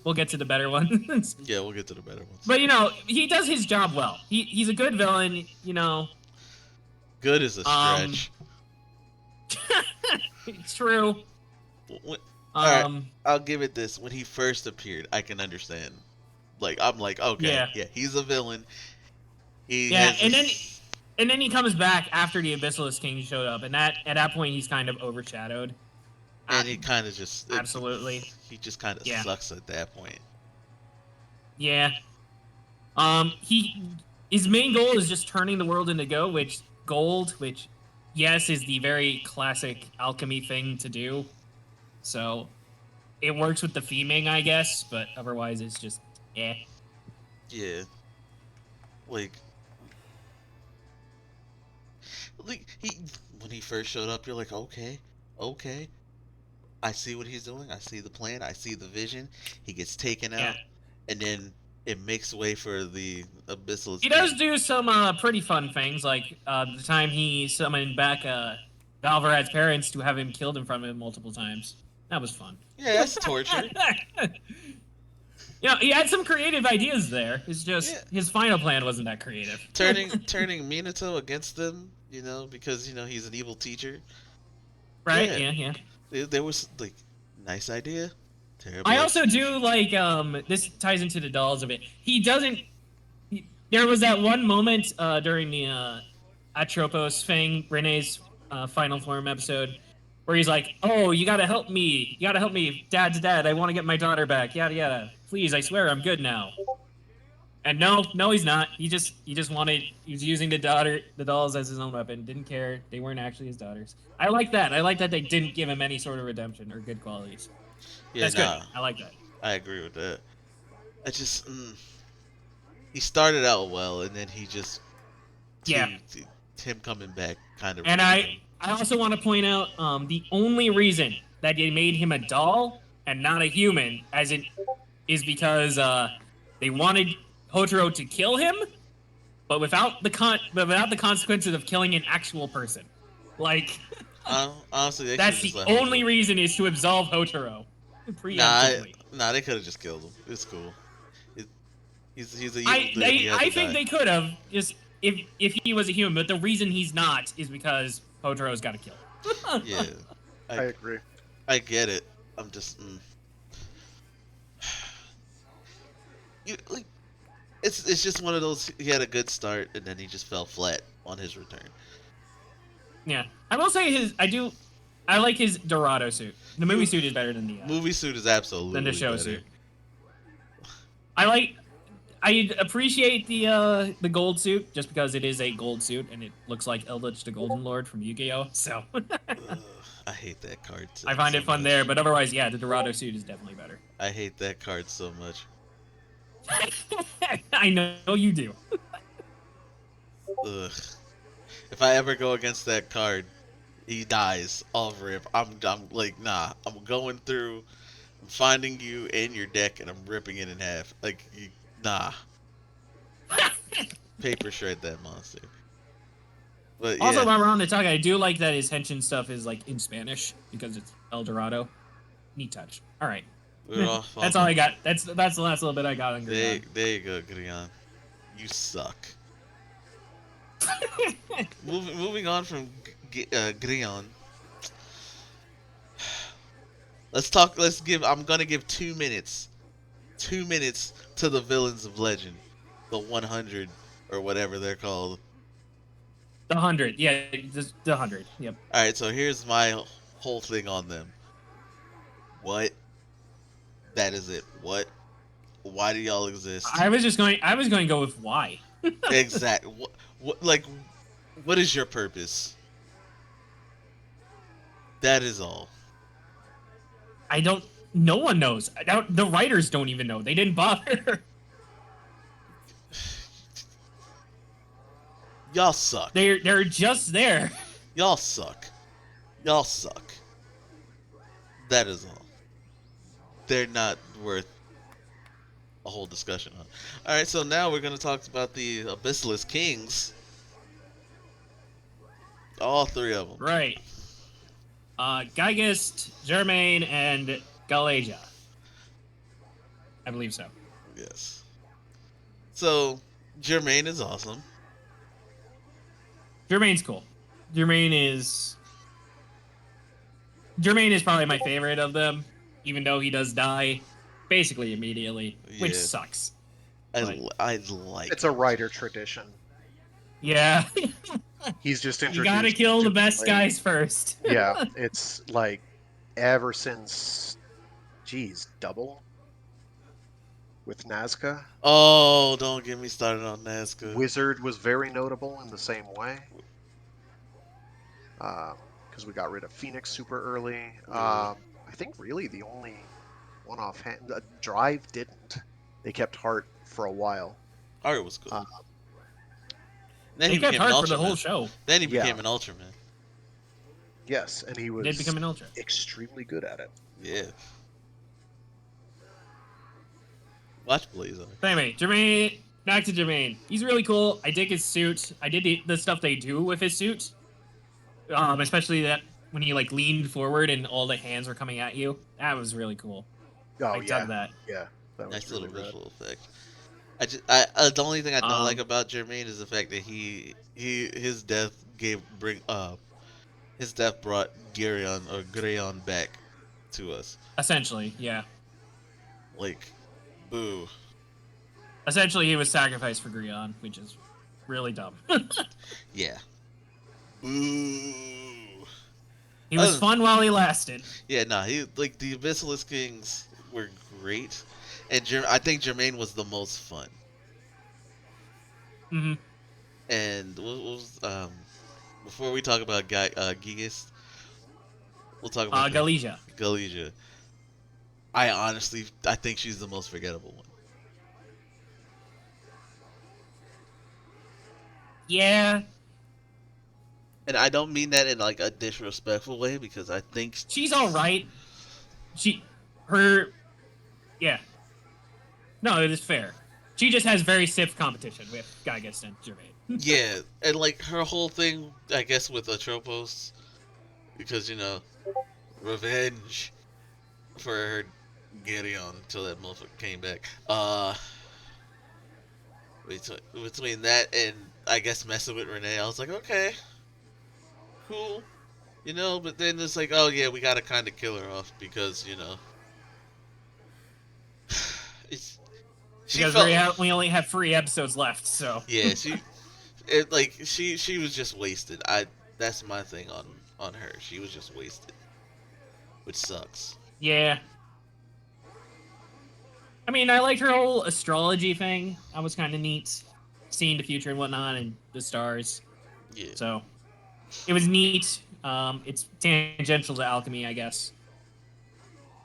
Speaker 4: We'll get to the better ones.
Speaker 6: Yeah, we'll get to the better ones.
Speaker 4: But you know, he does his job well. He's a good villain. You know.
Speaker 6: Good is a stretch.
Speaker 4: It's true.
Speaker 6: Alright, I'll give it this. When he first appeared, I can understand. Like, I'm like, okay, yeah, he's a villain.
Speaker 4: And then he comes back after the Abyssalisk King showed up, and at that point he's kind of overshadowed.
Speaker 6: And he kind of just
Speaker 4: absolutely.
Speaker 6: He just kind of sucks at that point.
Speaker 4: Yeah. His main goal is just turning the world into gold, which yes is the very classic alchemy thing to do. So it works with the theming, I guess, but otherwise it's just Yeah.
Speaker 6: Like when he first showed up, you're like, okay. I see what he's doing. I see the plan. I see the vision. He gets taken out, and then it makes way for the Abyssal.
Speaker 4: He does do some pretty fun things, like the time he summoned back Valverad's parents to have him killed in front of him multiple times. That was fun.
Speaker 6: Yeah, that's torture.
Speaker 4: You know, he had some creative ideas there. It's just his final plan wasn't that creative.
Speaker 6: Turning Minato against them, you know, because you know he's an evil teacher.
Speaker 4: Right? Yeah.
Speaker 6: There was like nice idea. Terrible.
Speaker 4: I also do like this ties into the dolls a bit. There was that one moment during the Atropos thing, Renee's final form episode, where he's like, "Oh, you gotta help me! You gotta help me! Dad's dead. I want to get my daughter back. Yada yada. Please, I swear, I'm good now." And no, he's not. He just wanted. He was using the dolls as his own weapon. Didn't care. They weren't actually his daughters. I like that. I like that they didn't give him any sort of redemption or good qualities.
Speaker 6: Yeah,
Speaker 4: That's
Speaker 6: nah,
Speaker 4: good. I like that.
Speaker 6: I agree with that. I just he started out well, and then he just
Speaker 4: Yeah.
Speaker 6: him coming back kind of.
Speaker 4: And I also want to point out the only reason that they made him a doll and not a human, as it is because they wanted Hotaro to kill him, but without the consequences of killing an actual person. Like
Speaker 6: Honestly, they
Speaker 4: that's
Speaker 6: should've
Speaker 4: the
Speaker 6: just let him
Speaker 4: only
Speaker 6: go.
Speaker 4: reason is to absolve Hotaro
Speaker 6: Nah,
Speaker 4: preemptively.
Speaker 6: they could have just killed him. It's cool. He's a evil dude. He has
Speaker 4: I
Speaker 6: to
Speaker 4: think
Speaker 6: die.
Speaker 4: they could have just if he was a human, but the reason he's not is because Hotaro's got to kill.
Speaker 6: Yeah,
Speaker 5: I agree.
Speaker 6: I get it. I'm just. Like, it's just one of those. He had a good start, and then he just fell flat on his return.
Speaker 4: Yeah, I will say I like his Dorado suit. The movie suit is better than the
Speaker 6: Movie suit is absolutely
Speaker 4: than the show
Speaker 6: better.
Speaker 4: suit. I appreciate the gold suit just because it is a gold suit and it looks like Eldritch the Golden Lord from Yu-Gi-Oh. So
Speaker 6: I hate that card.
Speaker 4: I find it fun
Speaker 6: much.
Speaker 4: there, but otherwise, yeah, the Dorado suit is definitely better.
Speaker 6: I hate that card so much.
Speaker 4: I know you do.
Speaker 6: Ugh. If I ever go against that card, he dies off rip. I'm like, nah. I'm going through, I'm finding you and your deck, and I'm ripping it in half. Like, nah. Paper shred that monster. But yeah.
Speaker 4: Also, while we're on the topic, I do like that his Henshin stuff is like in Spanish because it's El Dorado. Neat touch. All right.
Speaker 6: We're off
Speaker 4: That's
Speaker 6: on-
Speaker 4: all I got. That's the last little bit I got on
Speaker 6: There,
Speaker 4: Grion.
Speaker 6: there you go, Grion. You suck. Moving on from Grion. I'm gonna give 2 minutes. 2 minutes to the villains of legend. The 100 or whatever they're called.
Speaker 4: The 100. Yeah, the 100. Yep.
Speaker 6: Alright, so here's my whole thing on them. What? That is it. What? Why do y'all exist?
Speaker 4: I was going to go with why.
Speaker 6: Exactly. What is your purpose? That is all.
Speaker 4: No one knows. The writers don't even know. They didn't bother.
Speaker 6: Y'all suck.
Speaker 4: They're just there.
Speaker 6: Y'all suck. Y'all suck. That is all. They're not worth a whole discussion on. Alright, so now we're going to talk about the Abyssalist Kings. All three of them.
Speaker 4: Right. Geigist, Germain, and Galaja. I believe so.
Speaker 6: Yes. So, Germain is awesome.
Speaker 4: Germain's cool. Germain is probably my favorite of them, even though he does die basically immediately, which
Speaker 6: Yeah.
Speaker 4: sucks.
Speaker 6: I like
Speaker 5: It's a writer tradition.
Speaker 4: Yeah.
Speaker 5: He's just
Speaker 4: You
Speaker 5: introduced.
Speaker 4: gotta kill the best
Speaker 5: like-
Speaker 4: guys first.
Speaker 5: Yeah, it's like ever since, Double with Nazca.
Speaker 6: Oh, don't get me started on Nazca.
Speaker 5: Wizard was very notable in the same way. Because we got rid of Phoenix super early. I think really the only one offhand. Drive didn't. They kept Heart for a while.
Speaker 6: Art was cool.
Speaker 5: Uh,
Speaker 6: then
Speaker 4: He kept
Speaker 6: became an
Speaker 4: hard for the
Speaker 6: Ultraman.
Speaker 4: whole show.
Speaker 6: Then he
Speaker 5: Yeah.
Speaker 6: became an Ultraman.
Speaker 5: Yes, and he was
Speaker 4: Did become an ultra.
Speaker 5: extremely good at it.
Speaker 6: Yeah. Watch Blazar.
Speaker 4: But anyway, Jermaine, back to Jermaine. He's really cool. I dig his suit. I did the stuff they do with his suit. Especially that when he like leaned forward and all the hands were coming at you. That was really cool.
Speaker 5: Oh
Speaker 4: I
Speaker 5: yeah,
Speaker 4: dug that.
Speaker 5: yeah. That was
Speaker 6: Nice
Speaker 5: really
Speaker 6: little
Speaker 5: rad.
Speaker 6: visual effect. The only thing I don't like about Jermaine is the fact that his death brought Greyon back to us.
Speaker 4: Essentially, yeah.
Speaker 6: Like, boo.
Speaker 4: Essentially, he was sacrificed for Grion, which is really dumb.
Speaker 6: Yeah. Boo.
Speaker 4: He was fun while he lasted.
Speaker 6: Yeah, nah, he like the Abyssalisk Kings were great, and I think Jermaine was the most fun.
Speaker 4: Hmm.
Speaker 6: And what was before we talk about Gigas, we'll talk about
Speaker 4: Galicia.
Speaker 6: Galicia. I think she's the most forgettable one.
Speaker 4: Yeah,
Speaker 6: And I don't mean that in like a disrespectful way because I think
Speaker 4: she's all right. Her, yeah. No, it is fair. She just has very stiff competition with Gygas and Jermaine.
Speaker 6: yeah, and like her whole thing, I guess with Atropos, because revenge for her getting on until that motherfucker came back. Between that and I guess messing with Renee, I was like, okay, cool, But then it's like, oh yeah, we gotta kind of kill her off because it's she
Speaker 4: Because
Speaker 6: felt
Speaker 4: we only have 3 episodes left, so.
Speaker 6: yeah she was just wasted. That's my thing on her. She was just wasted, which sucks.
Speaker 4: Yeah. I mean, I liked her whole astrology thing. That was kind of neat. Seeing the future and whatnot and the stars.
Speaker 6: Yeah.
Speaker 4: So, it was neat. It's tangential to alchemy, I guess.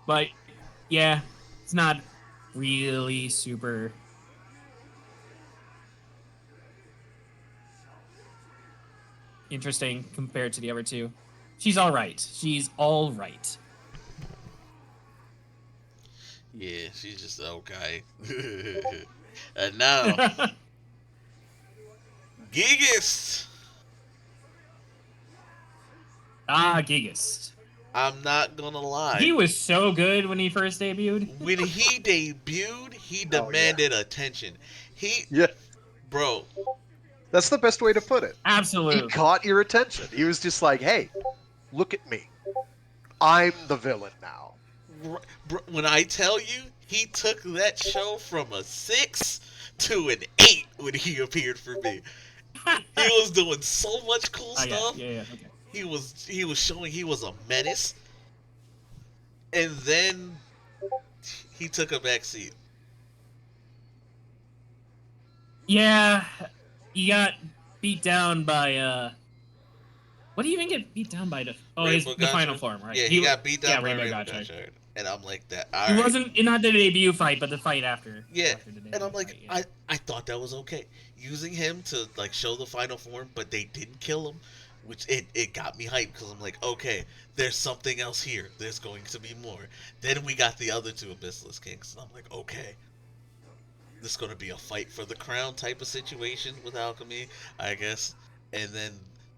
Speaker 4: But, yeah, it's not really super... interesting compared to the other two. She's alright. She's alright.
Speaker 6: Yeah, she's just okay. And now, Gigas.
Speaker 4: Gigas.
Speaker 6: I'm not gonna lie.
Speaker 4: He was so good when he first debuted.
Speaker 6: When he debuted, he demanded attention.
Speaker 5: Yeah.
Speaker 6: Bro.
Speaker 5: That's the best way to put it.
Speaker 4: Absolutely.
Speaker 5: He caught your attention. He was just like, hey, look at me. I'm the villain now.
Speaker 6: When I tell you, he took that show from a 6 to an 8 when he appeared for me. He was doing so much cool stuff.
Speaker 4: Yeah, okay.
Speaker 6: He was showing he was a menace. And then he took a back seat.
Speaker 4: Yeah, he got beat down by what do you even get beat down by? The final form, right?
Speaker 6: Yeah, he got beat down by
Speaker 4: Rainbow
Speaker 6: Rainbow Gotchard. And I'm like that.
Speaker 4: He wasn't not the debut fight, but the fight after.
Speaker 6: Yeah,
Speaker 4: after the
Speaker 6: and I'm like,
Speaker 4: fight, yeah.
Speaker 6: I thought that was okay. Using him to like show the final form, but they didn't kill him, which it got me hyped because I'm like, okay, there's something else here. There's going to be more. Then we got the other 2 Abyssalisk Kings, and I'm like, okay, this is going to be a fight for the crown type of situation with alchemy, I guess. And then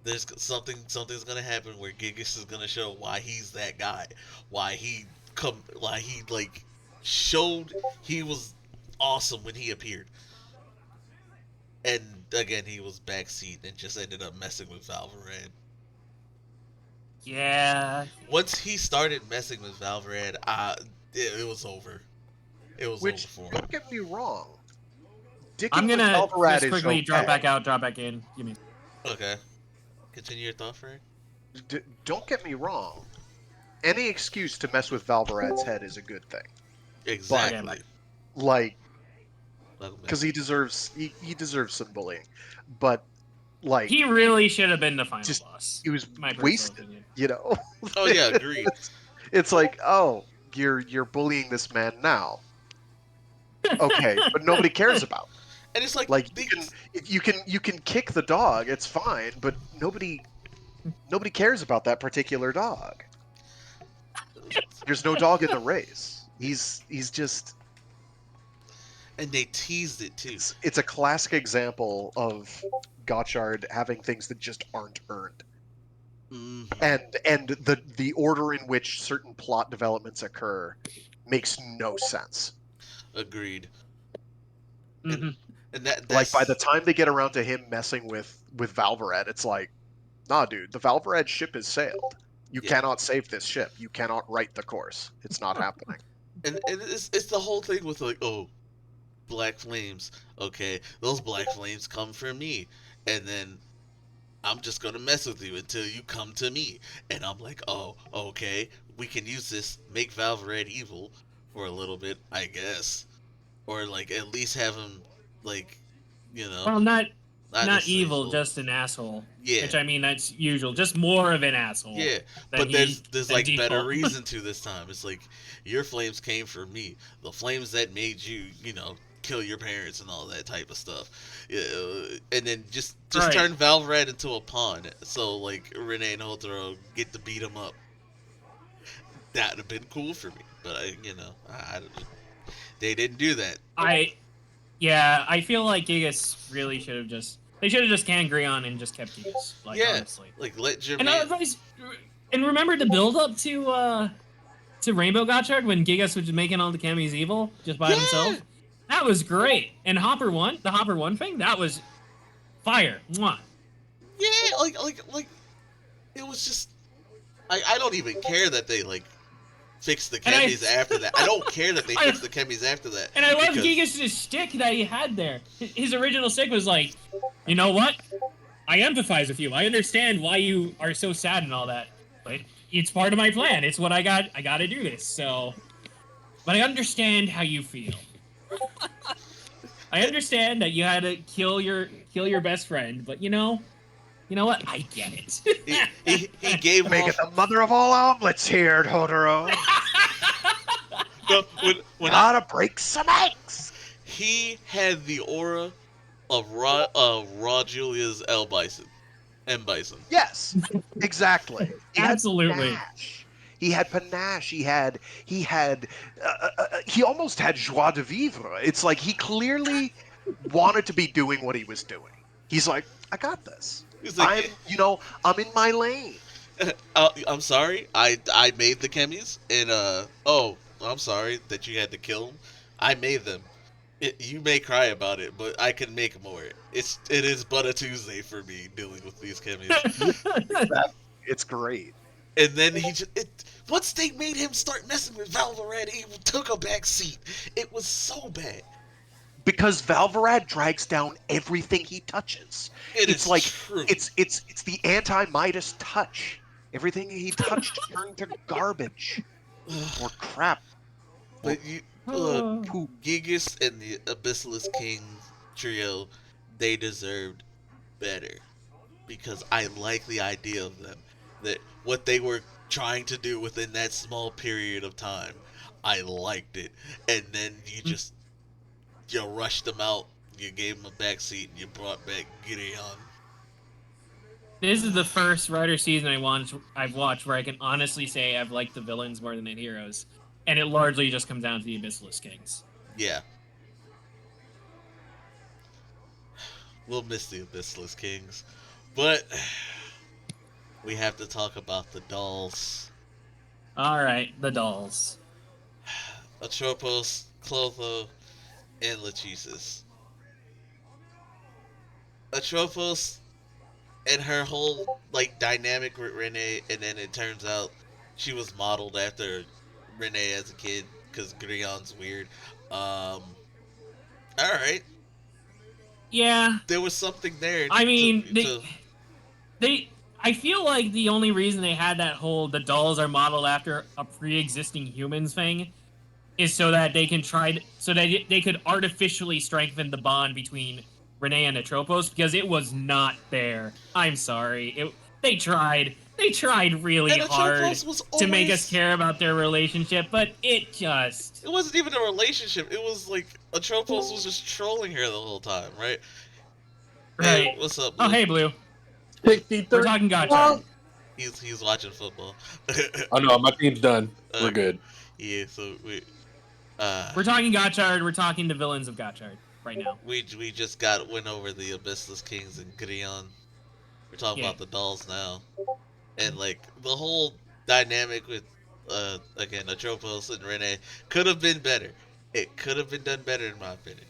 Speaker 6: there's something's going to happen where Gigas is going to show why he's that guy, why he like showed he was awesome when he appeared. And again, he was backseat and just ended up messing with Valverad.
Speaker 4: Yeah.
Speaker 6: Once he started messing with Valverad, it was over. It was over for him.
Speaker 5: Don't get me wrong.
Speaker 4: I'm gonna
Speaker 5: Valverad
Speaker 4: just quickly
Speaker 5: is
Speaker 4: drop
Speaker 5: okay.
Speaker 4: back out, drop back in. Give me.
Speaker 6: Okay. Continue your thought, Frank.
Speaker 5: Don't get me wrong. Any excuse to mess with Valverad's head is a good thing.
Speaker 6: Exactly.
Speaker 5: Like, because he deserves some bullying, but like
Speaker 4: He really should have been the final boss.
Speaker 5: he was
Speaker 4: My personal
Speaker 5: wasted.
Speaker 4: opinion.
Speaker 5: You know.
Speaker 6: Oh yeah, agreed.
Speaker 5: It's like, oh, you're bullying this man now. Okay, but nobody cares about.
Speaker 6: And it's like
Speaker 5: you can kick the dog, it's fine, but nobody cares about that particular dog. There's no dog in the race. He's just.
Speaker 6: And they teased it too.
Speaker 5: It's a classic example of Gotchard having things that just aren't earned.
Speaker 6: Mm-hmm.
Speaker 5: And the order in which certain plot developments occur makes no sense.
Speaker 6: Agreed.
Speaker 4: Mm-hmm.
Speaker 6: And that's...
Speaker 5: like by the time they get around to him messing with Valverad, it's like, nah, dude, the Valverad ship has sailed. You cannot save this ship. You cannot right the course. It's not happening.
Speaker 6: And it's the whole thing with like, oh, black flames. Okay, those black flames come from me, and then I'm just gonna mess with you until you come to me. And I'm like, oh, okay, we can use this, make Valve Red evil for a little bit, I guess, or like at least have him like, you know,
Speaker 4: Well, not
Speaker 6: not
Speaker 4: not
Speaker 6: necessarily
Speaker 4: evil,
Speaker 6: full.
Speaker 4: just an asshole.
Speaker 6: Yeah,
Speaker 4: Which I mean, that's usual. Just more of an asshole
Speaker 6: yeah,
Speaker 4: than
Speaker 6: but there's
Speaker 4: than
Speaker 6: like better
Speaker 4: default.
Speaker 6: reason to this time. It's like your flames came from me, the flames that made you, kill your parents and all that type of stuff. Yeah, and then just
Speaker 4: Right.
Speaker 6: turn Valve Red into a pawn, so like Renee and Hotaro get to beat him up. That'd have been cool for me, but they didn't do that.
Speaker 4: I feel like Gigas really should have just they should have just canned Greon and just kept Gigas. Like
Speaker 6: Yeah,
Speaker 4: honestly.
Speaker 6: like let your
Speaker 4: And
Speaker 6: man.
Speaker 4: otherwise, and remember the build up to Rainbow Gotchard when Gigas was making all the Camis evil just by
Speaker 6: Yeah,
Speaker 4: himself. That was great. And the Hopper 1 thing, that was fire. Mwah.
Speaker 6: yeah, like it was just. I don't even care that they like fix the
Speaker 4: And I-
Speaker 6: chemis after that. I don't care that they
Speaker 4: I-
Speaker 6: fix the chemis after that.
Speaker 4: And I love
Speaker 6: because-
Speaker 4: Gigas' stick that he had there. His original stick was like, you know what? I empathize with you. I understand why you are so sad and all that. But it's part of my plan. It's what I got. I got to do this. So, but I understand how you feel. I understand that you had to kill your best friend, but you know what? I get it.
Speaker 6: he gave
Speaker 5: Make it
Speaker 6: off.
Speaker 5: the mother of all omelets here, Totoro.
Speaker 6: No, when
Speaker 5: Gotta break some eggs.
Speaker 6: he had the aura of Raw Julia's M Bison.
Speaker 5: Yes, exactly. He had
Speaker 4: Absolutely.
Speaker 5: panache. He had panache. He almost had joie de vivre. It's like he clearly wanted to be doing what he was doing. He's like, I got this.
Speaker 6: He's like,
Speaker 5: I'm in my lane.
Speaker 6: I'm sorry, I made the chemis, and I'm sorry that you had to kill them. I made them. You may cry about it, but I can make more. It is but a Tuesday for me dealing with these chemis.
Speaker 5: It's great.
Speaker 6: And then once they made him start messing with Valvarad, he took a back seat. It was so bad.
Speaker 5: Because Valvarad drags down everything he touches.
Speaker 6: It's
Speaker 5: like
Speaker 6: true.
Speaker 5: it's the anti-Midas touch. Everything he touched turned to garbage or crap.
Speaker 6: But
Speaker 4: Oh.
Speaker 6: Gigas and the Abyssalus King trio, they deserved better. Because I like the idea of them. That what they were trying to do within that small period of time, I liked it. And then you rushed them out, you gave them a backseat, and you brought back Gideon.
Speaker 4: This is the first Rider season I've watched where I can honestly say I've liked the villains more than the heroes, and it largely just comes down to the Abyssalus Kings.
Speaker 6: Yeah. We'll miss the Abyssalus Kings. But we have to talk about the dolls.
Speaker 4: All right, the dolls.
Speaker 6: Atropos, Clotho, and Lachesis. Atropos and her whole dynamic with Renee, and then it turns out she was modeled after Renee as a kid because Grion's weird. All right,
Speaker 4: Yeah,
Speaker 6: there was something there.
Speaker 4: I mean, I feel like the only reason they had that whole the dolls are modeled after a pre-existing humans thing is so that they could artificially strengthen the bond between Renee and Atropos, because it was not there. I'm sorry. They tried really
Speaker 6: and
Speaker 4: hard
Speaker 6: Atropos was
Speaker 4: to make
Speaker 6: always-
Speaker 4: us care about their relationship, but it just...
Speaker 6: It wasn't even a relationship. It was like Atropos was just trolling her the whole time, right? Hey,
Speaker 4: Right.
Speaker 6: what's up?
Speaker 4: Oh,
Speaker 6: Luke?
Speaker 4: hey, Blue.
Speaker 7: We're
Speaker 4: We're talking Gotchard.
Speaker 6: He's watching football.
Speaker 7: Oh no, my team's done. We're
Speaker 6: Okay.
Speaker 7: good.
Speaker 6: Yeah, so
Speaker 4: We're talking Gotchard. We're talking the villains of Gotchard right now.
Speaker 6: we just went over the Abyssalus Kings and Gideon. We're talking
Speaker 4: Yeah.
Speaker 6: about the dolls now, and the whole dynamic with again Atropos and Renee could have been better. It could have been done better in my opinion.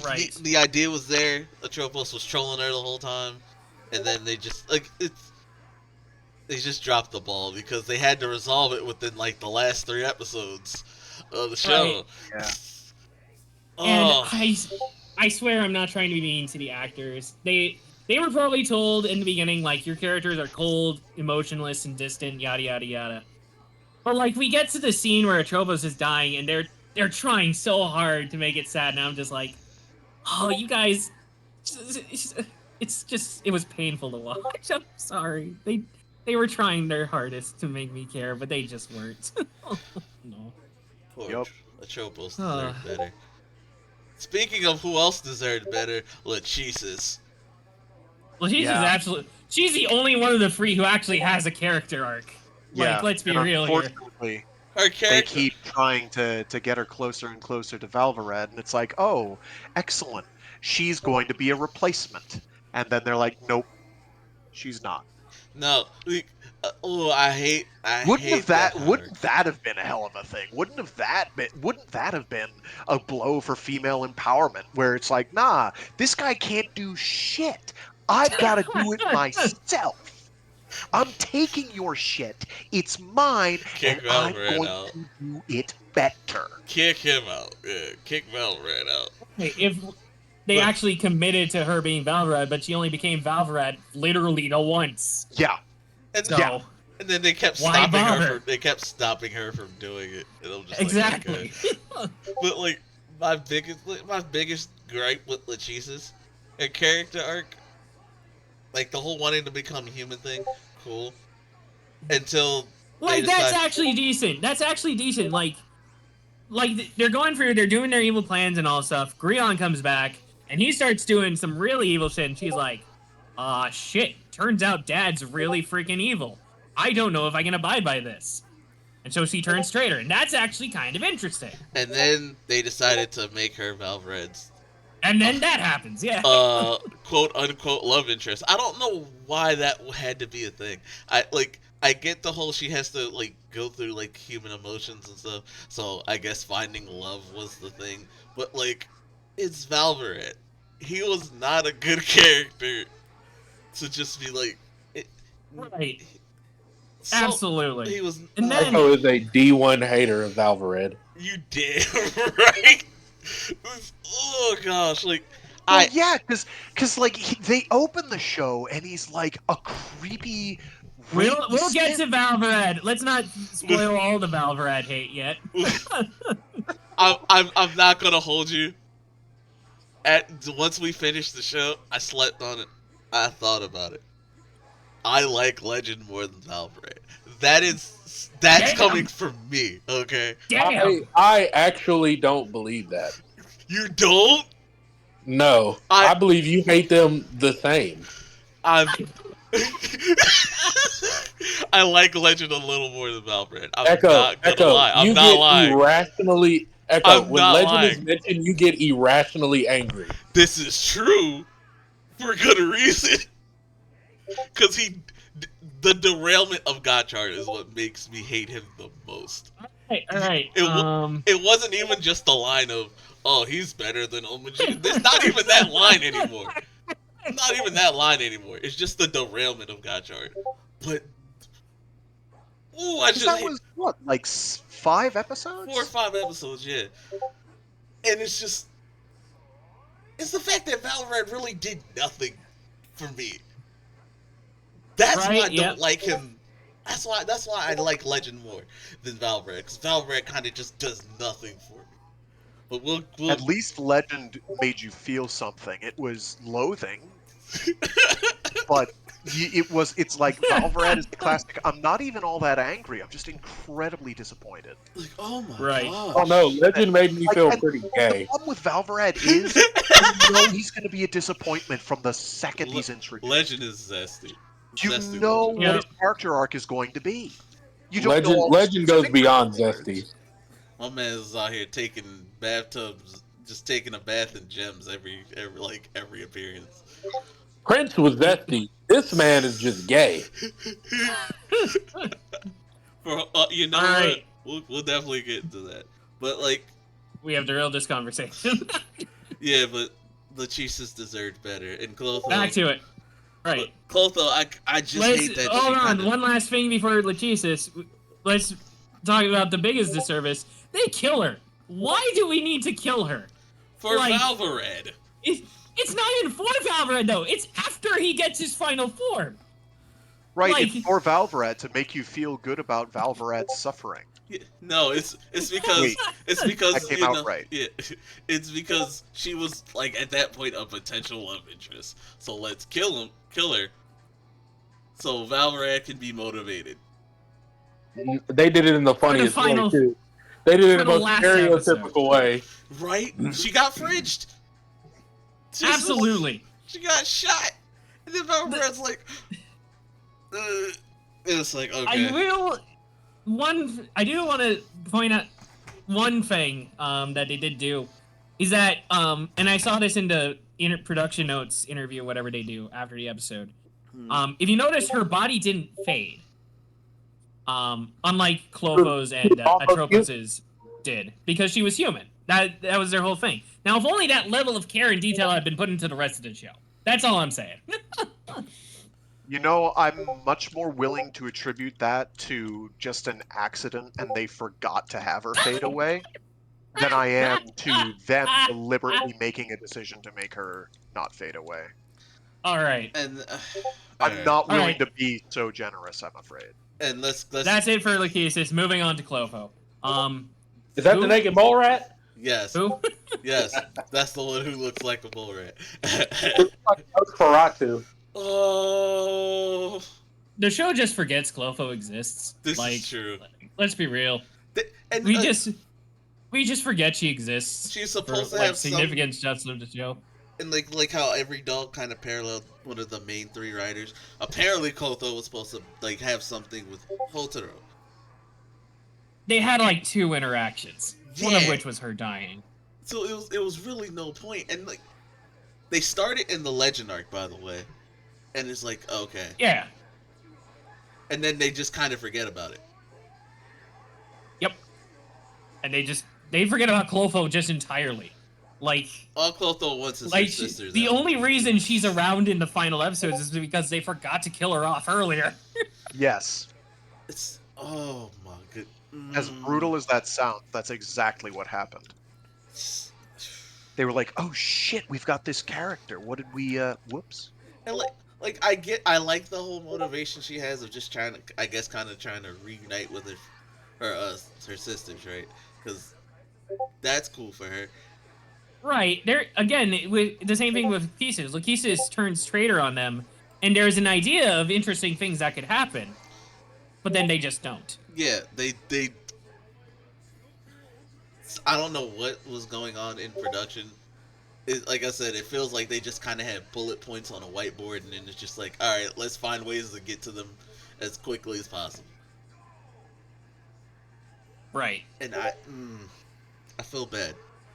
Speaker 4: Right.
Speaker 6: The idea was there. Atropos was trolling her the whole time, and then they just they just dropped the ball because they had to resolve it within the last 3 episodes of the show.
Speaker 5: Yeah.
Speaker 4: And
Speaker 6: Oh,
Speaker 4: I swear I'm not trying to be mean to the actors. They they were probably told in the beginning, like, your characters are cold, emotionless, and distant, yada yada yada. But like, we get to the scene where Atrobos is dying, and they're trying so hard to make it sad, and I'm just like, oh, you guys, it's just, it was painful to watch. I'm sorry. They were trying their hardest to make me care, but they just weren't. No.
Speaker 6: Poor
Speaker 5: Yup.
Speaker 6: Atropos deserved better. Speaking of who else deserved better, Lachesis.
Speaker 4: Well, she's
Speaker 5: Yeah.
Speaker 4: just absolutely. She's the only one of the three who actually has a character arc. Like, let's be
Speaker 5: and
Speaker 4: real here.
Speaker 5: unfortunately,
Speaker 6: Her
Speaker 5: they
Speaker 6: character.
Speaker 5: keep trying to get her closer and closer to Valvared, and it's like, oh, excellent. She's going to be a replacement. And then they're like, nope, she's not.
Speaker 6: No. I hate
Speaker 5: Wouldn't
Speaker 6: that
Speaker 5: have been a hell of a thing? Wouldn't that have been a blow for female empowerment? Where it's like, nah, this guy can't do shit. I've got to do it myself. I'm taking your shit. It's mine,
Speaker 6: Kick
Speaker 5: and I'm
Speaker 6: Valvared
Speaker 5: going
Speaker 6: out.
Speaker 5: to do it better.
Speaker 6: Kick him out. Yeah, kick Valvared out.
Speaker 4: Hey, if they
Speaker 6: But-
Speaker 4: actually committed to her being Valvarad, but she only became Valvarad literally the once.
Speaker 5: Yeah.
Speaker 6: And,
Speaker 4: So,
Speaker 5: Yeah.
Speaker 6: and then they kept
Speaker 4: Why
Speaker 6: stopping her.
Speaker 4: bother?
Speaker 6: They kept stopping her from doing it. And I'm just
Speaker 4: exactly.
Speaker 6: Like, okay. But like my biggest gripe with Lachesis, her character arc, like the whole wanting to become human thing, cool. Until
Speaker 4: Like,
Speaker 6: they
Speaker 4: that's
Speaker 6: decide-
Speaker 4: actually decent. That's actually decent. Like they're they're doing their evil plans and all stuff. Grion comes back, and he starts doing some really evil shit, and she's like, shit, turns out Dad's really freaking evil. I don't know if I can abide by this. And so she turns traitor, and that's actually kind of interesting.
Speaker 6: And then they decided to make her Valvared's
Speaker 4: And then that happens, yeah.
Speaker 6: quote unquote love interest. I don't know why that had to be a thing. I get the whole she has to like go through like human emotions and stuff. So I guess finding love was the thing. But like, it's Valvared. He was not a good character to just be like.
Speaker 4: Right.
Speaker 6: So,
Speaker 4: Absolutely.
Speaker 6: He was.
Speaker 4: And then-
Speaker 7: Echo is a D1 hater of Valvared.
Speaker 6: You did right. Oh gosh, like.
Speaker 5: Well, yeah, because like they open the show and he's like a creepy.
Speaker 4: We'll get to Valvarad. Let's not spoil all the Valvarad hate yet.
Speaker 6: I'm not gonna hold you. Once we finish the show, I slept on it. I thought about it. I like Legend more than Valvared. That's
Speaker 4: Damn.
Speaker 6: coming from me. Okay,
Speaker 4: Damn.
Speaker 7: I actually don't believe that.
Speaker 6: you don't.
Speaker 7: No, I believe you hate them the same.
Speaker 6: I'm. I like Legend a little more than Valvared. I'm
Speaker 7: Echo,
Speaker 6: not gonna lie. I'm
Speaker 7: you
Speaker 6: not
Speaker 7: get
Speaker 6: lying.
Speaker 7: irrationally. Echo,
Speaker 6: I'm
Speaker 7: when
Speaker 6: not
Speaker 7: Legend
Speaker 6: lying.
Speaker 7: is mentioned, you get irrationally angry.
Speaker 6: This is true for good reason. Because the derailment of Gotchard is what makes me hate him the most.
Speaker 4: All right.
Speaker 6: It wasn't even just the line of, oh, he's better than Omaji. There's not even that line anymore. Not even that line anymore. It's just the derailment of Gotchard. But, ooh, I just
Speaker 5: That
Speaker 6: hate
Speaker 5: was what, like 5 episodes?
Speaker 6: 4 or 5 episodes, yeah. And it's just, it's the fact that Valorant really did nothing for me. That's why I don't like him. That's why I like Legend more than Valorant, because Valorant kind of just does nothing for me. But we'll
Speaker 5: At least Legend made you feel something. It was loathing, but it's like Valvared is the classic. I'm not even all that angry. I'm just incredibly disappointed.
Speaker 6: like, oh my
Speaker 7: Oh
Speaker 6: god.
Speaker 7: no, Legend made me feel pretty
Speaker 5: The
Speaker 7: gay.
Speaker 5: problem with Valvared is you know he's going to be a disappointment from the second he's introduced.
Speaker 6: Legend is zesty.
Speaker 5: You
Speaker 6: Zesty
Speaker 5: know
Speaker 6: Legend.
Speaker 5: what his character arc is going to be. You don't
Speaker 7: Legend,
Speaker 5: know all the
Speaker 7: Legend goes
Speaker 5: specific
Speaker 7: beyond
Speaker 5: characters.
Speaker 7: zesty.
Speaker 6: My man is out here taking bathtubs, just taking a bath in gems every appearance.
Speaker 7: Prince was zesty. This man is just gay.
Speaker 6: For you know
Speaker 4: All
Speaker 6: what?
Speaker 4: right.
Speaker 6: We'll definitely get into that. But like,
Speaker 4: We have derailed this conversation.
Speaker 6: yeah, but Lachesis deserved better, and Clotho.
Speaker 4: Back to it. Right.
Speaker 6: Clotho, I just hate that.
Speaker 4: Hold
Speaker 6: she
Speaker 4: on.
Speaker 6: kinda-
Speaker 4: One last thing before Lachesis. Let's talk about the biggest disservice. They kill her. Why do we need to kill her?
Speaker 6: for
Speaker 4: like-
Speaker 6: Valvared.
Speaker 4: It's not even for Valverde though. It's after he gets his final form.
Speaker 5: Right,
Speaker 4: Like-
Speaker 5: it's for Valverde to make you feel good about Valverde's suffering.
Speaker 6: Yeah, no, it's because
Speaker 5: Wait,
Speaker 6: it's because
Speaker 5: that came
Speaker 6: you
Speaker 5: out
Speaker 6: know,
Speaker 5: right.
Speaker 6: yeah, it's because she was like at that point a potential love interest. So let's kill her, so Valverde can be motivated.
Speaker 7: They did it in the funniest way
Speaker 4: final-
Speaker 7: too. They did it
Speaker 4: for
Speaker 7: in
Speaker 4: the
Speaker 7: the most
Speaker 4: last
Speaker 7: stereotypical way.
Speaker 6: Right? She got fridged.
Speaker 4: Absolutely.
Speaker 6: She got shot, and then Valverde's like, it's like okay.
Speaker 4: I do want to point out one thing that they did do is that and I saw this in the production notes interview, whatever they do after the episode. If you notice, her body didn't fade. Unlike Clotho's and Atropos's did, because she was human. That was their whole thing. Now, if only that level of care and detail had been put into the rest of the show. That's all I'm saying.
Speaker 5: You know, I'm much more willing to attribute that to just an accident and they forgot to have her fade away than I am to them deliberately making a decision to make her not fade away.
Speaker 4: All right.
Speaker 6: And
Speaker 5: I'm not willing
Speaker 4: Alright.
Speaker 5: to be so generous, I'm afraid.
Speaker 6: And let's
Speaker 4: That's it for Lachesis. Moving on to Clotho.
Speaker 7: Is that
Speaker 4: Who?
Speaker 7: the naked mole rat?
Speaker 6: yes,
Speaker 4: Who?
Speaker 6: yes, that's the one who looks like a bull rat.
Speaker 7: That's Karatu.
Speaker 6: Oh,
Speaker 4: The show just forgets Clotho exists.
Speaker 6: this
Speaker 4: like,
Speaker 6: is true.
Speaker 4: let's be real.
Speaker 6: And
Speaker 4: We just forget she exists.
Speaker 6: she's
Speaker 4: For
Speaker 6: supposed to
Speaker 4: like
Speaker 6: have
Speaker 4: significant stuff of the show.
Speaker 6: and like how every dog kind of paralleled one of the main three writers. Apparently, Kotho was supposed to like have something with Hotaro.
Speaker 4: They had like 2 interactions. One of
Speaker 6: Yeah.
Speaker 4: which was her dying.
Speaker 6: So it was really no point. And like they started in the Legend arc, by the way, and it's like okay,
Speaker 4: Yeah.
Speaker 6: and then they just kind of forget about it.
Speaker 4: Yep. And they forget about Clotho just entirely. Like
Speaker 6: All Clotho wants is
Speaker 4: like
Speaker 6: her sisters.
Speaker 4: the
Speaker 6: out.
Speaker 4: only reason she's around in the final episodes is because they forgot to kill her off earlier.
Speaker 5: Yes.
Speaker 6: It's oh my good.
Speaker 5: As brutal as that sounds, that's exactly what happened. They were like, "Oh shit, we've got this character. What did we? Whoops."
Speaker 6: And like I like the whole motivation she has of just trying to, I guess, kind of trying to reunite with her sisters, right? Because that's cool for her.
Speaker 4: Right. There again, with the same thing with Lachesis. Lachesis turns traitor on them, and there's an idea of interesting things that could happen, but then they just don't.
Speaker 6: Yeah, they. I don't know what was going on in production. Like I said, it feels like they just kind of had bullet points on a whiteboard, and then it's just like, all right, let's find ways to get to them as quickly as possible.
Speaker 4: Right.
Speaker 6: And I feel bad.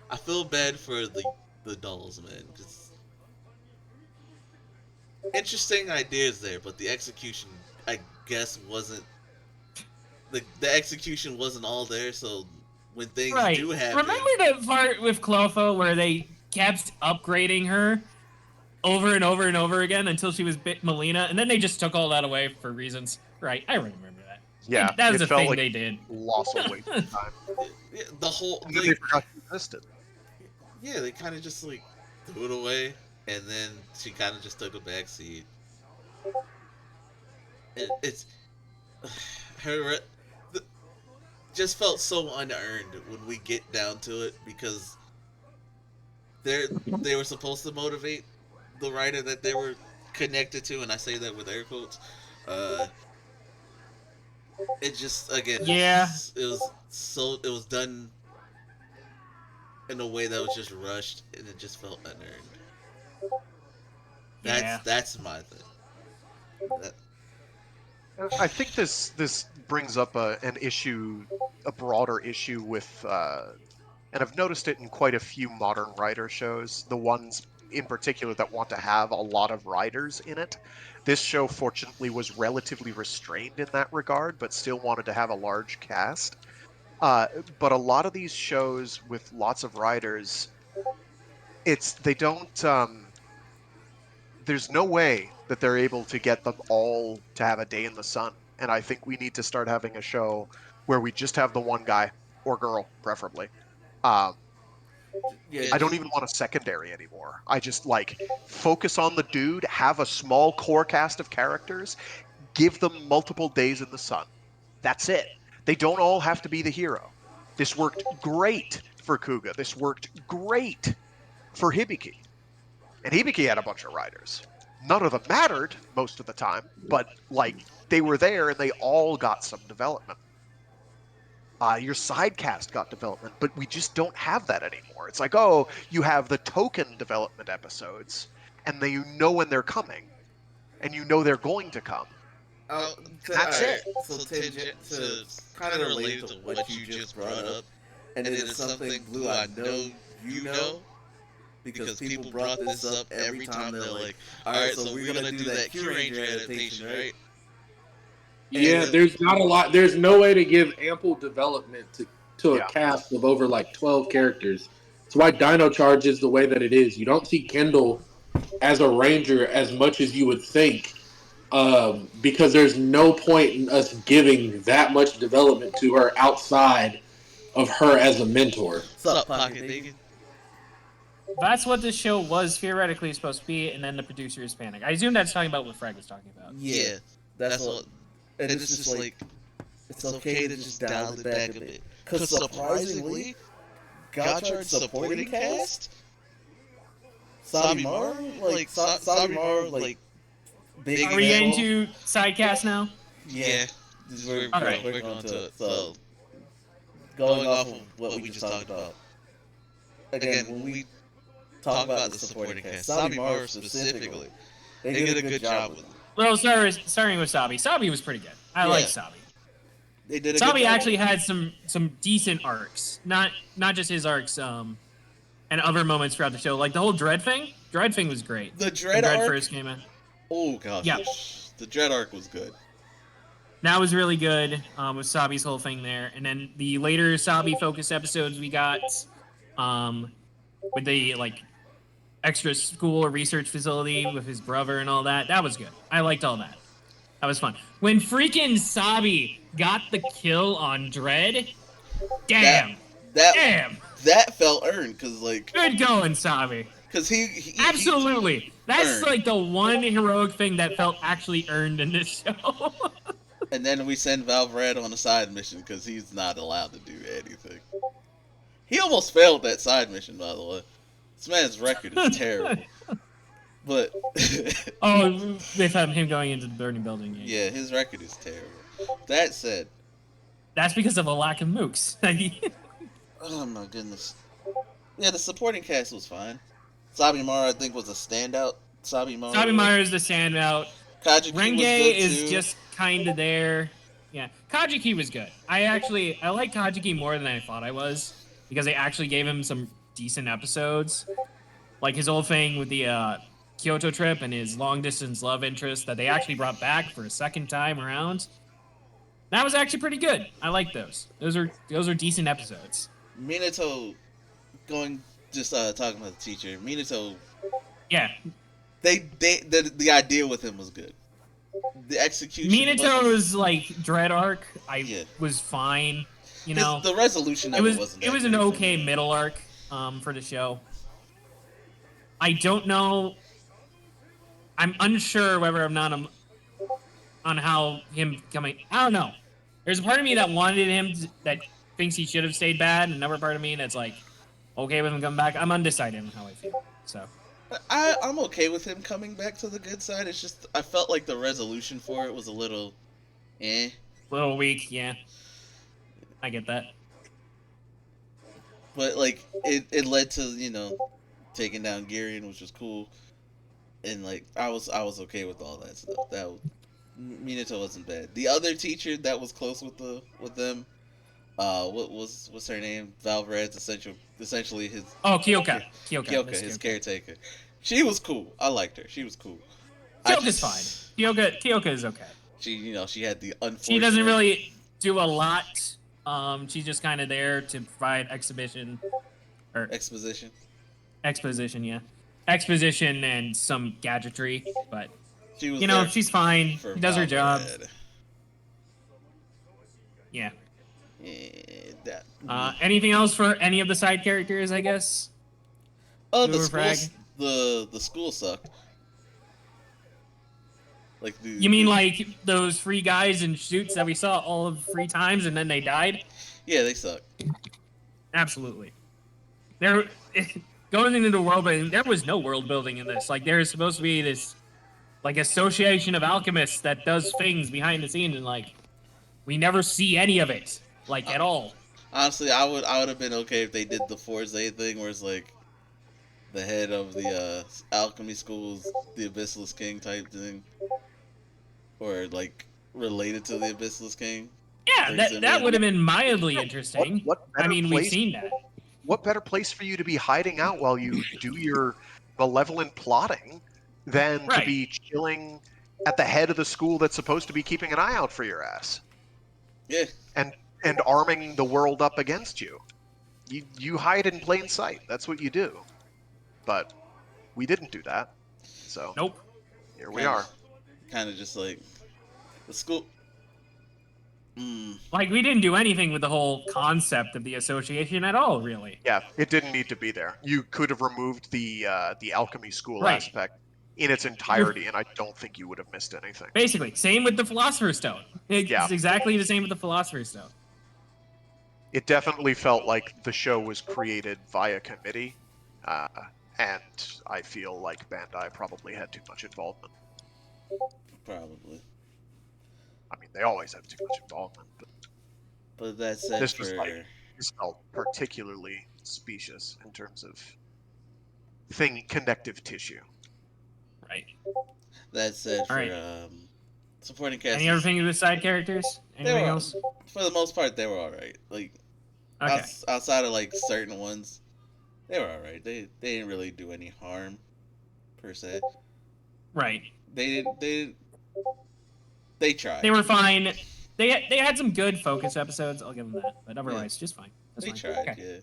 Speaker 6: I feel bad for the dolls, man. Just interesting ideas there, but the execution, I guess, wasn't. The execution wasn't all there. So when things
Speaker 4: Right.
Speaker 6: do happen,
Speaker 4: Remember that part with Clotho where they kept upgrading her over and over and over again until she was bit Melina, and then they just took all that away for reasons. Right. I remember that.
Speaker 5: Yeah,
Speaker 4: That was
Speaker 5: it
Speaker 4: a
Speaker 5: felt
Speaker 4: thing
Speaker 5: like
Speaker 4: they did.
Speaker 5: lost a waste of time.
Speaker 6: yeah, the whole
Speaker 5: And then they forgot she existed.
Speaker 6: yeah, they kind of just like threw it away, and then she kind of just took a backseat. It's her just felt so unearned when we get down to it because they were supposed to motivate the writer that they were connected to, and I say that with air quotes. It just again,
Speaker 4: Yeah.
Speaker 6: it was done in a way that was just rushed, and it just felt unearned. That's my thing.
Speaker 5: I think this brings up an issue, a broader issue with, and I've noticed it in quite a few modern writer shows. The ones in particular that want to have a lot of writers in it. This show, fortunately, was relatively restrained in that regard, but still wanted to have a large cast. But a lot of these shows with lots of writers, they don't. There's no way that they're able to get them all to have a day in the sun. And I think we need to start having a show where we just have the one guy or girl, preferably,
Speaker 2: Yeah,
Speaker 5: I don't even want a secondary anymore. I just like focus on the dude, have a small core cast of characters, give them multiple days in the sun. That's it. They don't all have to be the hero. This worked great for Kuga. This worked great for Hibiki. And Hibiki had a bunch of riders. None of them mattered most of the time, but like they were there and they all got some development. Your side cast got development, but we just don't have that anymore. It's like, oh, you have the token development episodes, and you know when they're coming, and you know they're going to come.
Speaker 2: Oh,
Speaker 5: That's it.
Speaker 2: So to kind of related to what you just brought up, and it is something, Blue, I know you know, because people brought this up every time. They're like, all right, so we're gonna do that Q Ranger adaptation, right?
Speaker 7: Yeah,
Speaker 2: And
Speaker 7: there's not a lot. There's no way to give ample development to a
Speaker 5: Yeah.
Speaker 7: cast of over like 12 characters. That's why Dino Charge is the way that it is. You don't see Kendall as a ranger as much as you would think, because there's no point in us giving that much development to her outside of her as a mentor.
Speaker 2: Sup, Pocket Bacon?
Speaker 4: That's what this show was theoretically supposed to be, and then the producers panic. I assume that's talking about what Frank was talking about.
Speaker 2: Yeah, that's what. And it's just like it's okay to just dial it back a bit. Because surprisingly, Gotchard's supporting cast, Sabimaru, like big.
Speaker 4: Are we getting to sidecast now?
Speaker 2: Yeah, we're
Speaker 4: Alright.
Speaker 2: going to it. So going off of what we just talked about. Again, when we talk about the supporting cast, Sabimaru specifically, they did a good job with it.
Speaker 4: Well, starting with Sabi. Sabi was pretty good. I like Sabi.
Speaker 2: They did a
Speaker 4: Sabi
Speaker 2: good job.
Speaker 4: actually had some decent arcs, not just his arcs, and other moments throughout the show. Like the whole Dread thing. Dread thing was great.
Speaker 2: The
Speaker 4: When
Speaker 2: Dread
Speaker 4: Dread
Speaker 2: arc.
Speaker 4: first came in.
Speaker 2: Oh gosh,
Speaker 4: Yeah.
Speaker 2: the Dread arc was good.
Speaker 4: That was really good, with Sabi's whole thing there. And then the later Sabi-focused episodes we got, with the, like, extra school or research facility with his brother and all that, that was good. I liked all that. That was fun. When freaking Sabi got the kill on Dread, damn. Damn.
Speaker 2: That felt earned, because, like...
Speaker 4: Good going, Sabi.
Speaker 2: Because he
Speaker 4: Absolutely. That's,
Speaker 2: earned.
Speaker 4: like, the one heroic thing that felt actually earned in this show.
Speaker 2: And then we send Valverde on a side mission because he's not allowed to do anything. He almost failed that side mission, by the way. This man's record is terrible. But
Speaker 4: Oh, with him going into the burning building.
Speaker 2: yeah, his record is terrible. That said,
Speaker 4: That's because of a lack of mooks.
Speaker 2: oh my goodness. Yeah, the supporting cast was fine. Sabimaru, I think, was a standout.
Speaker 4: Sabimaru is the standout.
Speaker 2: Kajiki
Speaker 4: Renge
Speaker 2: was good
Speaker 4: is
Speaker 2: too.
Speaker 4: just kind of there. Yeah, Kajiki was good. I like Kajiki more than I thought I was, because they actually gave him some decent episodes. Like his whole thing with the Kyoto trip and his long distance love interest that they actually brought back for a second time around. That was actually pretty good. I like those. Those are decent episodes.
Speaker 2: Minato, talking about the teacher. Minato,
Speaker 4: Yeah,
Speaker 2: the idea with him was good. The execution.
Speaker 4: Minato's like Dread arc,
Speaker 2: Yeah.
Speaker 4: was fine. You know,
Speaker 2: the resolution of
Speaker 4: it was
Speaker 2: wasn't.
Speaker 4: it
Speaker 2: that
Speaker 4: was an
Speaker 2: great for
Speaker 4: okay
Speaker 2: me.
Speaker 4: middle arc for the show. I don't know. I'm unsure whether or not I'm on how him coming. I don't know. There's a part of me that wanted him that thinks he should have stayed bad, and another part of me that's like okay with him coming back. I'm undecided on how I feel. So
Speaker 2: I'm okay with him coming back to the good side. It's just I felt like the resolution for it was a little, eh.
Speaker 4: a little weak, yeah. I get that.
Speaker 2: But like it led to taking down Girion, which was cool, and like I was okay with all that stuff. Minato wasn't bad. The other teacher that was close with them, what's her name? Valverd's essentially his.
Speaker 4: Oh, Kyoka.
Speaker 2: Kyoka,
Speaker 4: Miss
Speaker 2: his
Speaker 4: Kyoka.
Speaker 2: caretaker. She was cool. I liked her. She was cool.
Speaker 4: Kyoka's fine. Kyoka is okay.
Speaker 2: She had the unfortunate.
Speaker 4: She doesn't really do a lot. She's just kind of there to provide exposition, yeah, exposition and some gadgetry. But
Speaker 2: She was
Speaker 4: she's fine.
Speaker 2: for
Speaker 4: She does her job.
Speaker 2: Valverde.
Speaker 4: Yeah.
Speaker 2: That.
Speaker 4: Anything else for any of the side characters? I guess.
Speaker 2: Oh,
Speaker 4: Boo or frag?
Speaker 2: the school sucked. Like
Speaker 4: You mean like those three guys in suits that we saw all of 3 times and then they died?
Speaker 2: Yeah, they suck.
Speaker 4: Absolutely. There, going into the world building, there was no world building in this. Like there's supposed to be this, like, association of alchemists that does things behind the scenes, and like we never see any of it, like at all.
Speaker 2: Honestly, I would have been okay if they did the Forze thing, where it's like the head of the alchemy schools, the Abyssalus King type thing, or like related to the Abyssalus King.
Speaker 4: Yeah, that would have been mildly interesting.
Speaker 5: What better
Speaker 4: I mean, we've
Speaker 5: place-
Speaker 4: seen that.
Speaker 5: What better place for you to be hiding out while you do your malevolent plotting than to
Speaker 4: Right.
Speaker 5: be chilling at the head of the school that's supposed to be keeping an eye out for your ass
Speaker 2: Yeah,
Speaker 5: and arming the world up against you? You hide in plain sight. That's what you do. But we didn't do that. So
Speaker 4: Nope.
Speaker 5: here we are.
Speaker 2: Kind of just like the school.
Speaker 4: Like we didn't do anything with the whole concept of the association at all, really.
Speaker 5: Yeah, it didn't need to be there. You could have removed the alchemy school
Speaker 4: Right.
Speaker 5: aspect in its entirety, and I don't think you would have missed anything.
Speaker 4: Basically, same with the Philosopher's Stone. It's
Speaker 5: Yeah.
Speaker 4: exactly the same with the Philosopher's Stone.
Speaker 5: It definitely felt like the show was created via committee, and I feel like Bandai probably had too much involvement.
Speaker 2: Probably.
Speaker 5: I mean, they always have too much involvement, but
Speaker 2: But that said,
Speaker 5: this was
Speaker 2: for
Speaker 5: like this felt particularly specious in terms of connective tissue.
Speaker 4: Right.
Speaker 2: that said, for
Speaker 4: Alright.
Speaker 2: supporting cast,
Speaker 4: Any other thing with the side characters? Anything
Speaker 2: were-
Speaker 4: else?
Speaker 2: for the most part, they were all right. Like
Speaker 4: Okay.
Speaker 2: outside of like certain ones, they were all right. They didn't really do any harm, per se.
Speaker 4: Right.
Speaker 2: They tried.
Speaker 4: They were fine. They had some good focus episodes. I'll give them that. But otherwise, just fine. That's
Speaker 2: They
Speaker 4: fine.
Speaker 2: tried.
Speaker 4: Okay.
Speaker 2: Yeah.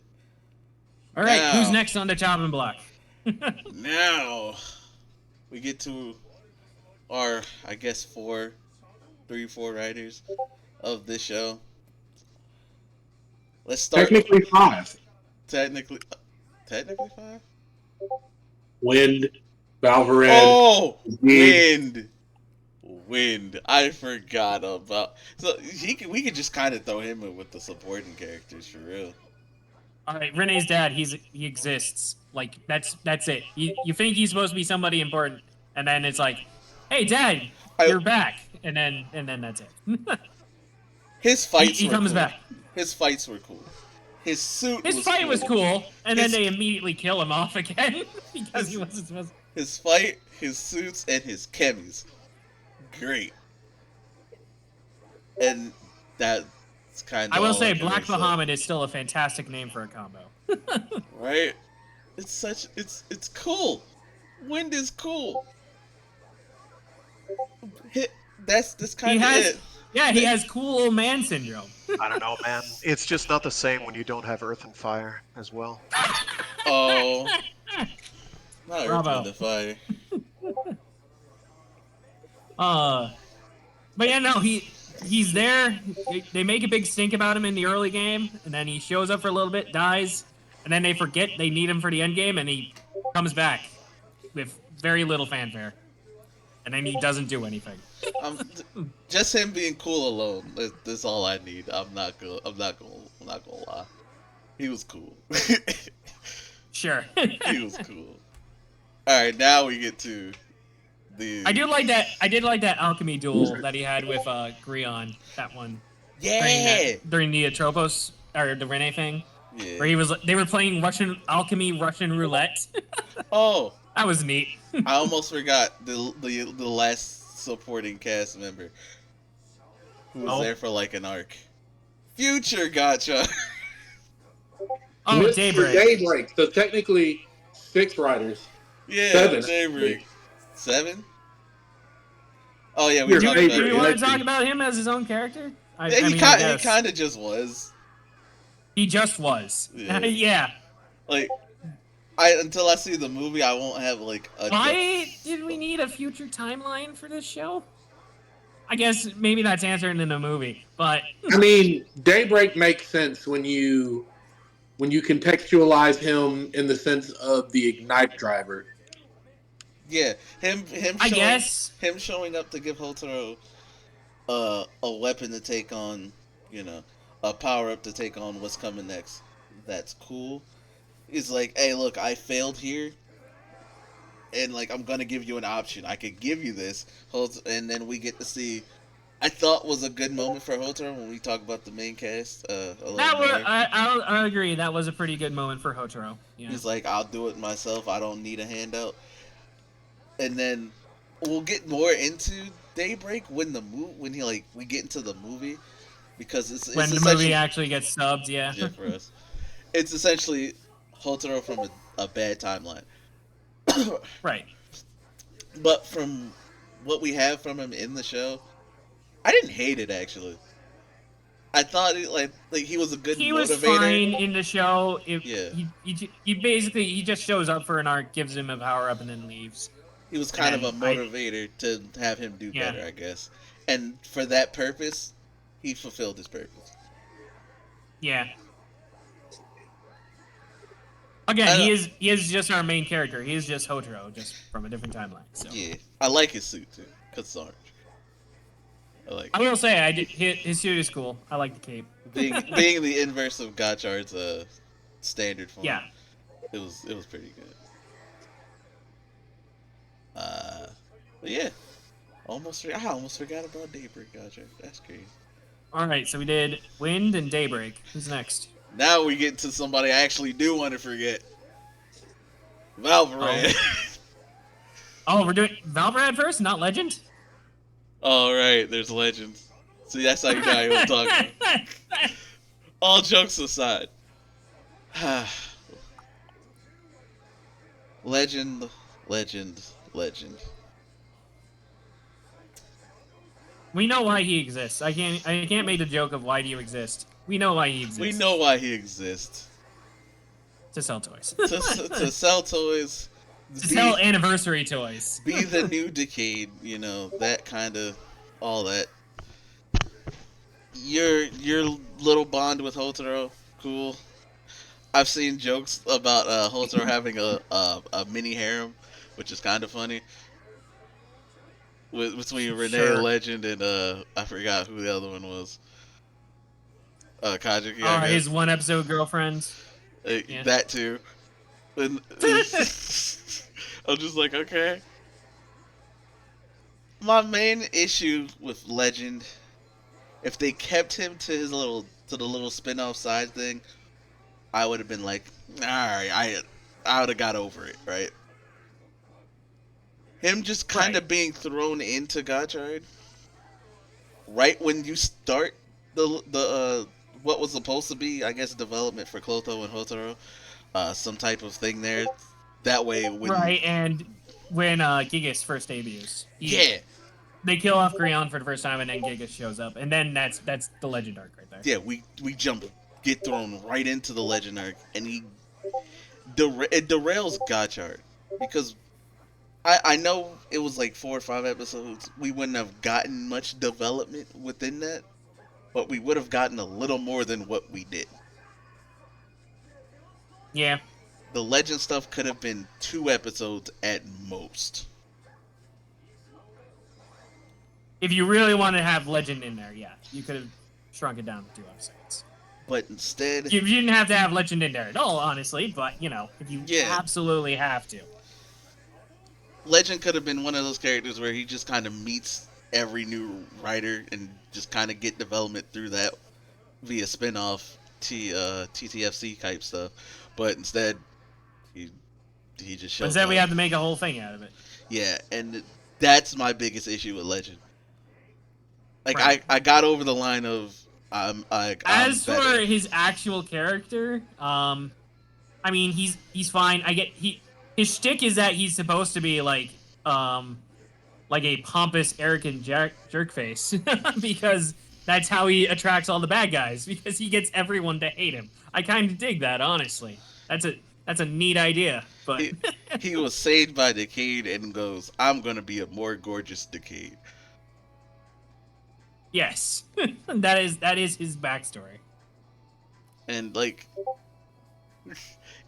Speaker 4: All right.
Speaker 2: Now-
Speaker 4: Who's next on the chopping block?
Speaker 2: Now we get to our, I guess, 4 writers of this show. Let's start.
Speaker 7: Technically 5.
Speaker 2: Technically 5.
Speaker 7: Wind, Valvered.
Speaker 2: Oh,
Speaker 7: Wind.
Speaker 2: Wind. I forgot about. So we could just kind of throw him in with the supporting characters for real.
Speaker 4: All right. Renee's dad. He exists. Like that's it. You think he's supposed to be somebody important, and then it's like, hey, Dad, you're back, and then that's it.
Speaker 2: His fights.
Speaker 4: he
Speaker 2: were
Speaker 4: comes
Speaker 2: cool.
Speaker 4: back.
Speaker 2: His fights were cool. His suit.
Speaker 4: His fight was cool, and
Speaker 2: His-
Speaker 4: then they immediately kill him off again because he wasn't supposed.
Speaker 2: His fight, his suits, and his chemis. Great. And that's kind of.
Speaker 4: I will say, Black Bahamut is still a fantastic name for a combo.
Speaker 2: Right? It's cool. Wind is cool. That's kind of it.
Speaker 4: Yeah, he has cool old man syndrome.
Speaker 5: I don't know, man. It's just not the same when you don't have Earth and Fire as well.
Speaker 2: Oh. Not Earth,
Speaker 4: Bravo.
Speaker 2: Wind, and Fire.
Speaker 4: But yeah, no, he's there. They make a big stink about him in the early game, and then he shows up for a little bit, dies, and then they forget they need him for the end game, and he comes back with very little fanfare, and then he doesn't do anything.
Speaker 2: Just him being cool alone. That's all I need. I'm not gonna lie. He was cool.
Speaker 4: Sure.
Speaker 2: He was cool. All right, now we get to the.
Speaker 4: I did like that alchemy duel that he had with Grion. That one.
Speaker 2: Yeah.
Speaker 4: During the Atropos or the Rene thing,
Speaker 2: Yeah.
Speaker 4: where they were playing Russian roulette.
Speaker 2: Oh,
Speaker 4: That was neat.
Speaker 2: I almost forgot the last supporting cast member who was there for like an arc. Future Gotchard.
Speaker 4: Oh,
Speaker 7: Mr.
Speaker 4: Daybreak.
Speaker 7: Daybreak. So technically, 6 writers.
Speaker 2: Yeah,
Speaker 7: 7.
Speaker 2: Daybreak. 7? Oh yeah,
Speaker 7: You're
Speaker 2: we talked
Speaker 7: right,
Speaker 2: about
Speaker 4: Do we
Speaker 7: you're
Speaker 2: it.
Speaker 4: want
Speaker 7: right.
Speaker 4: to talk about him as his own character? I
Speaker 2: Yeah,
Speaker 4: mean,
Speaker 2: he
Speaker 4: I guess.
Speaker 2: kind of just was.
Speaker 4: He just was.
Speaker 2: Yeah.
Speaker 4: Yeah.
Speaker 2: Like, until I see the movie, I won't have like a.
Speaker 4: Why did we need a future timeline for this show? I guess maybe that's answered in the movie, but
Speaker 7: I mean, Daybreak makes sense when you contextualize him in the sense of the Ignite driver.
Speaker 2: Yeah,
Speaker 4: I guess.
Speaker 2: him showing up to give Hotaro a weapon to take on, you know, a power up to take on what's coming next. That's cool. He's like, hey, look, I failed here, and like I'm gonna give you an option. I could give you this, and then we get to see. I thought was a good moment for Hotaro when we talk about the main cast a little
Speaker 4: That was,
Speaker 2: more.
Speaker 4: I agree. That was a pretty good moment for Hotaro. Yeah.
Speaker 2: He's like, I'll do it myself. I don't need a handout. And then we'll get more into Daybreak when we get into the movie, because it's
Speaker 4: When the
Speaker 2: essentially
Speaker 4: movie actually gets subbed, yeah.
Speaker 2: yeah, for us. It's essentially Hotaro from a bad timeline.
Speaker 4: Right.
Speaker 2: But from what we have from him in the show, I didn't hate it actually. I thought it like he was a good
Speaker 4: He
Speaker 2: motivator.
Speaker 4: was fine in the show.
Speaker 2: Yeah.
Speaker 4: He basically he just shows up for an arc, gives him a power up, and then leaves.
Speaker 2: He was kind of a
Speaker 4: And
Speaker 2: motivator to have him do
Speaker 4: Yeah.
Speaker 2: better, I guess. And for that purpose, he fulfilled his purpose.
Speaker 4: Yeah. Again, he is just our main character. He is just Hotaro, just from a different timeline. So
Speaker 2: Yeah, I like his suit too, cause it's orange. I like
Speaker 4: I will say, his suit is cool. I like the cape.
Speaker 2: being the inverse of Gotchard's standard form.
Speaker 4: Yeah.
Speaker 2: It was pretty good. But yeah, I almost forgot about Daybreak Gotchard. That's crazy.
Speaker 4: All right, so we did Wind and Daybreak. Who's next?
Speaker 2: Now we get to somebody I actually do want to forget. Valvrad.
Speaker 4: Oh, we're doing Valvrad first, not Legend.
Speaker 2: All right, there's Legends. See, that's how you know I was talking about. All jokes aside. Legend.
Speaker 4: We know why he exists. I can't make the joke of why do you exist. We know why he exists.
Speaker 2: We know why he exists.
Speaker 4: To sell toys.
Speaker 2: to sell toys.
Speaker 4: To sell anniversary toys.
Speaker 2: Be the new Decade, you know, that kind of, all that. Your little bond with Hotaro, cool. I've seen jokes about Hotaro having a mini harem, which is kind of funny. Between Renee
Speaker 4: Sure.
Speaker 2: Legend and I forgot who the other one was. Kajuki. I guess.
Speaker 4: His one episode girlfriend. Yeah.
Speaker 2: That too. And, I'm just like, okay. My main issue with Legend, if they kept him to the little spin-off side thing, I would have been like, alright, I would have got over it, right? Him just kind of being thrown into Gotchard right when you start the what was supposed to be, I guess, development for Clotho and Hotaro, some type of thing there. That way, when
Speaker 4: And when Gigas first debuts.
Speaker 2: yeah,
Speaker 4: They kill off Grion for the first time, and then Gigas shows up, and then that's the Legend arc right there.
Speaker 2: yeah, we get thrown right into the Legend arc, and it derails Gotchard because. I know it was like 4 or 5 episodes. We wouldn't have gotten much development within that, but we would have gotten a little more than what we did.
Speaker 4: Yeah.
Speaker 2: The Legend stuff could have been 2 episodes at most.
Speaker 4: If you really wanted to have Legend in there, yeah, you could have shrunk it down to 2 episodes.
Speaker 2: But instead,
Speaker 4: You didn't have to have Legend in there at all, honestly, but, you know, if you absolutely have to.
Speaker 2: Legend could have been one of those characters where he just kind of meets every new writer and just kind of get development through that via spin-off TTFC type stuff. But instead, he just shows
Speaker 4: Instead,
Speaker 2: up.
Speaker 4: we have to make a whole thing out of it.
Speaker 2: Yeah, and that's my biggest issue with Legend. Like,
Speaker 4: Right.
Speaker 2: I got over the line of I'm
Speaker 4: As
Speaker 2: better.
Speaker 4: for his actual character, I mean, he's fine. His shtick is that he's supposed to be like a pompous, arrogant jerk face because that's how he attracts all the bad guys because he gets everyone to hate him. I kind of dig that, honestly. That's a neat idea, but
Speaker 2: he was saved by Decade and goes, I'm gonna be a more gorgeous Decade.
Speaker 4: Yes, that is his backstory.
Speaker 2: And like,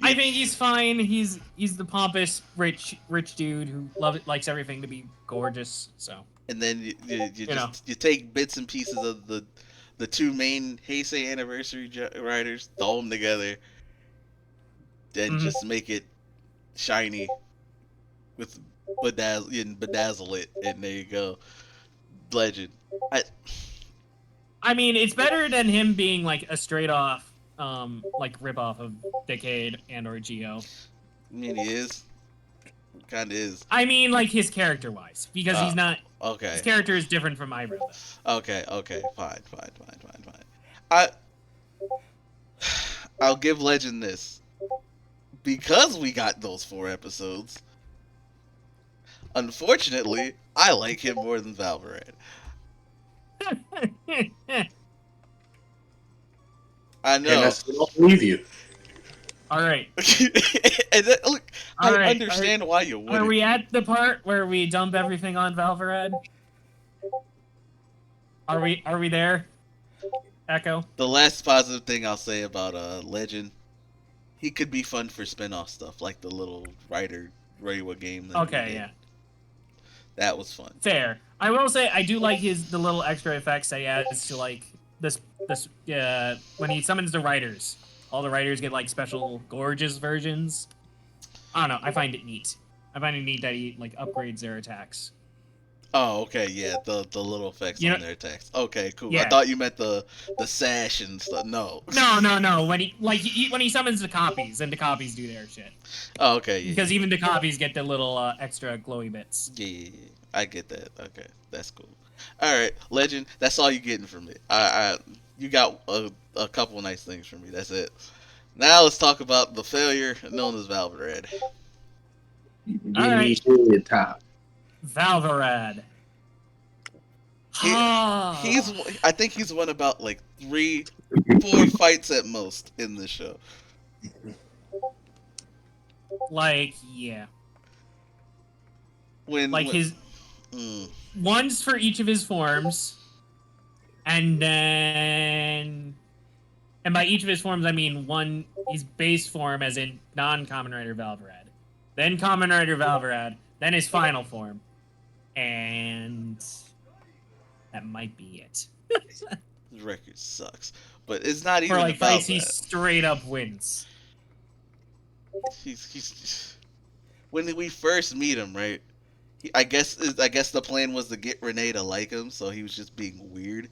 Speaker 4: I think he's fine. He's the pompous rich dude who likes everything to be gorgeous. So.
Speaker 2: and then you
Speaker 4: You know.
Speaker 2: just you take bits and pieces of the two main Heisei anniversary writers, throw them together, and
Speaker 4: Mhm.
Speaker 2: just make it shiny with bedazzle it, and there you go, legend.
Speaker 4: I mean, it's better than him being like a straight off, like rip off of Decade and or Geo.
Speaker 2: I mean, he is, kind of is.
Speaker 4: I mean, like his character wise, because he's not.
Speaker 2: Okay.
Speaker 4: His character is different from Eyebrow.
Speaker 2: Okay. Fine. I'll give Legend this, because we got those 4 episodes. Unfortunately, I like him more than Valveran. I
Speaker 7: And
Speaker 2: know.
Speaker 7: I still don't believe you.
Speaker 4: All right.
Speaker 2: And then, look,
Speaker 4: All
Speaker 2: I
Speaker 4: right.
Speaker 2: understand why you
Speaker 4: Are
Speaker 2: wouldn't.
Speaker 4: we at the part where we dump everything on Valverad? Are we there? Echo.
Speaker 2: The last positive thing I'll say about Legend, he could be fun for spin-off stuff, like the little writer Reiwa game. That we
Speaker 4: Okay,
Speaker 2: did.
Speaker 4: yeah.
Speaker 2: That was fun.
Speaker 4: Fair. I will say I do like the little extra effects that he adds to like this when he summons the writers. All the writers get like special gorgeous versions. I don't know. I find it neat. I find it neat that he like upgrades their attacks.
Speaker 2: Oh, okay, yeah, the little effects
Speaker 4: You
Speaker 2: on
Speaker 4: know-
Speaker 2: their text. Okay, cool. I
Speaker 4: Yeah.
Speaker 2: thought you meant the sash and stuff. No.
Speaker 4: No. When he summons the copies, and the copies do their shit.
Speaker 2: Oh, okay, yeah.
Speaker 4: Because even the copies get the little extra glowy bits.
Speaker 2: Yeah, I get that. Okay, that's cool. All right, Legend. That's all you getting from me. You got a couple nice things from me. That's it. Now let's talk about the failure known as Valveran.
Speaker 7: Give me shit top.
Speaker 4: Valverad.
Speaker 2: I think he's won about like 3-4 fights at most in this show.
Speaker 4: like yeah.
Speaker 2: When
Speaker 4: Like his
Speaker 2: mm,
Speaker 4: one's for each of his forms, and by each of his forms I mean one his base form as in non-Kamen Rider Valverad, then Kamen Rider Valverad, then his final form, and that might be it.
Speaker 2: the record sucks, but it's not even
Speaker 4: For like
Speaker 2: about
Speaker 4: fights he
Speaker 2: that.
Speaker 4: straight up wins.
Speaker 2: He's when we first meet him, right? I guess the plan was to get Renee to like him, so he was just being weird.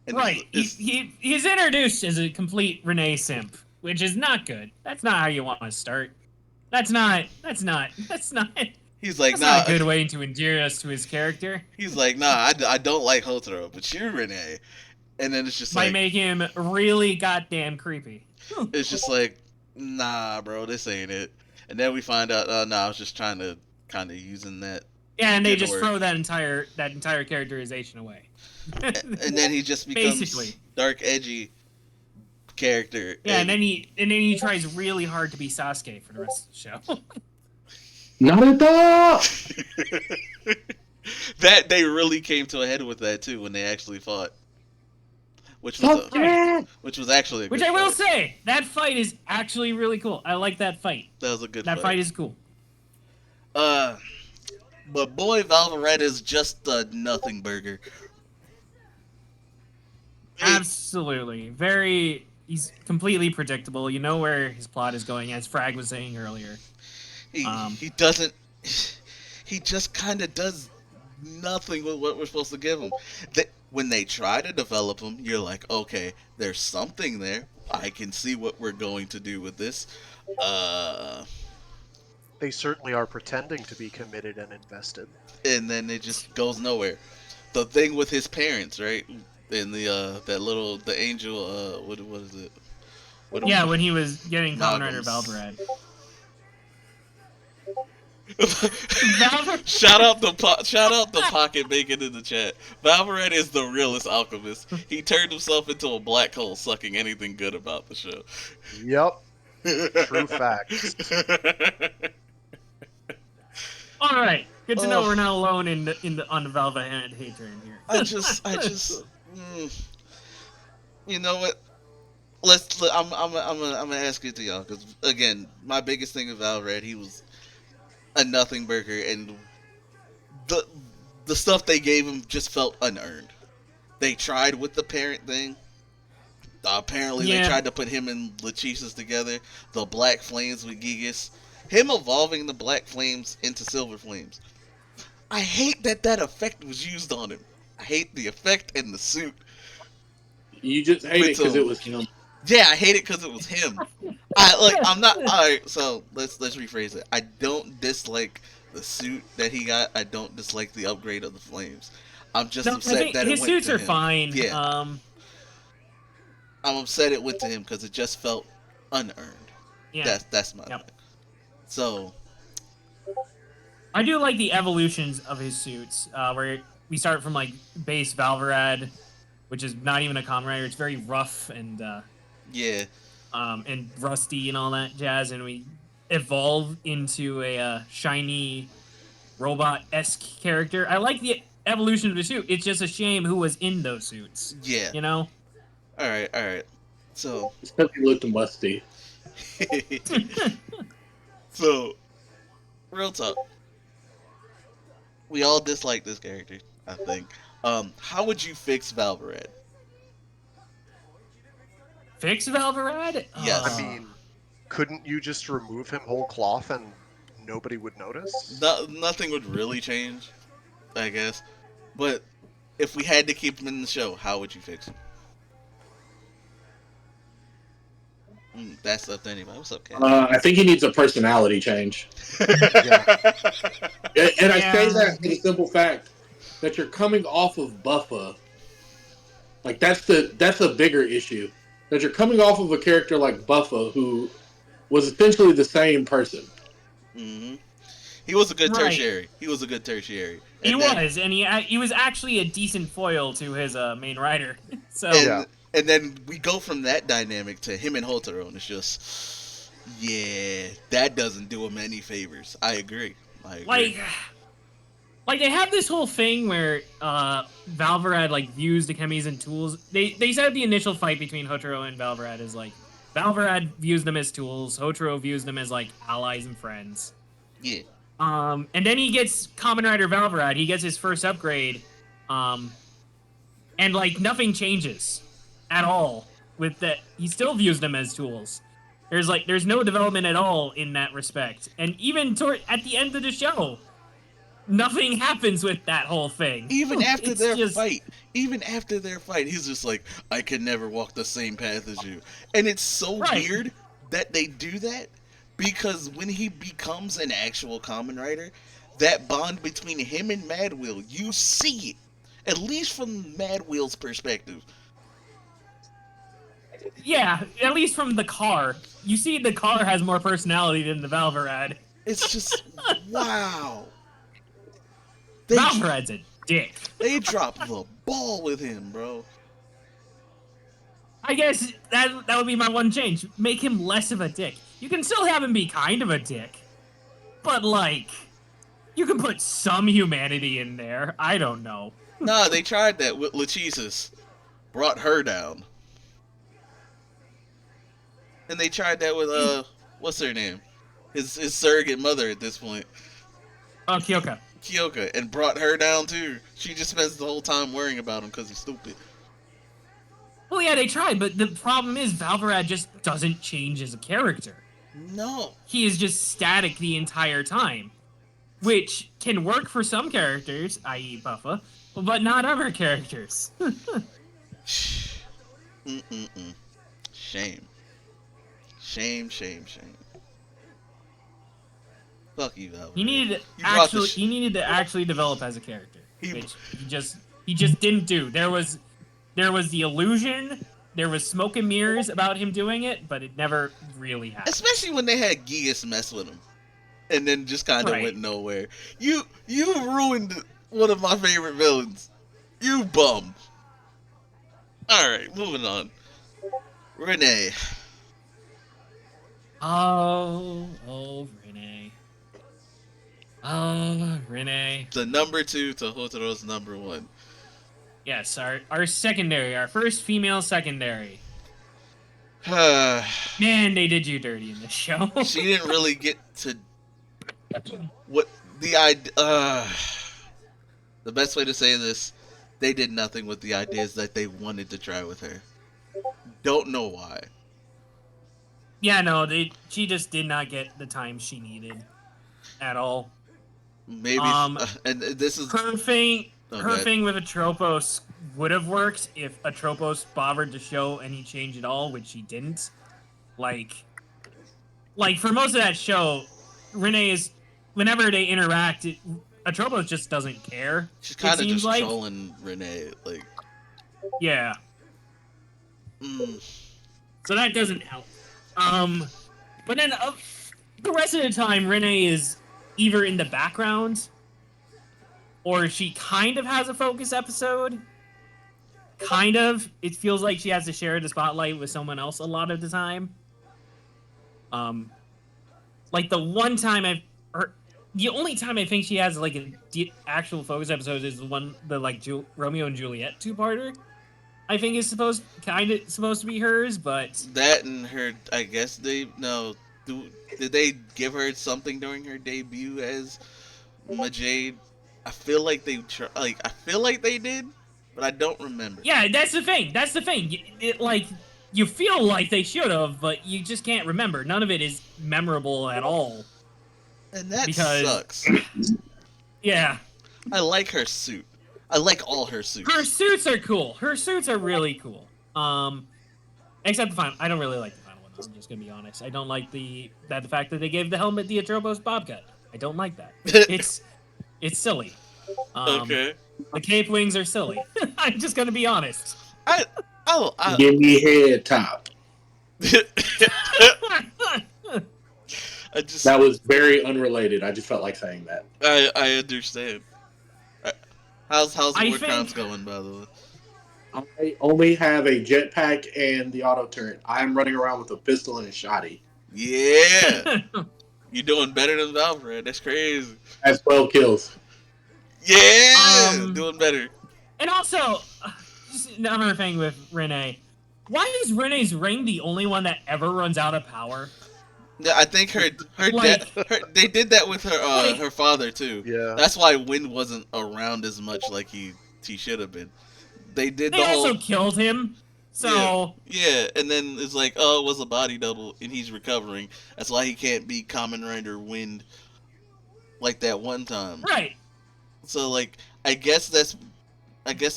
Speaker 2: And
Speaker 4: Right. He's introduced as a complete Renee simp, which is not good. That's not how you want to start. That's not
Speaker 2: he's like,
Speaker 4: that's
Speaker 2: nah.
Speaker 4: not a good way to endear us to his character.
Speaker 2: He's like, nah, I don't like Hotaro, but you're Renee. And then it's just
Speaker 4: By
Speaker 2: like,
Speaker 4: making him really goddamn creepy.
Speaker 2: it's just like, nah, bro, this ain't it. And then we find out, I was just trying to kind of using that.
Speaker 4: Yeah, and they
Speaker 2: Good
Speaker 4: just
Speaker 2: lord.
Speaker 4: throw that entire characterization away.
Speaker 2: And then he just becomes
Speaker 4: Basically.
Speaker 2: dark, edgy character.
Speaker 4: Yeah, and then he tries really hard to be Sasuke for the rest of the show.
Speaker 7: Naruto!
Speaker 2: that they really came to a head with that too when they actually fought, which was
Speaker 7: Fuck yeah!
Speaker 2: which was actually a
Speaker 4: Which
Speaker 2: good
Speaker 4: I will
Speaker 2: fight.
Speaker 4: say, that fight is actually really cool. I like that fight.
Speaker 2: That was a good
Speaker 4: That
Speaker 2: fight.
Speaker 4: fight is cool.
Speaker 2: But boy, Valverette is just a nothing burger.
Speaker 4: Absolutely. He's completely predictable. You know where his plot is going, as Frag was saying earlier.
Speaker 2: He doesn't. He just kind of does nothing with what we're supposed to give him. When they try to develop him, you're like, okay, there's something there. I can see what we're going to do with this.
Speaker 5: They certainly are pretending to be committed and invested.
Speaker 2: And then it just goes nowhere. The thing with his parents, right? In the the angel, what is it?
Speaker 4: Yeah, when he was getting Kamen Rider
Speaker 2: Noggins.
Speaker 4: Valverad.
Speaker 2: shout out the pocket bacon in the chat. Valverette is the realest alchemist. He turned himself into a black hole, sucking anything good about the show.
Speaker 5: Yep, true facts.
Speaker 4: All right. Good to know we're not alone on the Velvet hate train here.
Speaker 2: I just, you know what? I'm gonna ask it to y'all because again, my biggest thing with Valred, he was a nothing burger, and the the stuff they gave him just felt unearned. They tried with the parent thing. Apparently, they tried to put him and Lachesis together. The Black Flames with Gigas. Him evolving the Black Flames into Silver Flames. I hate that effect was used on him. I hate the effect and the suit.
Speaker 7: You just hate it because it was him.
Speaker 2: Yeah, I hate it because it was him. I'm not. All right, so let's rephrase it. I don't dislike the suit that he got. I don't dislike the upgrade of the flames. I'm just upset that
Speaker 4: his
Speaker 2: it went
Speaker 4: suits
Speaker 2: to
Speaker 4: are
Speaker 2: him.
Speaker 4: fine.
Speaker 2: Yeah. I'm upset it went to him because it just felt unearned.
Speaker 4: Yeah.
Speaker 2: That's my thing. So
Speaker 4: I do like the evolutions of his suits, where we start from like base Valvarad, which is not even a Kamen Rider. It's very rough and and rusty and all that jazz, and we evolve into a shiny robot-esque character. I like the evolution of the suit. It's just a shame who was in those suits.
Speaker 2: Yeah.
Speaker 4: You know?
Speaker 2: All right. So
Speaker 7: It's because he looked musty.
Speaker 2: So, real talk. We all dislike this character, I think. How would you fix Valvarad?
Speaker 4: Fix Valvarad?
Speaker 2: Yes.
Speaker 5: I mean, couldn't you just remove him whole cloth and nobody would notice?
Speaker 2: Nothing would really change, I guess. But if we had to keep him in the show, how would you fix him? That's up to anybody. What's up, Kat?
Speaker 7: I think he needs a personality change. And I say that for the simple fact that you're coming off of Buffa. Like that's a bigger issue. That you're coming off of a character like Buffa, who was essentially the same person.
Speaker 2: Mm-hmm. He was a good tertiary. He was a good tertiary.
Speaker 4: And he was actually a decent foil to his main rider. So
Speaker 2: and then we go from that dynamic to him and Hotaro, and it's just, that doesn't do him any favors. I agree.
Speaker 4: Like they have this whole thing where Valvarad like views the chemis and tools. They said the initial fight between Hotaro and Valvarad is like Valvarad views them as tools, Hotaro views them as like allies and friends.
Speaker 2: Yeah.
Speaker 4: And then he gets Kamen Rider Valvarad. He gets his first upgrade, and like nothing changes at all with that. He still views them as tools. There's no development at all in that respect. And even at the end of the show, nothing happens with that whole thing.
Speaker 2: Even after their fight, he's just like, I can never walk the same path as you. And it's so weird that they do that, because when he becomes an actual Kamen Rider, that bond between him and Mad Wheel, you see it. At least from Mad Wheel's perspective.
Speaker 4: Yeah, at least from the car. You see the car has more personality than the Valvarad.
Speaker 2: It's just, wow.
Speaker 4: Valvarad's a dick.
Speaker 2: They dropped the ball with him, bro.
Speaker 4: I guess that would be my one change. Make him less of a dick. You can still have him be kind of a dick. But, like, you can put some humanity in there. I don't know.
Speaker 2: Nah, they tried that with Lachesis. Brought her down. And they tried that with, what's her name? His surrogate mother at this point.
Speaker 4: Oh, Kyoka.
Speaker 2: And brought her down, too. She just spends the whole time worrying about him because he's stupid.
Speaker 4: Well, yeah, they tried, but the problem is Valvarad just doesn't change as a character.
Speaker 2: No.
Speaker 4: He is just static the entire time. Which can work for some characters, i.e. Buffa, but not other characters.
Speaker 2: Shame. Fuck you, Valvarad.
Speaker 4: He needed to actually develop as a character, which he just didn't do. There was the illusion, there was smoke and mirrors about him doing it, but it never really happened.
Speaker 2: Especially when they had Gigas mess with him, and then just kind of went nowhere. You ruined one of my favorite villains. You bum. All right, moving on. Renee.
Speaker 4: Oh, Renee. Oh, Renee.
Speaker 6: The number 2 to Hotaro's number 1.
Speaker 4: Yes, our secondary, our first female secondary.
Speaker 6: She
Speaker 4: Man, they did you dirty in this show.
Speaker 6: didn't really get to what the idea. The best way to say this, they did nothing with the ideas that they wanted to try with her. Don't know why.
Speaker 4: Yeah, no, she just did not get the time she needed at all.
Speaker 6: Maybe, and this is
Speaker 4: her thing.
Speaker 6: Oh,
Speaker 4: her
Speaker 6: God.
Speaker 4: thing with Atropos would have worked if Atropos bothered to show any change at all, which he didn't. Like for most of that show, Renee is, whenever they interact, Atropos just doesn't care.
Speaker 6: She's kind of just
Speaker 4: like.
Speaker 6: trolling Renee, like.
Speaker 4: Yeah. So that doesn't help. But then the rest of the time, Renee is either in the background, or she kind of has a focus episode. Kind of. It feels like she has to share the spotlight with someone else a lot of the time. Like the one time the only time I think she has like an actual focus episode is the Romeo and Juliet 2-parter. I think is supposed to be hers, but
Speaker 6: That and her, I guess did they give her something during her debut as Majade? I feel like they did, but I don't remember.
Speaker 4: yeah, that's the thing. You feel like they should have, but you just can't remember. None of it is memorable at all.
Speaker 6: And that
Speaker 4: Because-
Speaker 6: sucks.
Speaker 4: Yeah.
Speaker 6: I like her suit. I like all her suits.
Speaker 4: Her suits are cool. Her suits are really cool. Except the final. I don't really like the final one, though. I'm just gonna be honest. I don't like the fact that they gave the helmet the Atropos bob cut. I don't like that. It's silly.
Speaker 6: Okay.
Speaker 4: The cape wings are silly. I'm just gonna be honest.
Speaker 7: Give me head top. That was very unrelated. I just felt like saying that.
Speaker 6: I understand. How's
Speaker 4: I
Speaker 6: War Crimes
Speaker 4: think-
Speaker 6: going, by the way?
Speaker 7: I only have a jetpack and the auto turret. I'm running around with a pistol and a shotty.
Speaker 6: Yeah. You're doing better than Valverde. That's crazy.
Speaker 7: That's 12 kills.
Speaker 6: Yeah. Doing better.
Speaker 4: And also, just another thing with Renee. Why is Renee's ring the only one that ever runs out of power?
Speaker 6: Yeah, I think her they did that with her her father too.
Speaker 5: Yeah.
Speaker 6: That's why Wind wasn't around as much like he should have been. They did
Speaker 4: They
Speaker 6: the
Speaker 4: also
Speaker 6: whole
Speaker 4: killed him. So
Speaker 6: yeah, and then it's like, oh, it was a body double, and he's recovering. That's why he can't be Kamen Rider Wind like that one time.
Speaker 4: right.
Speaker 6: So like, I guess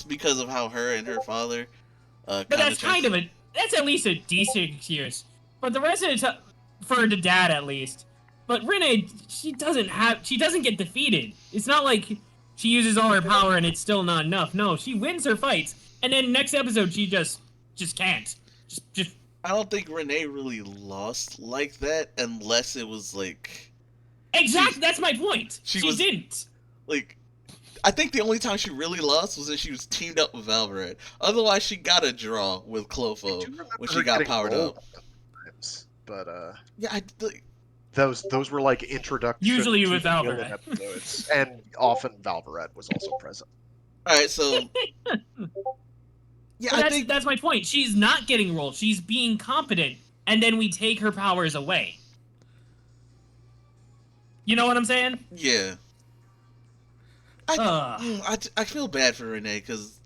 Speaker 6: because of how her and her father.
Speaker 4: But that's that's at least a decent excuse. But the rest of the time, for the dad at least. But Renee, she doesn't get defeated. It's not like she uses all her power and it's still not enough. No, she wins her fights, and then next episode she just can't. Just.
Speaker 6: I don't think Renee really lost like that unless it was like.
Speaker 4: Exactly, that's my point.
Speaker 6: she
Speaker 4: She
Speaker 6: was-
Speaker 4: didn't.
Speaker 6: Like, I think the only time she really lost was when she was teamed up with Valverde. Otherwise, she got a draw with
Speaker 5: I
Speaker 6: Clofo
Speaker 5: do remember
Speaker 6: when
Speaker 5: her
Speaker 6: she got
Speaker 5: getting
Speaker 6: powered
Speaker 5: rolled
Speaker 6: up.
Speaker 5: sometimes, but
Speaker 6: Yeah,
Speaker 5: those were like introduction
Speaker 4: Usually
Speaker 5: to
Speaker 4: with
Speaker 5: the villain
Speaker 4: Valverde.
Speaker 5: episodes, and often Valverde was also present.
Speaker 6: all right. So yeah,
Speaker 4: But
Speaker 6: I think
Speaker 4: that's my point. She's not getting rolled. She's being competent, and then we take her powers away. You know what I'm saying?
Speaker 6: yeah. I feel bad for Renee because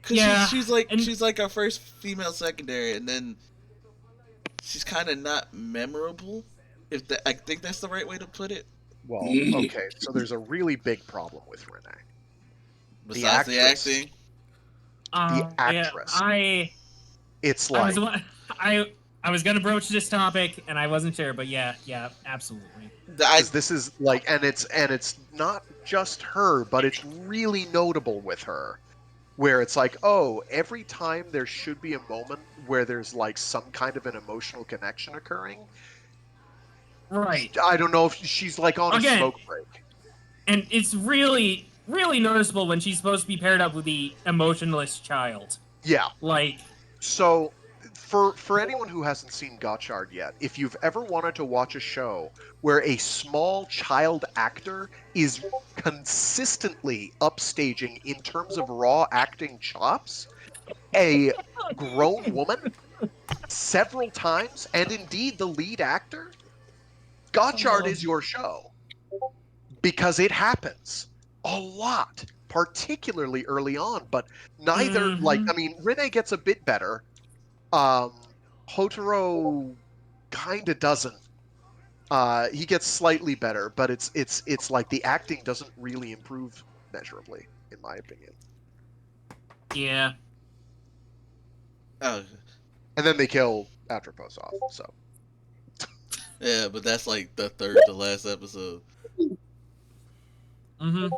Speaker 4: Yeah,
Speaker 6: she's like
Speaker 4: and-
Speaker 6: she's like our first female secondary, and then she's kind of not memorable. I think that's the right way to put it.
Speaker 5: Well, okay, so there's a really big problem with Renee.
Speaker 6: Besides the
Speaker 5: actress.
Speaker 6: acting,
Speaker 5: The actress.
Speaker 4: Yeah,
Speaker 5: It's
Speaker 4: I
Speaker 5: like
Speaker 4: was gonna broach this topic, and I wasn't sure, but yeah, absolutely.
Speaker 5: 'cause this is like, and it's not just her, but it's really notable with her, where it's like, oh, every time there should be a moment where there's like some kind of an emotional connection occurring.
Speaker 4: Right,
Speaker 5: I don't know if she's like on
Speaker 4: Again.
Speaker 5: a smoke break.
Speaker 4: and it's really noticeable when she's supposed to be paired up with the emotionless child.
Speaker 5: Yeah.
Speaker 4: Like,
Speaker 5: So for anyone who hasn't seen Gotchard yet, if you've ever wanted to watch a show where a small child actor is consistently upstaging in terms of raw acting chops, a grown woman several times, and indeed the lead actor, Gotchard is your show. Because it happens a lot, particularly early on, but neither, like, I mean, Rene gets a bit better. Hotaro kind of doesn't. He gets slightly better, but it's like the acting doesn't really improve measurably, in my opinion.
Speaker 4: Yeah.
Speaker 6: Oh,
Speaker 5: And then they kill Atropos off. So
Speaker 6: yeah, but that's like the third to last episode. Mm.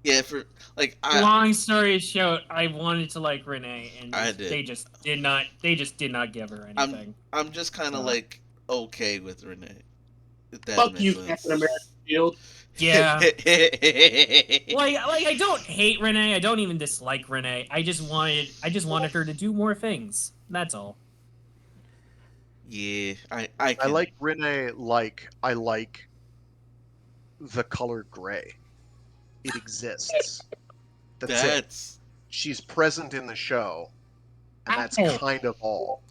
Speaker 6: Yeah, for like
Speaker 4: Long story short, I wanted to like Renee, and
Speaker 6: I did.
Speaker 4: they just did not. They just did not give her anything.
Speaker 6: I'm just kind of like okay with Renee. If that
Speaker 7: Fuck
Speaker 6: makes
Speaker 7: you,
Speaker 6: sense.
Speaker 7: Captain America Shield.
Speaker 4: Yeah. like I don't hate Renee. I don't even dislike Renee. I just wanted her to do more things. That's all.
Speaker 6: Yeah, I
Speaker 5: like Rene. I like the color gray. It exists. That's it. She's present in the show, and that's kind of all.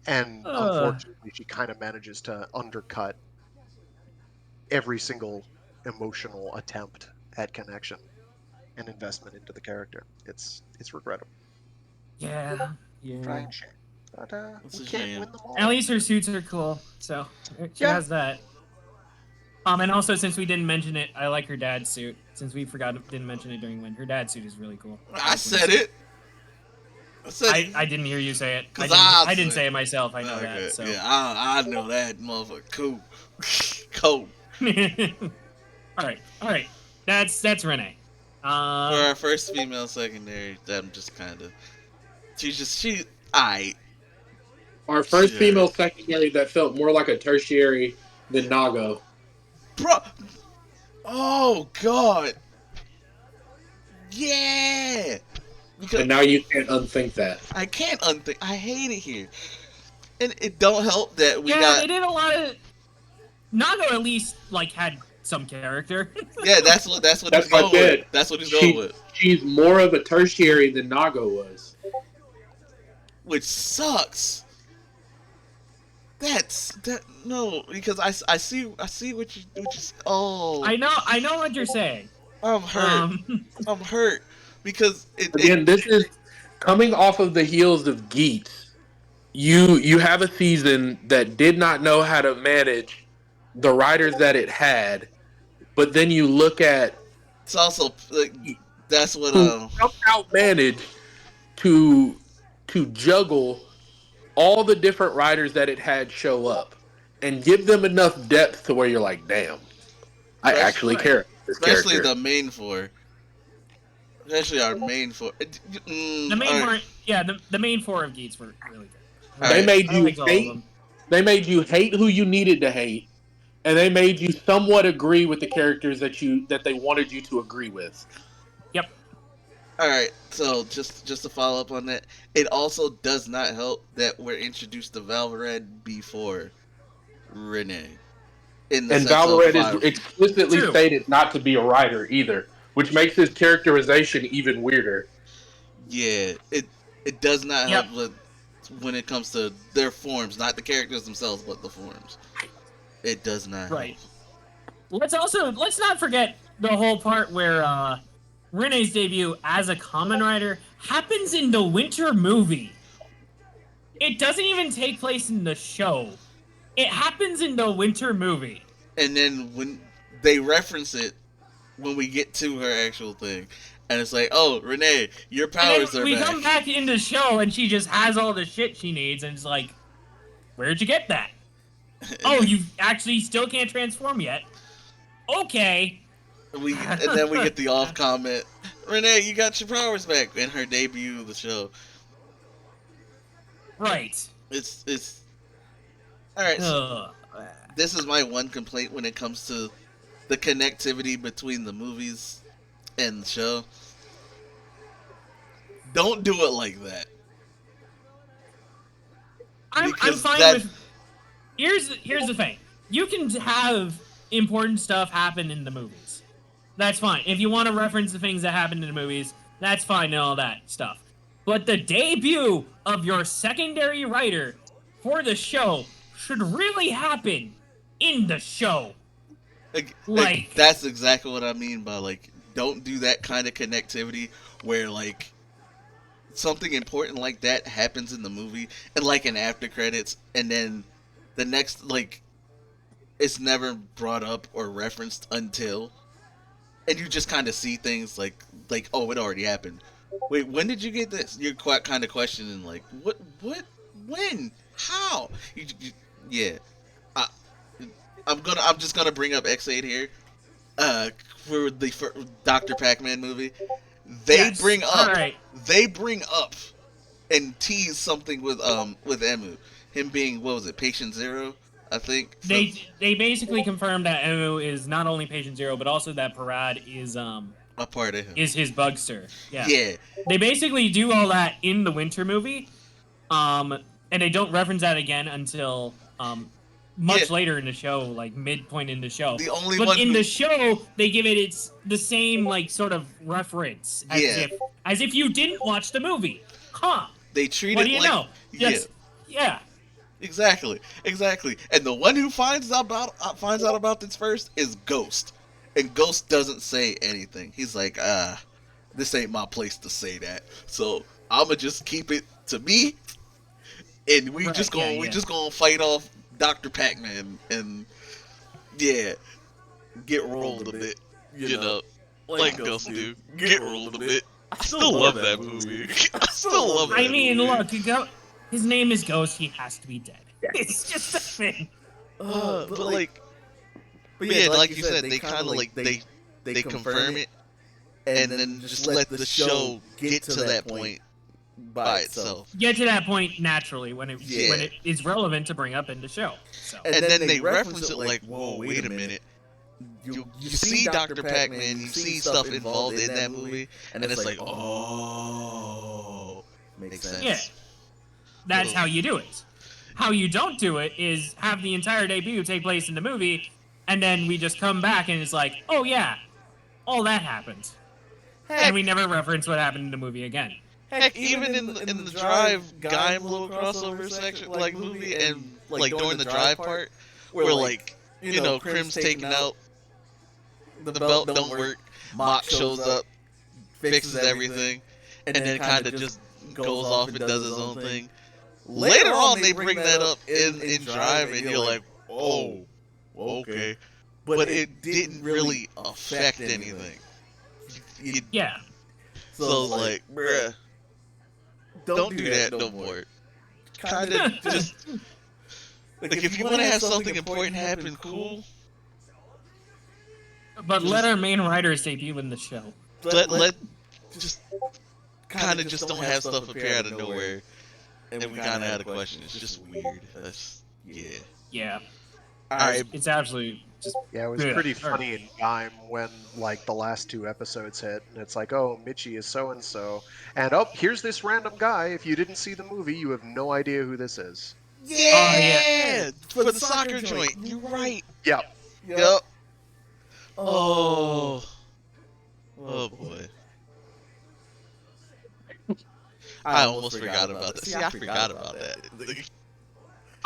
Speaker 5: And unfortunately, she kind of manages to undercut every single emotional attempt at connection and investment into the character. It's regrettable.
Speaker 4: Yeah.
Speaker 5: Trying shame. But we can't win them all.
Speaker 4: At least her suits are cool, so she has that. And also, since we didn't mention it, I like her dad's suit. Since we didn't mention it during Win, her dad's suit is really cool.
Speaker 6: I said it.
Speaker 4: I didn't hear you say it. I didn't say it myself. I know that. So.
Speaker 6: Yeah, I know that motherfucker. Cool. Cool.
Speaker 4: All right. That's Renee.
Speaker 6: For our first female secondary, I'm just kind of.
Speaker 7: Our first female secondary that felt more like a tertiary than Nago.
Speaker 6: Bro. Oh, God. Yeah. Because
Speaker 7: and now you can't unthink that.
Speaker 6: I can't unthink. I hate it here. And it don't help that we
Speaker 4: they did a lot of... Nago at least, like, had some character.
Speaker 6: Yeah, that's what he's going with. That's what he's going with.
Speaker 7: She's more of a tertiary than Nago was.
Speaker 6: Which sucks. No, because I see what you oh.
Speaker 4: I know what you're saying.
Speaker 6: I'm hurt. I'm hurt because
Speaker 7: this is coming off of the heels of Geats. You have a season that did not know how to manage the writers that it had, but then you look at
Speaker 6: it's also like that's what
Speaker 7: somehow managed to juggle all the different writers that it had show up and give them enough depth to where you're like, damn, I actually care about this
Speaker 6: especially
Speaker 7: character.
Speaker 6: The main four. Especially our main four.
Speaker 4: The main four, the main four of Geats were really good.
Speaker 7: They made you hate. They made you hate who you needed to hate, and they made you somewhat agree with the characters that they wanted you to agree with.
Speaker 4: Yep.
Speaker 6: All right, so just to follow up on that, it also does not help that we're introduced to Valvered before Renee.
Speaker 7: And Valvered is explicitly stated not to be a writer either, which makes his characterization even weirder.
Speaker 6: Yeah, it does not help when it comes to their forms, not the characters themselves, but the forms. It does not help.
Speaker 4: Let's not forget the whole part where Renee's debut as a Kamen Rider happens in the Winter movie. It doesn't even take place in the show. It happens in the Winter movie.
Speaker 6: And then when they reference it, when we get to her actual thing, and it's like, oh, Renee, your powers are back.
Speaker 4: We come back in the show, and she just has all the shit she needs, and it's like, where'd you get that? Oh, you actually still can't transform yet. Okay.
Speaker 6: And then we get the off comment, Renee, you got your powers back in her debut of the show.
Speaker 4: Right.
Speaker 6: It's all right. So this is my one complaint when it comes to the connectivity between the movies and the show. Don't do it like that.
Speaker 4: I'm
Speaker 6: Because
Speaker 4: fine
Speaker 6: that-
Speaker 4: with. Here's the thing. You can have important stuff happen in the movies. That's fine. If you want to reference the things that happened in the movies, that's fine and all that stuff. But the debut of your secondary writer for the show should really happen in the show.
Speaker 6: Like that's exactly what I mean by like, don't do that kind of connectivity where like something important like that happens in the movie and like in after credits, and then the next like it's never brought up or referenced until, and you just kind of see things like oh, it already happened. Wait, when did you get this? You're quite kind of questioning like what when how yeah. I, I'm just gonna bring up X8 here. For the Dr. Pac-Man movie, they bring up and tease something with Emu, him being, what was it, Patient Zero, I think. So,
Speaker 4: they basically confirmed that Emu is not only Patient Zero, but also that Parad is
Speaker 6: a part of him.
Speaker 4: is his bugster. Yeah.
Speaker 6: Yeah.
Speaker 4: They basically do all that in the Winter movie, and they don't reference that again until much later in the show, like midpoint in the show.
Speaker 6: The only
Speaker 4: but
Speaker 6: one
Speaker 4: in
Speaker 6: who-
Speaker 4: the show, they give it's the same like sort of reference as if you didn't watch the movie. Huh?
Speaker 6: They treat
Speaker 4: What
Speaker 6: it
Speaker 4: do you
Speaker 6: like
Speaker 4: know? Just, yeah.
Speaker 6: Exactly. And the one who finds out about this first is Ghost. And Ghost doesn't say anything. He's like, this ain't my place to say that. So I'ma just keep it to me. And we just gonna fight off Dr. Pac-Man and get rolled a bit. You know. Like Ghost do. Get rolled a bit. I still love that movie. I still love that movie.
Speaker 4: Look, his name is Ghost. He has to be dead. It's just a thing.
Speaker 6: But like you said, they kind of like they confirm it, and then just let the show get to that point by itself.
Speaker 4: Get to that point naturally when it is relevant to bring up in the show. So.
Speaker 6: And then they reference it like, whoa, wait a minute. You see Dr. Pac-Man, you see stuff involved in that movie, and it's like, oh, makes sense.
Speaker 4: Yeah, that's how you do it. How you don't do it is have the entire debut take place in the movie, and then we just come back and it's like, oh yeah, all that happened. And we never reference what happened in the movie again.
Speaker 6: Heck, even in the Drive Gaim little crossover section, like movie, and like during the Drive part, where like, you know, Crim's taken out, the belt don't work, Mach shows up, fixes everything, and then kind of just goes off and does his own thing. Later on, they bring that up in Drive, and you're like, oh, okay. But it didn't really affect anything.
Speaker 4: Yeah.
Speaker 6: So it's like, bruh, don't do that no more. Kind of just, like, if you want to have something important happen, cool.
Speaker 4: But let our main writers debut in the show.
Speaker 6: Let just kind of just don't have stuff appear out of nowhere. And we kind of had a question. It's just weird. That's,
Speaker 4: Yeah.
Speaker 6: Alright.
Speaker 4: It's absolutely just.
Speaker 5: Yeah, it was pretty funny in Gaim when like the last 2 episodes hit, and it's like, oh, Michi is so and so, and oh, here's this random guy. If you didn't see the movie, you have no idea who this is.
Speaker 6: Yeah, for the soccer joint. You're right.
Speaker 5: Yep.
Speaker 6: Oh boy. I almost forgot about that. See, I forgot about that.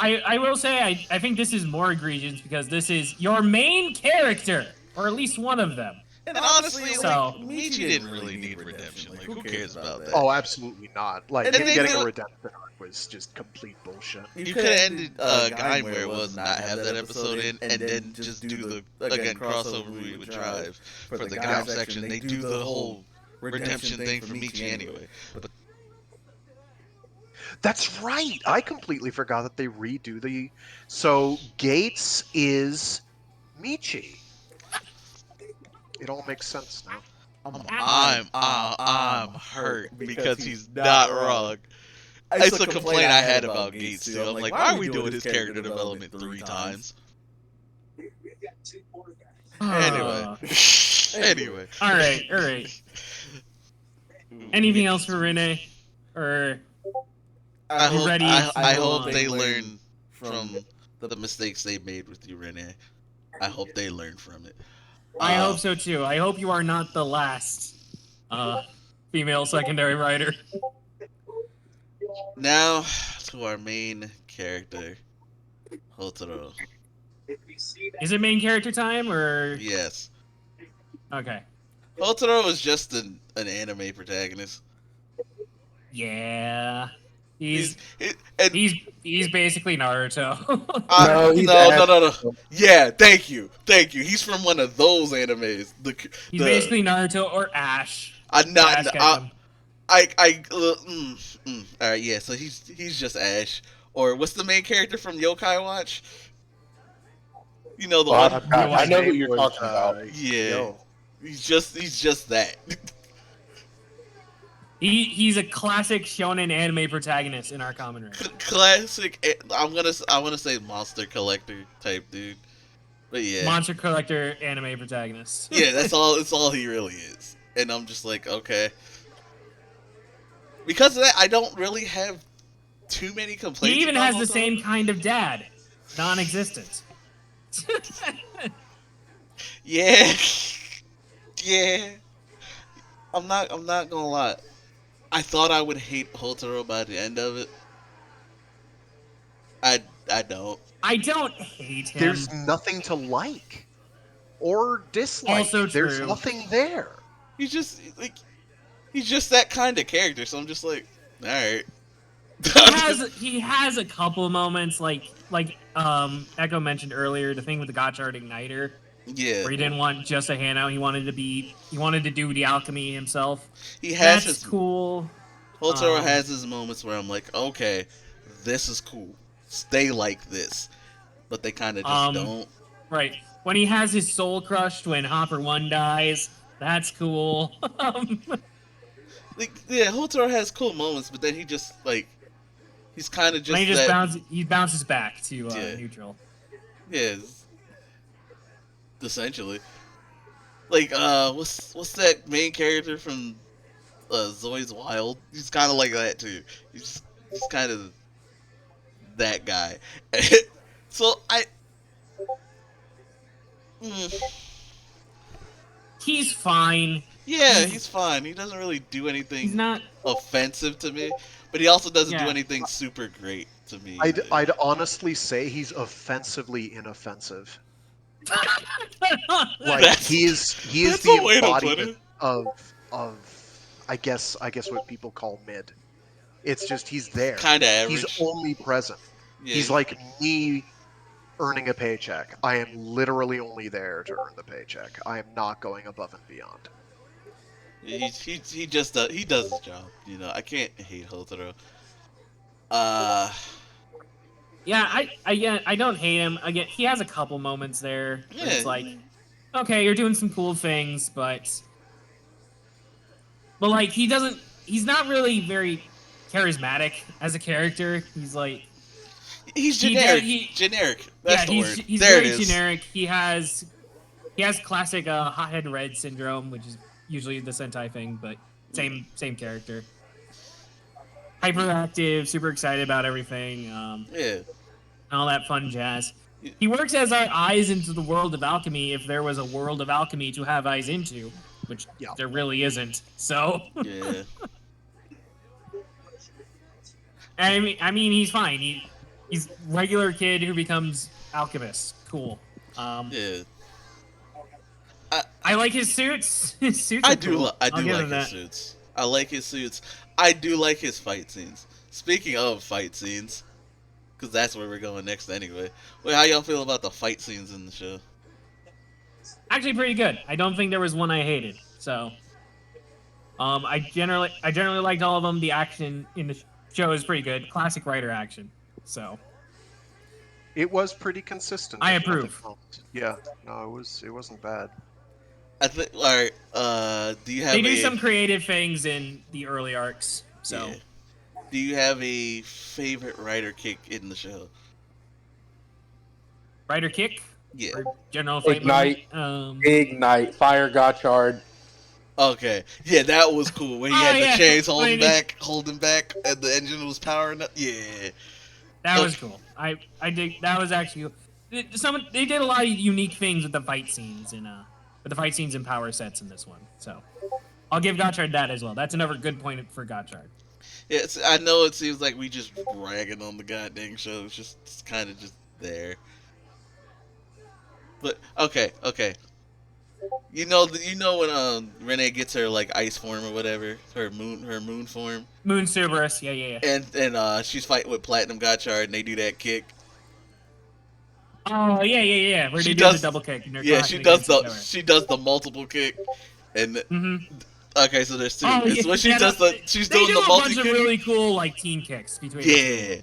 Speaker 4: I will say I think this is more egregious because this is your main character, or at least one of them.
Speaker 6: And honestly,
Speaker 4: so
Speaker 6: Michi didn't really need redemption. Like, who cares about that?
Speaker 5: Oh, absolutely not. Like,
Speaker 6: And
Speaker 5: getting a redemption arc was just complete bullshit.
Speaker 6: You could have ended Gaim where it was, not have that episode in, and then just do the again crossover movie with Drive for the Gaim section. They do the whole redemption thing for Michi anyway. But
Speaker 5: That's right. I completely forgot that they redo the. So Gates is Michi. It all makes sense now.
Speaker 6: I'm hurt because he's not wrong. It's a complaint I had about Gates too. I'm like, why are we doing his character development 3 times? Anyway.
Speaker 4: All right. Anything else for Renee? Or Already
Speaker 6: I
Speaker 4: move
Speaker 6: hope
Speaker 4: on.
Speaker 6: they learn from the mistakes they made with you, Renee. I hope they learn from it.
Speaker 4: I hope so too. I hope you are not the last female secondary writer.
Speaker 6: Now to our main character, Hotaro.
Speaker 4: Is it main character time or?
Speaker 6: Yes,
Speaker 4: Okay.
Speaker 6: Hotaro is just an anime protagonist.
Speaker 4: Yeah. He's
Speaker 6: And
Speaker 4: he's basically Naruto.
Speaker 7: No, he's
Speaker 6: no. Yeah, thank you. He's from one of those animes.
Speaker 4: He's basically Naruto or Ash.
Speaker 6: I'm not.
Speaker 4: Ash Ketchum.
Speaker 6: All right, yeah. So he's just Ash, or what's the main character from Yokai Watch? You know the
Speaker 7: Well,
Speaker 6: one.
Speaker 7: I know who
Speaker 5: His
Speaker 7: you're
Speaker 5: name
Speaker 7: talking
Speaker 5: was,
Speaker 7: about.
Speaker 6: Yeah,
Speaker 5: Yo.
Speaker 6: he's just that.
Speaker 4: He's a classic shonen anime protagonist in our common room.
Speaker 6: Classic. I want to say monster collector type dude, but yeah,
Speaker 4: Monster collector anime protagonist.
Speaker 6: yeah. That's all. That's all he really is. And I'm just like, okay. Because of that, I don't really have too many complaints.
Speaker 4: He even
Speaker 6: about
Speaker 4: has the
Speaker 6: Hotaro.
Speaker 4: same kind of dad, non-existent.
Speaker 6: Yeah, yeah. I'm not gonna lie. I thought I would hate Hotaro by the end of it. I don't.
Speaker 4: I don't hate him.
Speaker 5: There's nothing to like or dislike.
Speaker 4: Also
Speaker 5: There's
Speaker 4: true.
Speaker 5: nothing there.
Speaker 6: He's just that kind of character. So I'm just like, all right.
Speaker 4: He has a couple moments like Echo mentioned earlier, the thing with the Gotchard igniter,
Speaker 6: Yeah.
Speaker 4: where he didn't want just a handout. He wanted to do the alchemy himself.
Speaker 6: He has
Speaker 4: That's
Speaker 6: his
Speaker 4: cool.
Speaker 6: Hotaro has his moments where I'm like, okay, this is cool. Stay like this, but they kind of just don't.
Speaker 4: Right. When he has his soul crushed when Hopper 1 dies, that's cool.
Speaker 6: Like, yeah, Hotaro has cool moments, but then he just like he's kind of just
Speaker 4: he bounces back to
Speaker 6: Yeah.
Speaker 4: neutral.
Speaker 6: Yeah, essentially. Like, what's that main character from Zoe's Wild? He's kind of like that too. He's kind of that guy. So
Speaker 4: He's fine.
Speaker 6: yeah, he's fine. He doesn't really do anything
Speaker 4: He's not.
Speaker 6: offensive to me, but he also doesn't do
Speaker 4: Yeah.
Speaker 6: anything super great to me.
Speaker 5: I'd honestly say he's offensively inoffensive. Like
Speaker 6: That's-
Speaker 5: he is
Speaker 6: that's
Speaker 5: the
Speaker 6: a way to put
Speaker 5: embodiment
Speaker 6: it.
Speaker 5: of I guess what people call mid. It's just he's there.
Speaker 6: Kind of average.
Speaker 5: He's only present.
Speaker 6: Yeah.
Speaker 5: He's like me earning a paycheck. I am literally only there to earn the paycheck. I am not going above and beyond.
Speaker 6: He just does his job. You know, I can't hate Hotaro.
Speaker 4: Yeah, I don't hate him. Again, he has a couple moments there. Where
Speaker 6: Yeah.
Speaker 4: It's like, okay, you're doing some cool things, but like he's not really very charismatic as a character. He's like,
Speaker 6: He's
Speaker 4: He
Speaker 6: generic.
Speaker 4: did-
Speaker 6: Generic. That's the word.
Speaker 4: he's
Speaker 6: There
Speaker 4: very
Speaker 6: it is.
Speaker 4: generic. He has classic hothead red syndrome, which is usually the Sentai thing, but same character. Hyperactive, super excited about everything,
Speaker 6: Yeah.
Speaker 4: and all that fun jazz.
Speaker 6: Yeah.
Speaker 4: He works as our eyes into the world of alchemy, if there was a world of alchemy to have eyes into, which
Speaker 5: Yeah.
Speaker 4: there really isn't. So,
Speaker 6: Yeah.
Speaker 4: I mean, he's fine. He's regular kid who becomes alchemist. Cool.
Speaker 6: Yeah.
Speaker 4: I like his suits. His suits.
Speaker 6: I
Speaker 4: are
Speaker 6: do.
Speaker 4: cool.
Speaker 6: I
Speaker 4: I'll
Speaker 6: do
Speaker 4: give
Speaker 6: like
Speaker 4: him
Speaker 6: his
Speaker 4: that.
Speaker 6: suits. I like his suits. I do like his fight scenes. Speaking of fight scenes, because that's where we're going next anyway. Well, how y'all feel about the fight scenes in the show?
Speaker 4: Actually, pretty good. I don't think there was one I hated. So, I generally liked all of them. The action in the show is pretty good. Classic writer action. So,
Speaker 5: It was pretty consistent.
Speaker 4: I
Speaker 5: if nothing
Speaker 4: approve.
Speaker 5: else. Yeah, no, it wasn't bad.
Speaker 6: I think. All right. Do you have?
Speaker 4: they do some creative things in the early arcs. So,
Speaker 6: Yeah. Do you have a favorite writer kick in the show?
Speaker 4: writer kick
Speaker 6: Yeah.
Speaker 4: or general fight
Speaker 7: Ignite.
Speaker 4: moment?
Speaker 7: Ignite, Fire Gotchard.
Speaker 2: Okay, yeah, that was cool when he
Speaker 4: Oh,
Speaker 2: had
Speaker 4: yeah.
Speaker 2: the chains
Speaker 4: When he-
Speaker 2: holding back, and the engine was powering up. Yeah.
Speaker 4: That was
Speaker 2: Okay.
Speaker 4: cool. I dig. That was actually they did a lot of unique things with the fight scenes and power sets in this one. So I'll give Gotchard that as well. That's another good point for Gotchard.
Speaker 2: Yeah, I know it seems like we just bragging on the goddamn show. It's kind of just there. But okay. You know when Renee gets her like ice form or whatever, her moon form,
Speaker 4: Moon Cerberus, yeah.
Speaker 2: and she's fighting with Platinum Gotchard, and they do that kick.
Speaker 4: Oh yeah. Where
Speaker 2: She
Speaker 4: they do the
Speaker 2: does,
Speaker 4: double kick and they're
Speaker 2: yeah,
Speaker 4: clashing against each other.
Speaker 2: she does the multiple kick, and
Speaker 4: Mm-hmm.
Speaker 2: okay, so there's two.
Speaker 4: Oh
Speaker 2: It's
Speaker 4: yeah.
Speaker 2: when she does she's
Speaker 4: They
Speaker 2: doing
Speaker 4: do
Speaker 2: the
Speaker 4: a
Speaker 2: multi
Speaker 4: bunch of
Speaker 2: kick.
Speaker 4: really cool like team kicks between. The two.
Speaker 2: Yeah.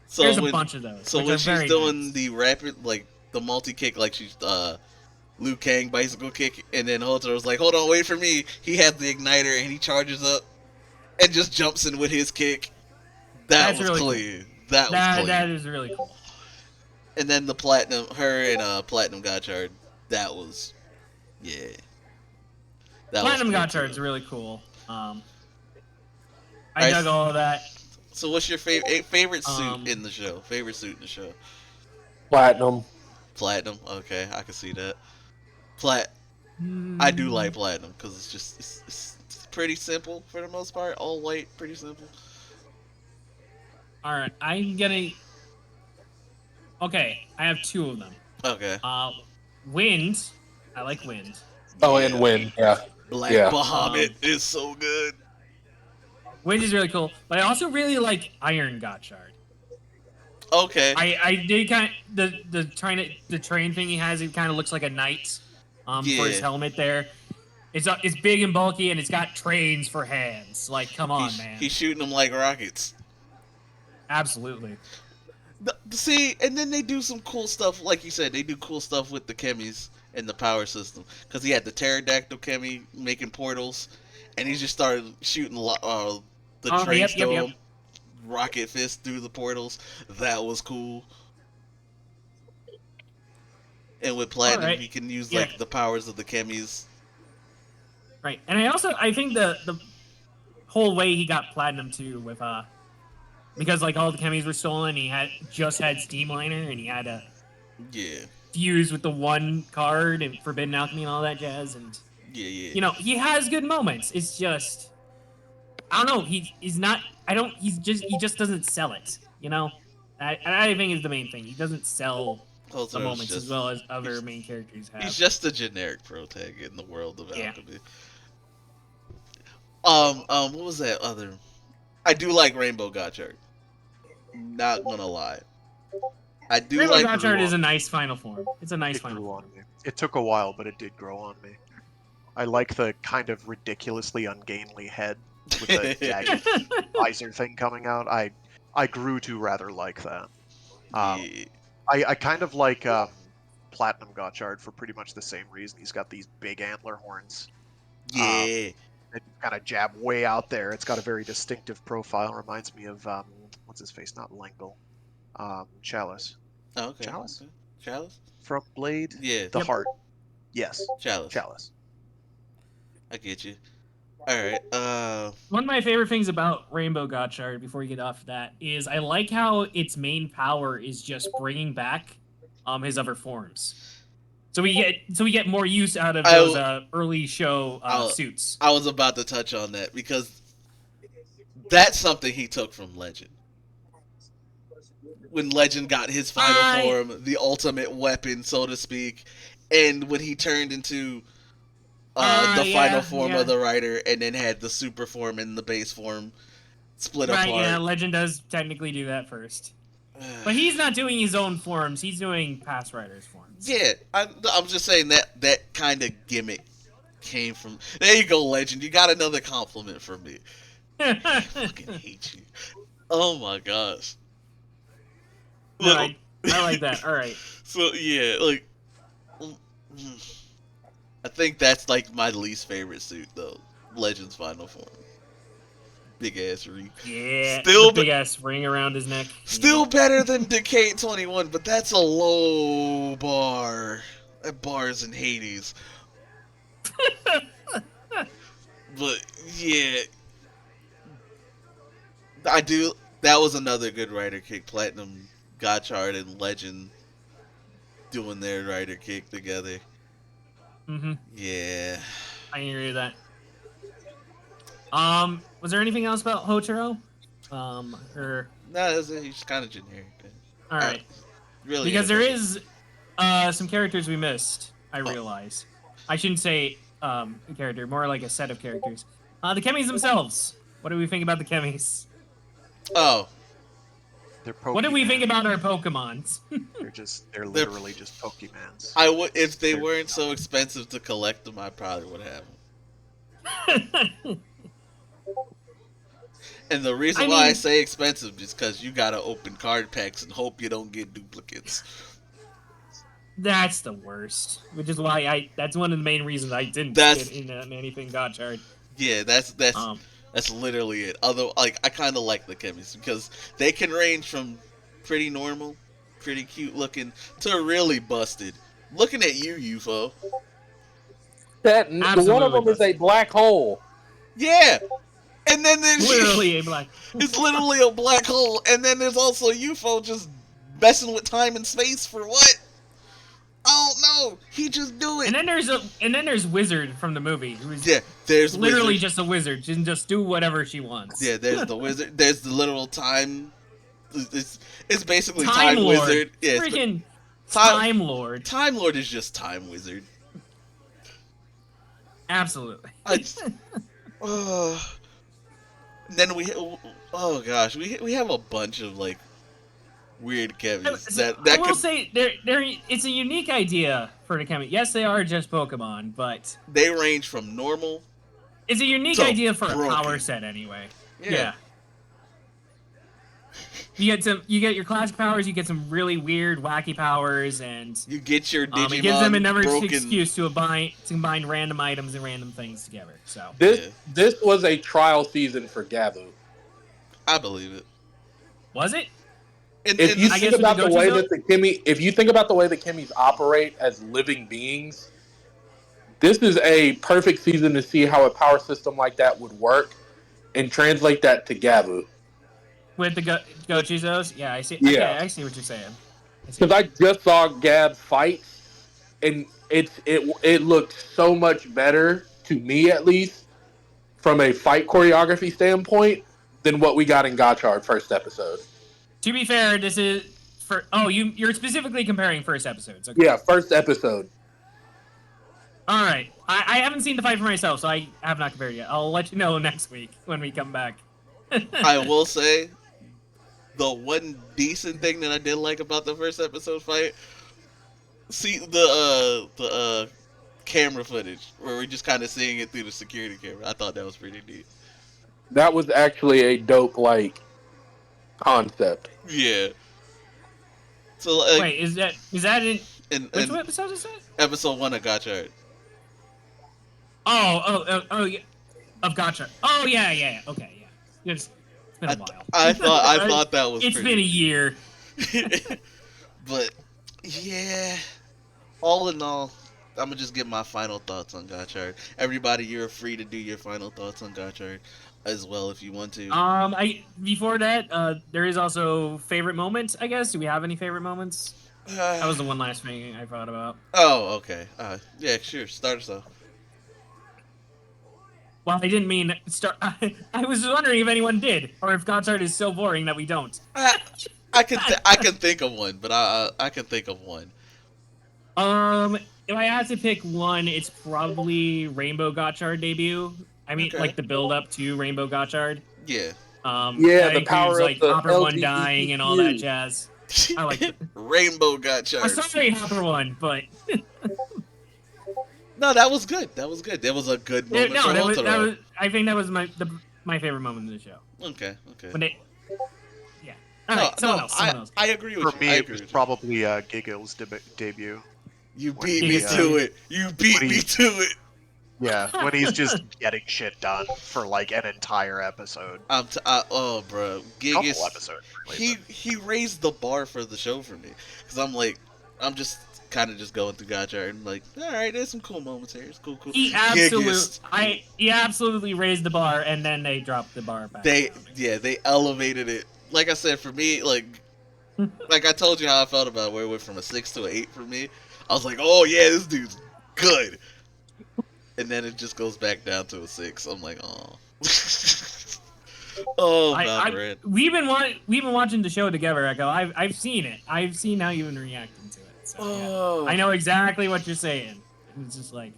Speaker 2: So
Speaker 4: There's a
Speaker 2: when,
Speaker 4: bunch of those.
Speaker 2: So
Speaker 4: which
Speaker 2: when
Speaker 4: are
Speaker 2: she's
Speaker 4: very
Speaker 2: doing
Speaker 4: nice.
Speaker 2: the rapid, like the multi kick, like she's Liu Kang bicycle kick, and then Hotaro's like, "Hold on, wait for me." He has the igniter, and he charges up and just jumps in with his kick. That
Speaker 4: That's
Speaker 2: was
Speaker 4: really
Speaker 2: clean.
Speaker 4: cool.
Speaker 2: That was clean.
Speaker 4: That is really cool.
Speaker 2: And then the her and Platinum Gotchard. That was, yeah. That
Speaker 4: Platinum
Speaker 2: was cool
Speaker 4: Gotchard's
Speaker 2: too.
Speaker 4: really cool. I
Speaker 2: Alright,
Speaker 4: dug all of that.
Speaker 2: So what's your favorite suit
Speaker 4: Um,
Speaker 2: in the show? Favorite suit in the show?
Speaker 7: Platinum.
Speaker 2: Platinum. Okay, I can see that. I do like Platinum because it's just it's pretty simple for the most part. All white, pretty simple.
Speaker 4: All right, I'm gonna. Okay, I have two of them.
Speaker 2: Okay.
Speaker 4: Wind. I like Wind.
Speaker 7: Oh,
Speaker 2: Yeah.
Speaker 7: and Wind. Yeah.
Speaker 2: Black
Speaker 7: Yeah.
Speaker 2: Bahamut is so good.
Speaker 4: Wind is really cool, but I also really like Iron Gotchard.
Speaker 2: Okay.
Speaker 4: I did kind of the train thing he has. It kind of looks like a knight. For his
Speaker 2: Yeah.
Speaker 4: helmet there. It's big and bulky and it's got trains for hands. Like, come on, man.
Speaker 2: He's shooting them like rockets.
Speaker 4: Absolutely.
Speaker 2: See, and then they do some cool stuff, like you said. They do cool stuff with the chemis and the power system. Because he had the pterodactyl chemi making portals, and he just started shooting the train
Speaker 4: yep.
Speaker 2: storm rocket fist through the portals. That was cool. And with Platinum,
Speaker 4: Alright.
Speaker 2: he can use
Speaker 4: Yeah.
Speaker 2: like the powers of the chemis.
Speaker 4: Right, and I think the whole way he got Platinum too with because like all the chemis were stolen, he had Steamliner and he had to
Speaker 2: Yeah.
Speaker 4: fuse with the one card and Forbidden Alchemy and all that jazz, and
Speaker 2: Yeah.
Speaker 4: you know he has good moments. It's just I don't know. He's not. I don't. He just doesn't sell it. You know. I think is the main thing. He doesn't sell the moments as well as other main characters have.
Speaker 2: He's just a generic protag in the world of
Speaker 4: Yeah.
Speaker 2: alchemy. What was that other? I do like Rainbow Gotchard. Not gonna lie. I do
Speaker 4: Rainbow
Speaker 2: like
Speaker 4: Gotchard is a nice final form. It's a nice
Speaker 5: It
Speaker 4: final
Speaker 5: grew
Speaker 4: form.
Speaker 5: on me. It took a while, but it did grow on me. I like the kind of ridiculously ungainly head with the jagged visor thing coming out. I grew to rather like that.
Speaker 2: yeah.
Speaker 5: I kind of like Platinum Gotchard for pretty much the same reason. He's got these big antler horns.
Speaker 2: Yeah.
Speaker 5: That kind of jab way out there. It's got a very distinctive profile. Reminds me of what's his face? Not Lengal. Chalice
Speaker 2: Oh, okay.
Speaker 5: Chalice?
Speaker 2: Okay. Chalice?
Speaker 5: from Blade.
Speaker 2: Yeah.
Speaker 5: The heart. Yes,
Speaker 2: Chalice.
Speaker 5: Chalice.
Speaker 2: I get you. Alright,
Speaker 4: One of my favorite things about Rainbow Gotchard, before we get off that, is I like how its main power is just bringing back his other forms. So we get more use out of those early show suits.
Speaker 2: I was about to touch on that because that's something he took from Legend. When Legend got his final form, the ultimate weapon, so to speak, and when he turned into the final form of the Rider, and then had the super form and the base form split apart.
Speaker 4: Yeah, Legend does technically do that first. But he's not doing his own forms. He's doing past Riders' forms.
Speaker 2: Yeah, I'm just saying that kind of gimmick came from... There you go, Legend. You got another compliment from me. I fucking hate you. Oh my gosh.
Speaker 4: No, I like that. All right.
Speaker 2: So, yeah, like... I think that's, like, my least favorite suit, though. Legend's final form. Big ass ring.
Speaker 4: Yeah.
Speaker 2: Still
Speaker 4: big ass ring around his neck.
Speaker 2: Still better than Decade 21, but that's a low bar. That bar's in Hades. But yeah, I do. That was another good writer kick. Platinum, Gotchard, and Legend doing their writer kick together.
Speaker 4: Mm-hmm.
Speaker 2: Yeah.
Speaker 4: I agree with that. Was there anything else about Hochiro? Or
Speaker 2: No, he's kind of generic.
Speaker 4: all right,
Speaker 2: Really,
Speaker 4: because there
Speaker 2: ineffective.
Speaker 4: is some characters we missed. I realize. I shouldn't say a character, more like a set of characters. The Kemis themselves. What do we think about the Kemis?
Speaker 2: Oh,
Speaker 5: They're
Speaker 4: What do we
Speaker 5: Pokemans.
Speaker 4: think about our Pokemons?
Speaker 5: They're literally just Pokemans.
Speaker 2: I would if they
Speaker 5: They're-
Speaker 2: weren't so expensive to collect them. I probably would have them. And the reason why I
Speaker 4: mean-
Speaker 2: say expensive is because you gotta open card packs and hope you don't get duplicates.
Speaker 4: That's the worst. Which is why that's one of the main reasons I didn't
Speaker 2: That's-
Speaker 4: get in anything Gotchard.
Speaker 2: Yeah, that's literally it. Although, like, I kind of like the Kemis because they can range from pretty normal, pretty cute looking to really busted. Looking at you, UFO.
Speaker 7: That one of
Speaker 4: Absolutely
Speaker 7: them is a black hole.
Speaker 2: Yeah, and then there's
Speaker 4: Literally a black.
Speaker 2: it's literally a black hole, and then there's also UFO just messing with time and space for what? Oh no, he just do it.
Speaker 4: And then there's Wizard from the movie, who's
Speaker 2: There's
Speaker 4: literally
Speaker 2: Wizard.
Speaker 4: just a wizard. She can just do whatever she wants.
Speaker 2: Yeah, there's the wizard. There's the literal time. It's basically
Speaker 4: Time
Speaker 2: time
Speaker 4: Lord.
Speaker 2: wizard. Yeah, it's
Speaker 4: Freaking
Speaker 2: Time-
Speaker 4: Time Lord.
Speaker 2: Time Lord is just time wizard.
Speaker 4: Absolutely.
Speaker 2: Then oh gosh, we have a bunch of like weird Kevins that
Speaker 4: I will
Speaker 2: could,
Speaker 4: say it's a unique idea for the Kamen. Yes, they are just Pokemon, but
Speaker 2: they range from normal.
Speaker 4: it's a unique
Speaker 2: So
Speaker 4: idea for
Speaker 2: broken.
Speaker 4: a power set anyway.
Speaker 2: Yeah.
Speaker 4: You get your classic powers, you get some really weird, wacky powers, and
Speaker 2: You get your Digimon
Speaker 4: it gives them another
Speaker 2: broken.
Speaker 4: excuse to combine random items and random things together. So
Speaker 7: This was a trial season for Gabu.
Speaker 2: I believe it.
Speaker 4: was it?
Speaker 7: If you
Speaker 4: I
Speaker 7: think
Speaker 4: guess
Speaker 7: about
Speaker 4: with
Speaker 7: the
Speaker 4: the
Speaker 7: way
Speaker 4: Gotchard,
Speaker 7: that if you think about the way the Kemis operate as living beings, this is a perfect season to see how a power system like that would work and translate that to Gabu.
Speaker 4: With the Gochizos? Yeah, I see.
Speaker 7: Yeah.
Speaker 4: Okay, I see what you're saying.
Speaker 7: Because I just saw Gab fight, and it looked so much better to me, at least, from a fight choreography standpoint, than what we got in Gotchard first episode.
Speaker 4: To be fair, this is for. Oh, you're specifically comparing first episodes. Okay.
Speaker 7: Yeah, first episode.
Speaker 4: All right. I haven't seen the fight for myself, so I have not compared yet. I'll let you know next week when we come back.
Speaker 2: I will say, the one decent thing that I did like about the first episode fight, see the camera footage where we're just kind of seeing it through the security camera. I thought that was pretty neat.
Speaker 7: That was actually a dope concept.
Speaker 2: Yeah. So like,
Speaker 4: Wait, is that in
Speaker 2: in
Speaker 4: which episode is that?
Speaker 2: episode 1 of Gotchard.
Speaker 4: Oh, yeah. Of Gotcha. Oh, yeah. Okay, yeah. It's been a while.
Speaker 2: I thought that was.
Speaker 4: It's been a year.
Speaker 2: But yeah, all in all, I'm gonna just give my final thoughts on Gotchard. Everybody, you're free to do your final thoughts on Gotchard as well if you want to.
Speaker 4: Before that, there is also favorite moments. I guess. Do we have any favorite moments? That was the one last thing I thought about.
Speaker 2: Oh, okay. Yeah, sure. Start us off.
Speaker 4: Well, I didn't mean start. I was wondering if anyone did, or if Gotchard is so boring that we don't.
Speaker 2: I can think of one, but I can think of one.
Speaker 4: If I had to pick one, it's probably Rainbow Gotchard debut. I mean,
Speaker 2: Okay.
Speaker 4: like the build up to Rainbow Gotchard.
Speaker 2: Yeah.
Speaker 7: Yeah,
Speaker 4: that
Speaker 7: the power of
Speaker 4: like
Speaker 7: the
Speaker 4: Hopper One dying and all that
Speaker 7: LGBTQ.
Speaker 4: jazz. I like it.
Speaker 2: Rainbow
Speaker 4: I'm
Speaker 2: Gotchard.
Speaker 4: sorry, Hopper One, but
Speaker 2: No, that was good. That was good. That was a good moment
Speaker 4: no,
Speaker 2: for
Speaker 4: that was,
Speaker 2: Hotaro.
Speaker 4: I think that was my favorite moment in the show.
Speaker 2: Okay.
Speaker 4: When they, yeah. All right, someone else.
Speaker 2: I agree with
Speaker 5: For
Speaker 2: you.
Speaker 5: me,
Speaker 2: I
Speaker 5: it
Speaker 2: agree
Speaker 5: was
Speaker 2: with you.
Speaker 5: probably Giga's debut.
Speaker 2: You
Speaker 5: when
Speaker 2: beat
Speaker 5: he,
Speaker 2: me to it. You beat
Speaker 5: when
Speaker 2: me
Speaker 5: he-
Speaker 2: to it.
Speaker 5: Yeah, when he's just getting shit done for like an entire episode.
Speaker 2: Oh, bro,
Speaker 5: Couple
Speaker 2: Gigas.
Speaker 5: episodes, really,
Speaker 2: He raised the bar for the show for me because I'm kind of just going through Gotchard and like, all right, there's some cool moments here. It's cool.
Speaker 4: He absolutely raised the bar, and then they dropped the bar back.
Speaker 2: They elevated it. Like I said, for me, like I told you how I felt about where it went from a 6 to an 8 for me. I was like, oh yeah, this dude's good. And then it just goes back down to a 6. I'm like, oh. Oh, Valorant.
Speaker 4: We've been watching the show together, Echo. I've seen it. I've seen how you've been reacting to it. So, yeah. I know exactly what you're saying. It's just like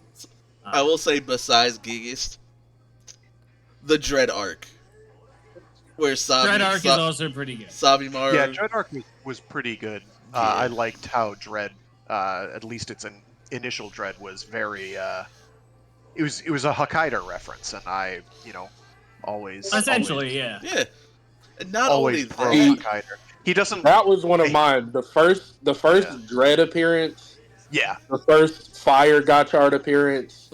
Speaker 2: I will say, besides Gigas, the Dread arc, where
Speaker 4: Dread arc is also pretty good.
Speaker 2: Sabimaru.
Speaker 5: Yeah, Dread arc was pretty good. I liked how Dread, at least its initial Dread, was very. It was a Hokkaido reference, and I, always
Speaker 4: essentially,
Speaker 2: yeah. And not
Speaker 5: always
Speaker 2: only that,
Speaker 5: Hokkaido. He doesn't.
Speaker 7: That was one of mine. The first Dread appearance.
Speaker 5: Yeah.
Speaker 7: The first Fire Gotchard appearance.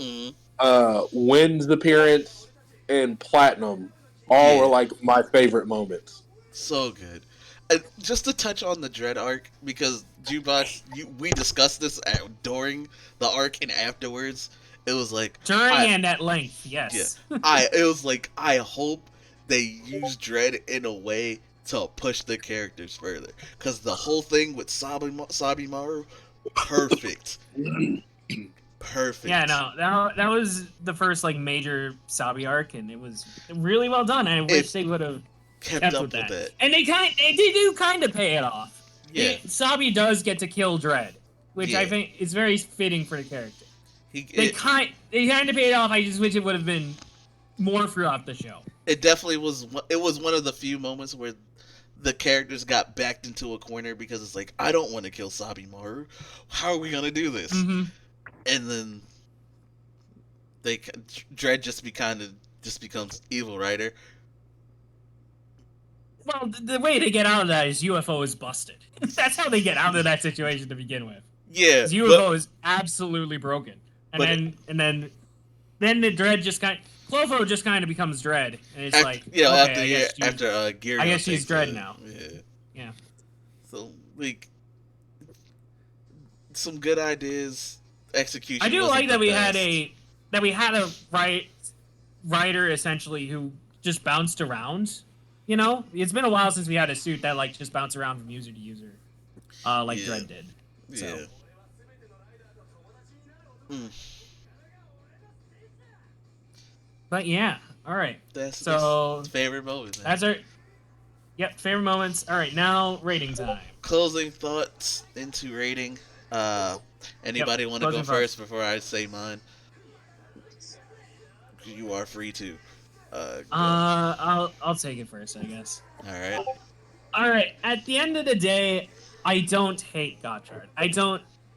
Speaker 7: Wind's appearance, and Platinum. All were like my favorite moments.
Speaker 2: So good. And just to touch on the Dread arc, because Jukebox, we discussed this during the arc and afterwards. It was like
Speaker 4: during and at length, yes.
Speaker 2: Yeah. It was like I hope they use Dread in a way to push the characters further, because the whole thing with Sabimaru, perfect. Perfect. Yeah,
Speaker 4: no, that was the first like major Sabi arc, and it was really well done. I wish they would have kept up with that. And they do kind of pay it off.
Speaker 2: Yeah,
Speaker 4: Sabi does get to kill Dread, which I think is very fitting for the character. They kind of paid it off. I just wish it would have been more throughout the show.
Speaker 2: It definitely was. It was one of the few moments where the characters got backed into a corner, because it's like, I don't want to kill Sabimaru. How are we gonna do this?
Speaker 4: Mm-hmm.
Speaker 2: And then Dread just becomes evil, Rider.
Speaker 4: Well, the way to get out of that is UFO is busted. That's how they get out of that situation to begin with.
Speaker 2: Yeah,
Speaker 4: UFO is absolutely broken, and then the Dread just Clofo just kind of becomes Dread, and it's
Speaker 2: after Gear.
Speaker 4: I guess she's Dread now. Yeah.
Speaker 2: So like, some good ideas. Execution.
Speaker 4: I do like that we had a writer essentially who just bounced around. It's been a while since we had a suit that like just bounced around from user to user, like Dread did. So.
Speaker 2: Yeah.
Speaker 4: But yeah, all right.
Speaker 2: That's favorite moments.
Speaker 4: That's our favorite moments. All right, now rating time.
Speaker 2: Closing thoughts into rating. Anybody want to go first before I say mine? You are free to.
Speaker 4: I'll take it first, I guess.
Speaker 2: All right.
Speaker 4: At the end of the day, I don't hate Gotchard.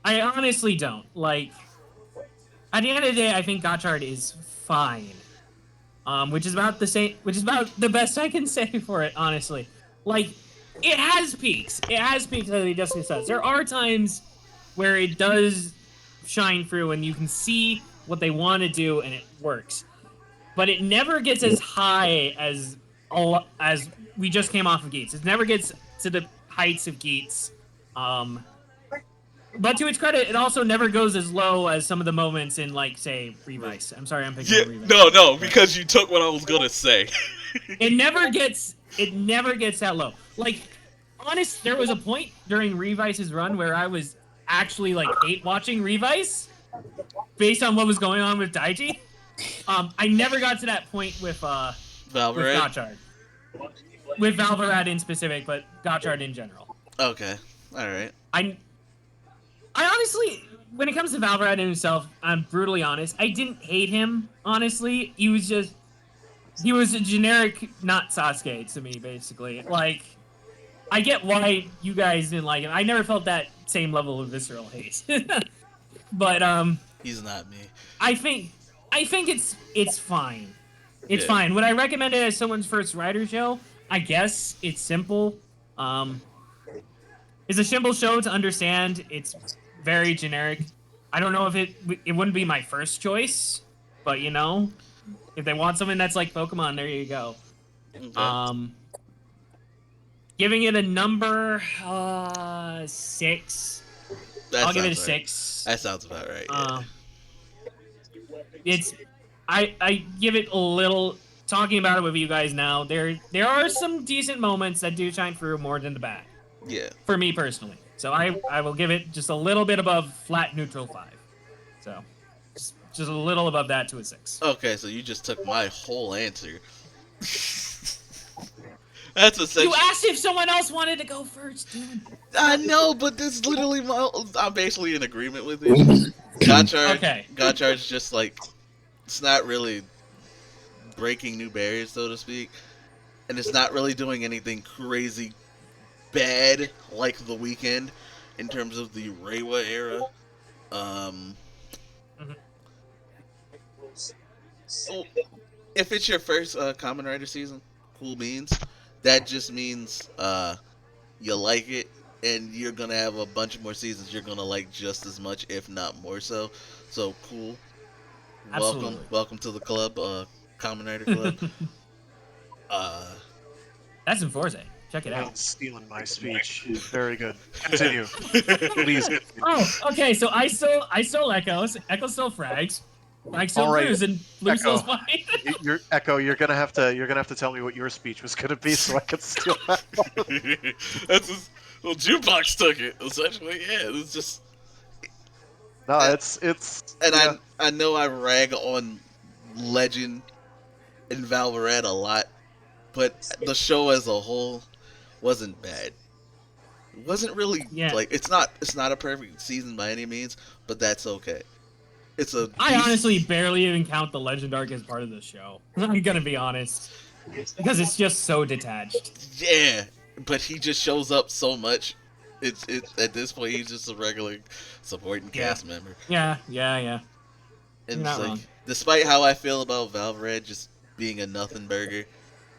Speaker 4: I honestly don't. Like, at the end of the day, I think Gotchard is fine. Which is about the best I can say for it, honestly. Like, it has peaks. It has peaks, as he just says. There are times where it does shine through and you can see what they want to do and it works. But it never gets as high as we just came off of Geats. It never gets to the heights of Geats. But to its credit, it also never goes as low as some of the moments in, like, say, Revice. I'm sorry, I'm picking Revice.
Speaker 2: No, because you took what I was gonna say.
Speaker 4: It never gets that low. Like, honest, there was a point during Revice's run where I was actually like hate watching Revice based on what was going on with Daiji. I never got to that point with Gotchard. With Valorant in specific, but Gotchard in general.
Speaker 2: Okay. Alright.
Speaker 4: I honestly, when it comes to Valorant himself, I'm brutally honest. I didn't hate him, honestly. He was a generic not Sasuke to me, basically. Like, I get why you guys didn't like him. I never felt that same level of visceral hate. But
Speaker 2: he's not me.
Speaker 4: I think it's fine. It's fine. Would I recommend it as someone's first writer show? I guess it's simple. It's a simple show to understand. It's very generic. I don't know if it wouldn't be my first choice, but if they want something that's like Pokemon, there you go. Okay. Giving it a number 6.
Speaker 2: That
Speaker 4: I'll give it a
Speaker 2: sounds right.
Speaker 4: 6.
Speaker 2: That sounds about right. Yeah.
Speaker 4: It's I give it a little. Talking about it with you guys now, there are some decent moments that do shine through more than the bad.
Speaker 2: Yeah.
Speaker 4: For me personally, so I will give it just a little bit above flat neutral 5. So just a little above that to a 6.
Speaker 2: Okay, so you just took my whole answer. That's essentially.
Speaker 4: You asked if someone else wanted to go first, dude.
Speaker 2: I know, but this is literally my. I'm basically in agreement with you. Gotchard.
Speaker 4: Okay.
Speaker 2: Gotchard's just like, it's not really breaking new barriers, so to speak, and it's not really doing anything crazy bad like The Weeknd in terms of the Reiwa era.
Speaker 4: Mhm.
Speaker 2: So if it's your first Kamen Rider season, cool beans. That just means you like it, and you're gonna have a bunch of more seasons you're gonna like just as much, if not more so. So cool.
Speaker 4: Absolutely.
Speaker 2: Welcome to the club, Kamen Rider Club.
Speaker 4: That's in Forza. Check it
Speaker 5: Ryan's
Speaker 4: out.
Speaker 5: stealing my speech. Very good. Continue. Please.
Speaker 4: Oh, okay. So I stole Echoes. Echo stole Frags. Frag stole
Speaker 5: All right,
Speaker 4: Blues, and Blues
Speaker 5: Echo.
Speaker 4: stole Spine.
Speaker 5: You're Echo. You're gonna have to tell me what your speech was gonna be so I can steal that.
Speaker 2: That's his, well, Jukebox took it essentially. Yeah, it's just.
Speaker 5: No, it's
Speaker 2: And
Speaker 5: yeah.
Speaker 2: I know I rag on Legend and Valorant a lot, but the show as a whole wasn't bad. It wasn't really like it's not a perfect season by any means, but that's okay. It's a.
Speaker 4: I honestly barely even count the Legend arc as part of the show. I'm gonna be honest, because it's just so detached.
Speaker 2: Yeah, but he just shows up so much. It's at this point he's just a regular supporting cast member.
Speaker 4: Yeah.
Speaker 2: And
Speaker 4: You're
Speaker 2: it's
Speaker 4: not
Speaker 2: like,
Speaker 4: wrong.
Speaker 2: despite how I feel about Valorant just being a nothing burger,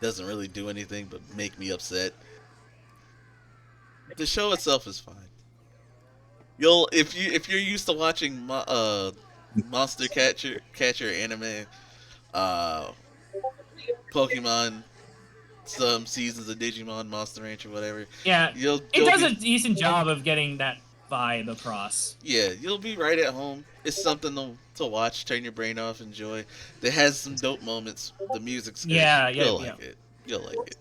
Speaker 2: doesn't really do anything but make me upset. The show itself is fine. You'll if you're used to watching monster catcher anime, uh, Pokemon, some seasons of Digimon, Monster Ranch, or whatever.
Speaker 4: Yeah,
Speaker 2: You'll
Speaker 4: it does
Speaker 2: be,
Speaker 4: a decent job of getting that vibe across.
Speaker 2: Yeah, you'll be right at home. It's something to watch, turn your brain off, enjoy. It has some dope moments. The music's good. You'll like it. You'll like it.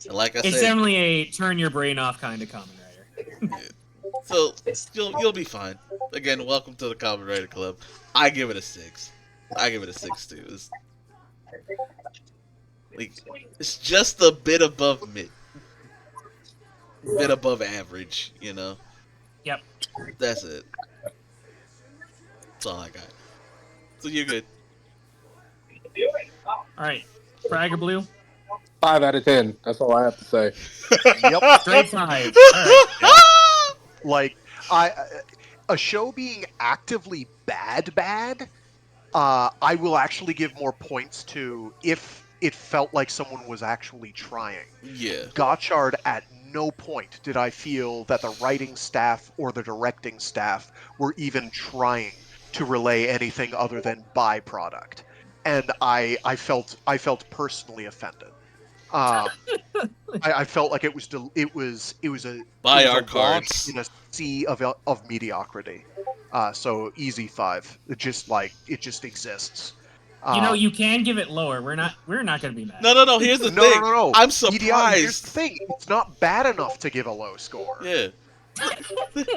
Speaker 2: And like I
Speaker 4: It's
Speaker 2: said,
Speaker 4: definitely a turn your brain off kind of Kamen Rider.
Speaker 2: yeah. So you'll be fine. Again, welcome to the Kamen Rider Club. I give it a 6. I give it a 6 too. It's just a bit above mid, bit above average. You know.
Speaker 4: Yep.
Speaker 2: That's it. That's all I got. So you're good.
Speaker 4: All right, Frag or Blue?
Speaker 7: 5 out of 10. That's all I have to say.
Speaker 5: Yep.
Speaker 4: Straight 5. All right.
Speaker 5: Like a show being actively bad, I will actually give more points to if it felt like someone was actually trying.
Speaker 2: Yeah.
Speaker 5: Gotchard, at no point did I feel that the writing staff or the directing staff were even trying to relay anything other than byproduct, and I felt personally offended. I felt like it was
Speaker 2: Buy our
Speaker 5: a wash
Speaker 2: cards.
Speaker 5: in a sea of mediocrity. So easy 5. It just exists.
Speaker 4: You can give it lower. We're not gonna be mad.
Speaker 2: No. Here's the
Speaker 5: No,
Speaker 2: thing.
Speaker 5: no.
Speaker 2: I'm
Speaker 5: Here's
Speaker 2: surprised.
Speaker 5: the thing. It's not bad enough to give a low score.
Speaker 2: Yeah.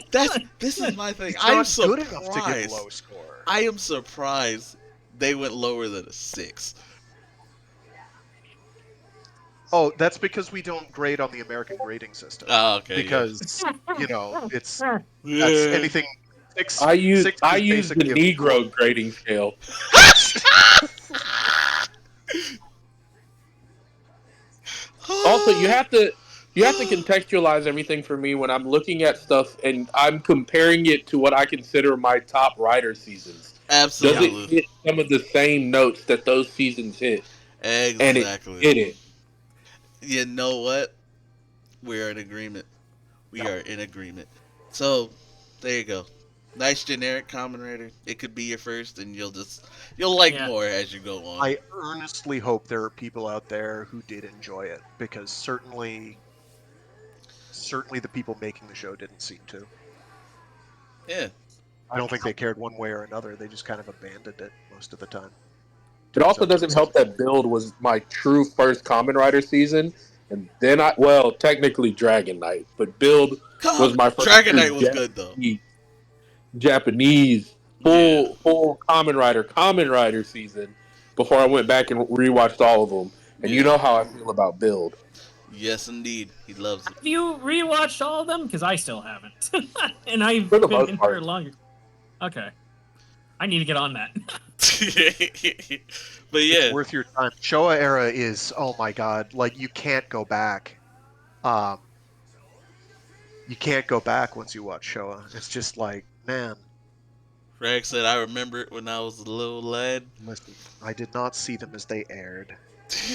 Speaker 2: This is my thing.
Speaker 5: It's
Speaker 2: I'm
Speaker 5: not
Speaker 2: surprised.
Speaker 5: good enough to give a low score.
Speaker 2: I am surprised they went lower than a 6.
Speaker 5: Oh, that's because we don't grade on the American grading system.
Speaker 2: Oh, okay.
Speaker 5: Because it's
Speaker 2: yeah.
Speaker 5: that's anything.
Speaker 7: I use
Speaker 5: six is
Speaker 7: the
Speaker 5: basically a
Speaker 7: Negro grading scale. Also, you have to contextualize everything for me when I'm looking at stuff and I'm comparing it to what I consider my top writer seasons.
Speaker 2: Absolutely.
Speaker 7: Does it hit some of the same notes that those seasons hit?
Speaker 2: Exactly.
Speaker 7: And it hit it.
Speaker 2: You know what? We're in agreement. We are in agreement. So, there you go. Nice generic Kamen Rider. It could be your first, and you'll like more as you go on.
Speaker 5: I earnestly hope there are people out there who did enjoy it, because certainly the people making the show didn't seem to.
Speaker 2: Yeah.
Speaker 5: I don't think they cared one way or another. They just kind of abandoned it most of the time.
Speaker 7: It also doesn't help that Build was my true first Kamen Rider season, and then technically Dragon Knight, but Build was my first
Speaker 2: Dragon
Speaker 7: true
Speaker 2: Knight was good though.
Speaker 7: Japanese
Speaker 2: Yeah.
Speaker 7: full Kamen Rider season before I went back and rewatched all of them. And you
Speaker 2: Yeah.
Speaker 7: know how I feel about Build.
Speaker 2: Yes, indeed. He loves it.
Speaker 4: Have you rewatched all of them? Because I still haven't, and I've
Speaker 7: For the
Speaker 4: been
Speaker 7: most
Speaker 4: in
Speaker 7: part.
Speaker 4: for longer. Okay, I need to get on that.
Speaker 2: But yeah,
Speaker 5: It's worth your time. Showa era is, oh my god, like you can't go back. You can't go back once you watch Showa. It's just like, man,
Speaker 2: Frag said, I remember it when I was a little lad.
Speaker 5: listen, I did not see them as they aired.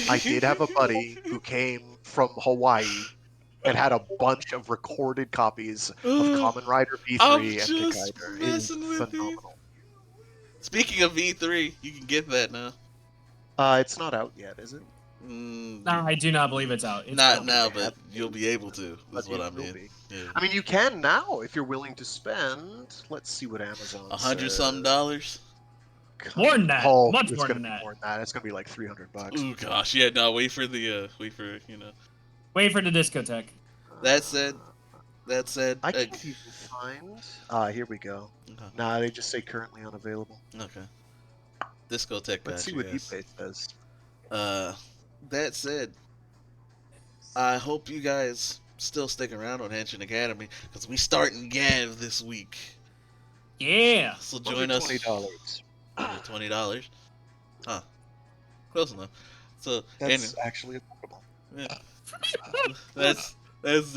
Speaker 5: I did have a buddy who came from Hawaii and had a bunch of recorded copies of Kamen Rider
Speaker 2: I'm
Speaker 5: V3 and
Speaker 2: just
Speaker 5: Gekaider. It is
Speaker 2: messing with you.
Speaker 5: phenomenal.
Speaker 2: Speaking of V3, you can get that now.
Speaker 5: It's not out yet, is it?
Speaker 2: Mm,
Speaker 4: No, I do not believe it's out. It's
Speaker 2: not
Speaker 4: coming.
Speaker 2: now, but you'll be able to. That's what I
Speaker 5: It will
Speaker 2: mean.
Speaker 5: be.
Speaker 2: Yeah.
Speaker 5: I mean, you can now if you're willing to spend. Let's see what Amazon
Speaker 2: $100-something.
Speaker 4: More than that.
Speaker 5: Oh,
Speaker 4: Much
Speaker 5: it's
Speaker 4: more
Speaker 5: gonna
Speaker 4: than
Speaker 5: be
Speaker 4: that.
Speaker 5: more than that. It's gonna be like $300.
Speaker 2: Ooh, gosh, yeah. No, wait for
Speaker 4: Wait for the discotheque.
Speaker 2: That said,
Speaker 5: I can even find. Here we go.
Speaker 2: Okay.
Speaker 5: Nah, they just say currently unavailable.
Speaker 2: Okay. Discotheque.
Speaker 5: Let's see what eBay says.
Speaker 2: That said, I hope you guys still stick around on Henshin Academy because we starting Gav this week.
Speaker 4: Yeah.
Speaker 2: So join us.
Speaker 5: $20.
Speaker 2: $20. Huh. Close enough. So
Speaker 5: That's actually affordable.
Speaker 2: yeah. that's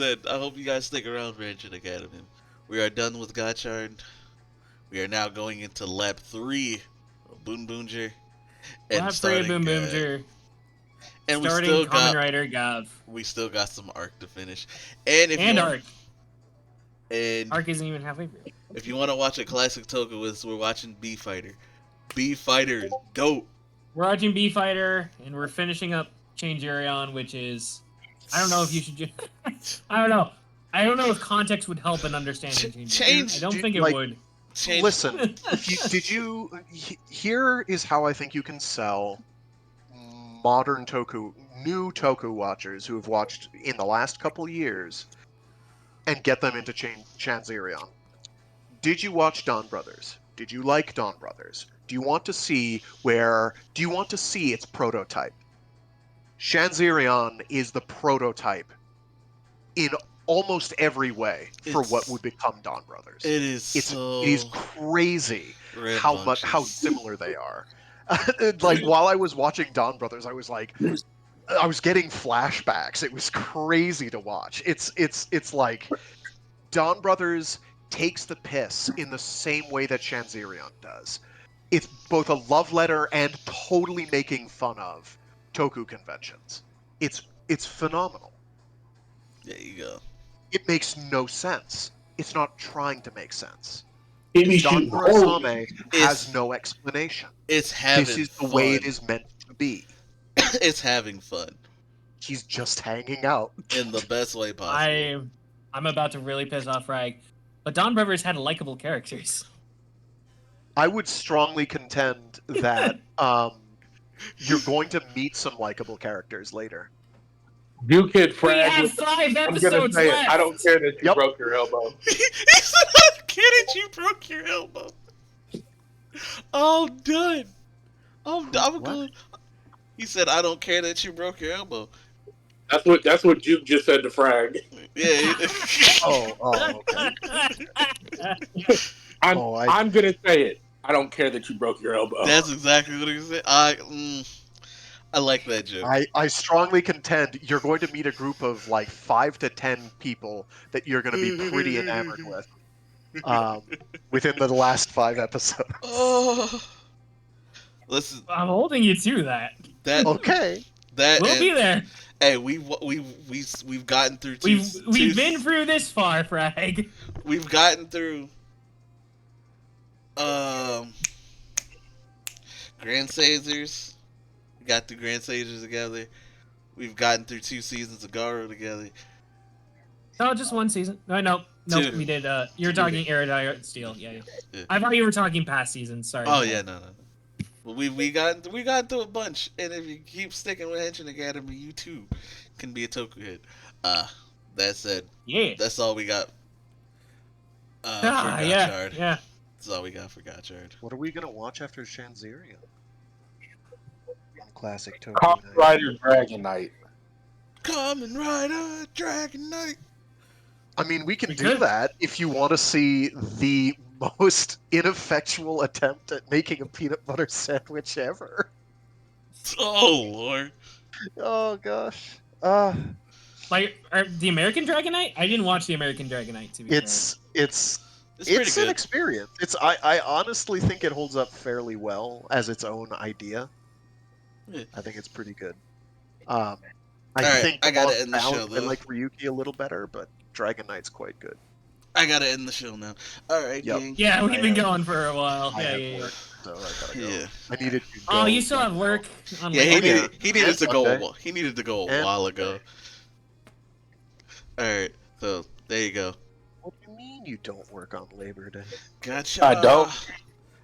Speaker 2: it. I hope you guys stick around for Henshin Academy. We are done with Gotchard. We are now going into lap 3 of Boon Boonjer.
Speaker 4: Lap 3 of Boom Boomjer.
Speaker 2: And we
Speaker 4: Starting
Speaker 2: still
Speaker 4: Kamen
Speaker 2: got
Speaker 4: Rider Gav.
Speaker 2: we still got some arc to finish. And if
Speaker 4: And
Speaker 2: you
Speaker 4: Arc.
Speaker 2: and
Speaker 4: Arc isn't even halfway through.
Speaker 2: if you want to watch a classic Tokuist, we're watching B Fighter. B Fighter is dope.
Speaker 4: We're watching B Fighter, and we're finishing up Change Arion, which is... I don't know if you should just... I don't know. I don't know if context would help in understanding Change. I don't think it would.
Speaker 2: Change.
Speaker 5: Listen, here is how I think you can sell modern new Toku watchers who have watched in the last couple years and get them into Chanzerion. Did you watch Dawn Brothers? Did you like Dawn Brothers? Do you want to see its prototype? Shanzerion is the prototype in almost every way for what would become Dawn Brothers.
Speaker 2: It is
Speaker 5: crazy how similar they are. Like while I was watching Dawn Brothers, I was getting flashbacks. It was crazy to watch. It's like Dawn Brothers takes the piss in the same way that Shanzerion does. It's both a love letter and totally making fun of Toku conventions. It's phenomenal.
Speaker 2: There you go.
Speaker 5: It makes no sense. It's not trying to make sense.
Speaker 7: Don
Speaker 5: Kurosame has no explanation.
Speaker 2: It's having
Speaker 5: This is the
Speaker 2: fun.
Speaker 5: way it is meant to be.
Speaker 2: It's having fun.
Speaker 5: He's just hanging out.
Speaker 2: In the best way possible.
Speaker 4: I'm about to really piss off Rag. But Dawn Brothers had likable characters.
Speaker 5: I would strongly contend that you're going to meet some likable characters later.
Speaker 7: You kid
Speaker 4: We
Speaker 7: Frag.
Speaker 4: have 5
Speaker 7: I'm gonna
Speaker 4: episodes
Speaker 7: say
Speaker 4: left!
Speaker 7: it. I don't care that you broke your elbow.
Speaker 2: He said, I don't care that you broke your elbow. I'm done. I'm good. He said, I don't care that you broke your elbow.
Speaker 7: That's what Juke just said to Frag.
Speaker 2: Yeah.
Speaker 5: Okay.
Speaker 7: I'm gonna say it. I don't care that you broke your elbow.
Speaker 2: That's exactly what he said. I like that joke.
Speaker 5: I strongly contend you're going to meet a group of like 5 to 10 people that you're going to be pretty enamored with within the last 5 episodes.
Speaker 2: Oh. Listen.
Speaker 4: I'm holding you to that.
Speaker 5: Okay.
Speaker 4: We'll be there.
Speaker 2: Hey, we've gotten through
Speaker 4: we've been through this far, Frag.
Speaker 2: We've gotten through Grand Caesars. We got through Grand Caesars together. We've gotten through 2 seasons of Garo together.
Speaker 4: Oh, just one season. Nope.
Speaker 2: Two.
Speaker 4: We did. You're talking Aerodire Steel. Yeah.
Speaker 2: Yeah.
Speaker 4: I thought you were talking past seasons. Sorry.
Speaker 2: Oh yeah, no. Well, we got through a bunch, and if you keep sticking with Henshin Academy, you too can be a Toku hit. That said,
Speaker 4: Yeah.
Speaker 2: that's all we got. For
Speaker 4: Yeah.
Speaker 2: Gotchard.
Speaker 4: Yeah.
Speaker 2: That's all we got for Gotchard.
Speaker 5: What are we gonna watch after Shanzirian? Classic Toku.
Speaker 7: Kamen
Speaker 5: Night.
Speaker 7: Rider Dragon Knight.
Speaker 2: Kamen Rider Dragon Knight.
Speaker 5: I mean, we can
Speaker 4: We
Speaker 5: do
Speaker 4: could.
Speaker 5: that if you want to see the most ineffectual attempt at making a peanut butter sandwich ever.
Speaker 2: Oh Lord.
Speaker 5: Oh gosh.
Speaker 4: Like the American Dragon Knight. I didn't watch the American Dragon Knight to be
Speaker 5: It's
Speaker 2: pretty
Speaker 5: an
Speaker 2: good.
Speaker 5: experience. I honestly think it holds up fairly well as its own idea.
Speaker 2: Yeah.
Speaker 5: I think it's pretty good.
Speaker 2: Alright,
Speaker 5: think
Speaker 2: I gotta
Speaker 5: on
Speaker 2: end the show,
Speaker 5: balance, I
Speaker 2: though.
Speaker 5: like Ryuki a little better, but Dragon Knight's quite good.
Speaker 2: I gotta end the show now. Alright,
Speaker 5: Yep.
Speaker 2: gang.
Speaker 4: Yeah, we've been
Speaker 5: I,
Speaker 4: going for a while.
Speaker 5: I
Speaker 4: Yeah,
Speaker 5: have
Speaker 4: yeah.
Speaker 5: work, so I gotta go.
Speaker 2: Yeah.
Speaker 5: I needed to go.
Speaker 4: Oh, you still have work on
Speaker 2: Yeah,
Speaker 4: Monday?
Speaker 2: he needed to go.
Speaker 5: Monday.
Speaker 2: He needed to go a
Speaker 5: And
Speaker 2: while ago. All right, so there you go.
Speaker 5: What do you mean you don't work on Labor Day?
Speaker 2: Gotcha.
Speaker 7: I don't.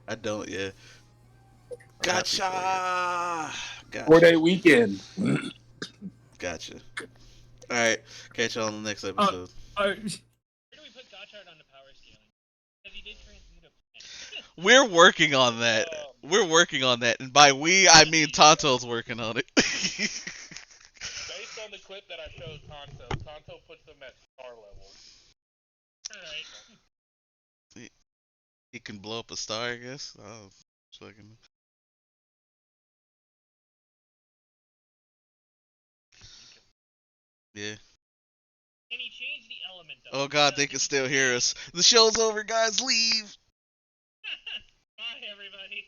Speaker 2: I don't. Yeah.
Speaker 5: I'm happy for you.
Speaker 2: Gotcha.
Speaker 7: 4-day weekend.
Speaker 2: Gotcha. All right. Catch y'all on the next episode.
Speaker 3: Where do we put Gotchard on the power scaling? Because he did transmute a plant.
Speaker 6: We're working on that. We're working on that, and by we I mean Tonto's working on it.
Speaker 3: Based on the clip that I showed Tonto puts them at star level. Alright.
Speaker 6: He can blow up a star, I guess. Oh, fucking. Yeah.
Speaker 3: Can he change the element though?
Speaker 6: Oh god, they can still hear us. The show's over, guys. Leave.
Speaker 3: Bye everybody.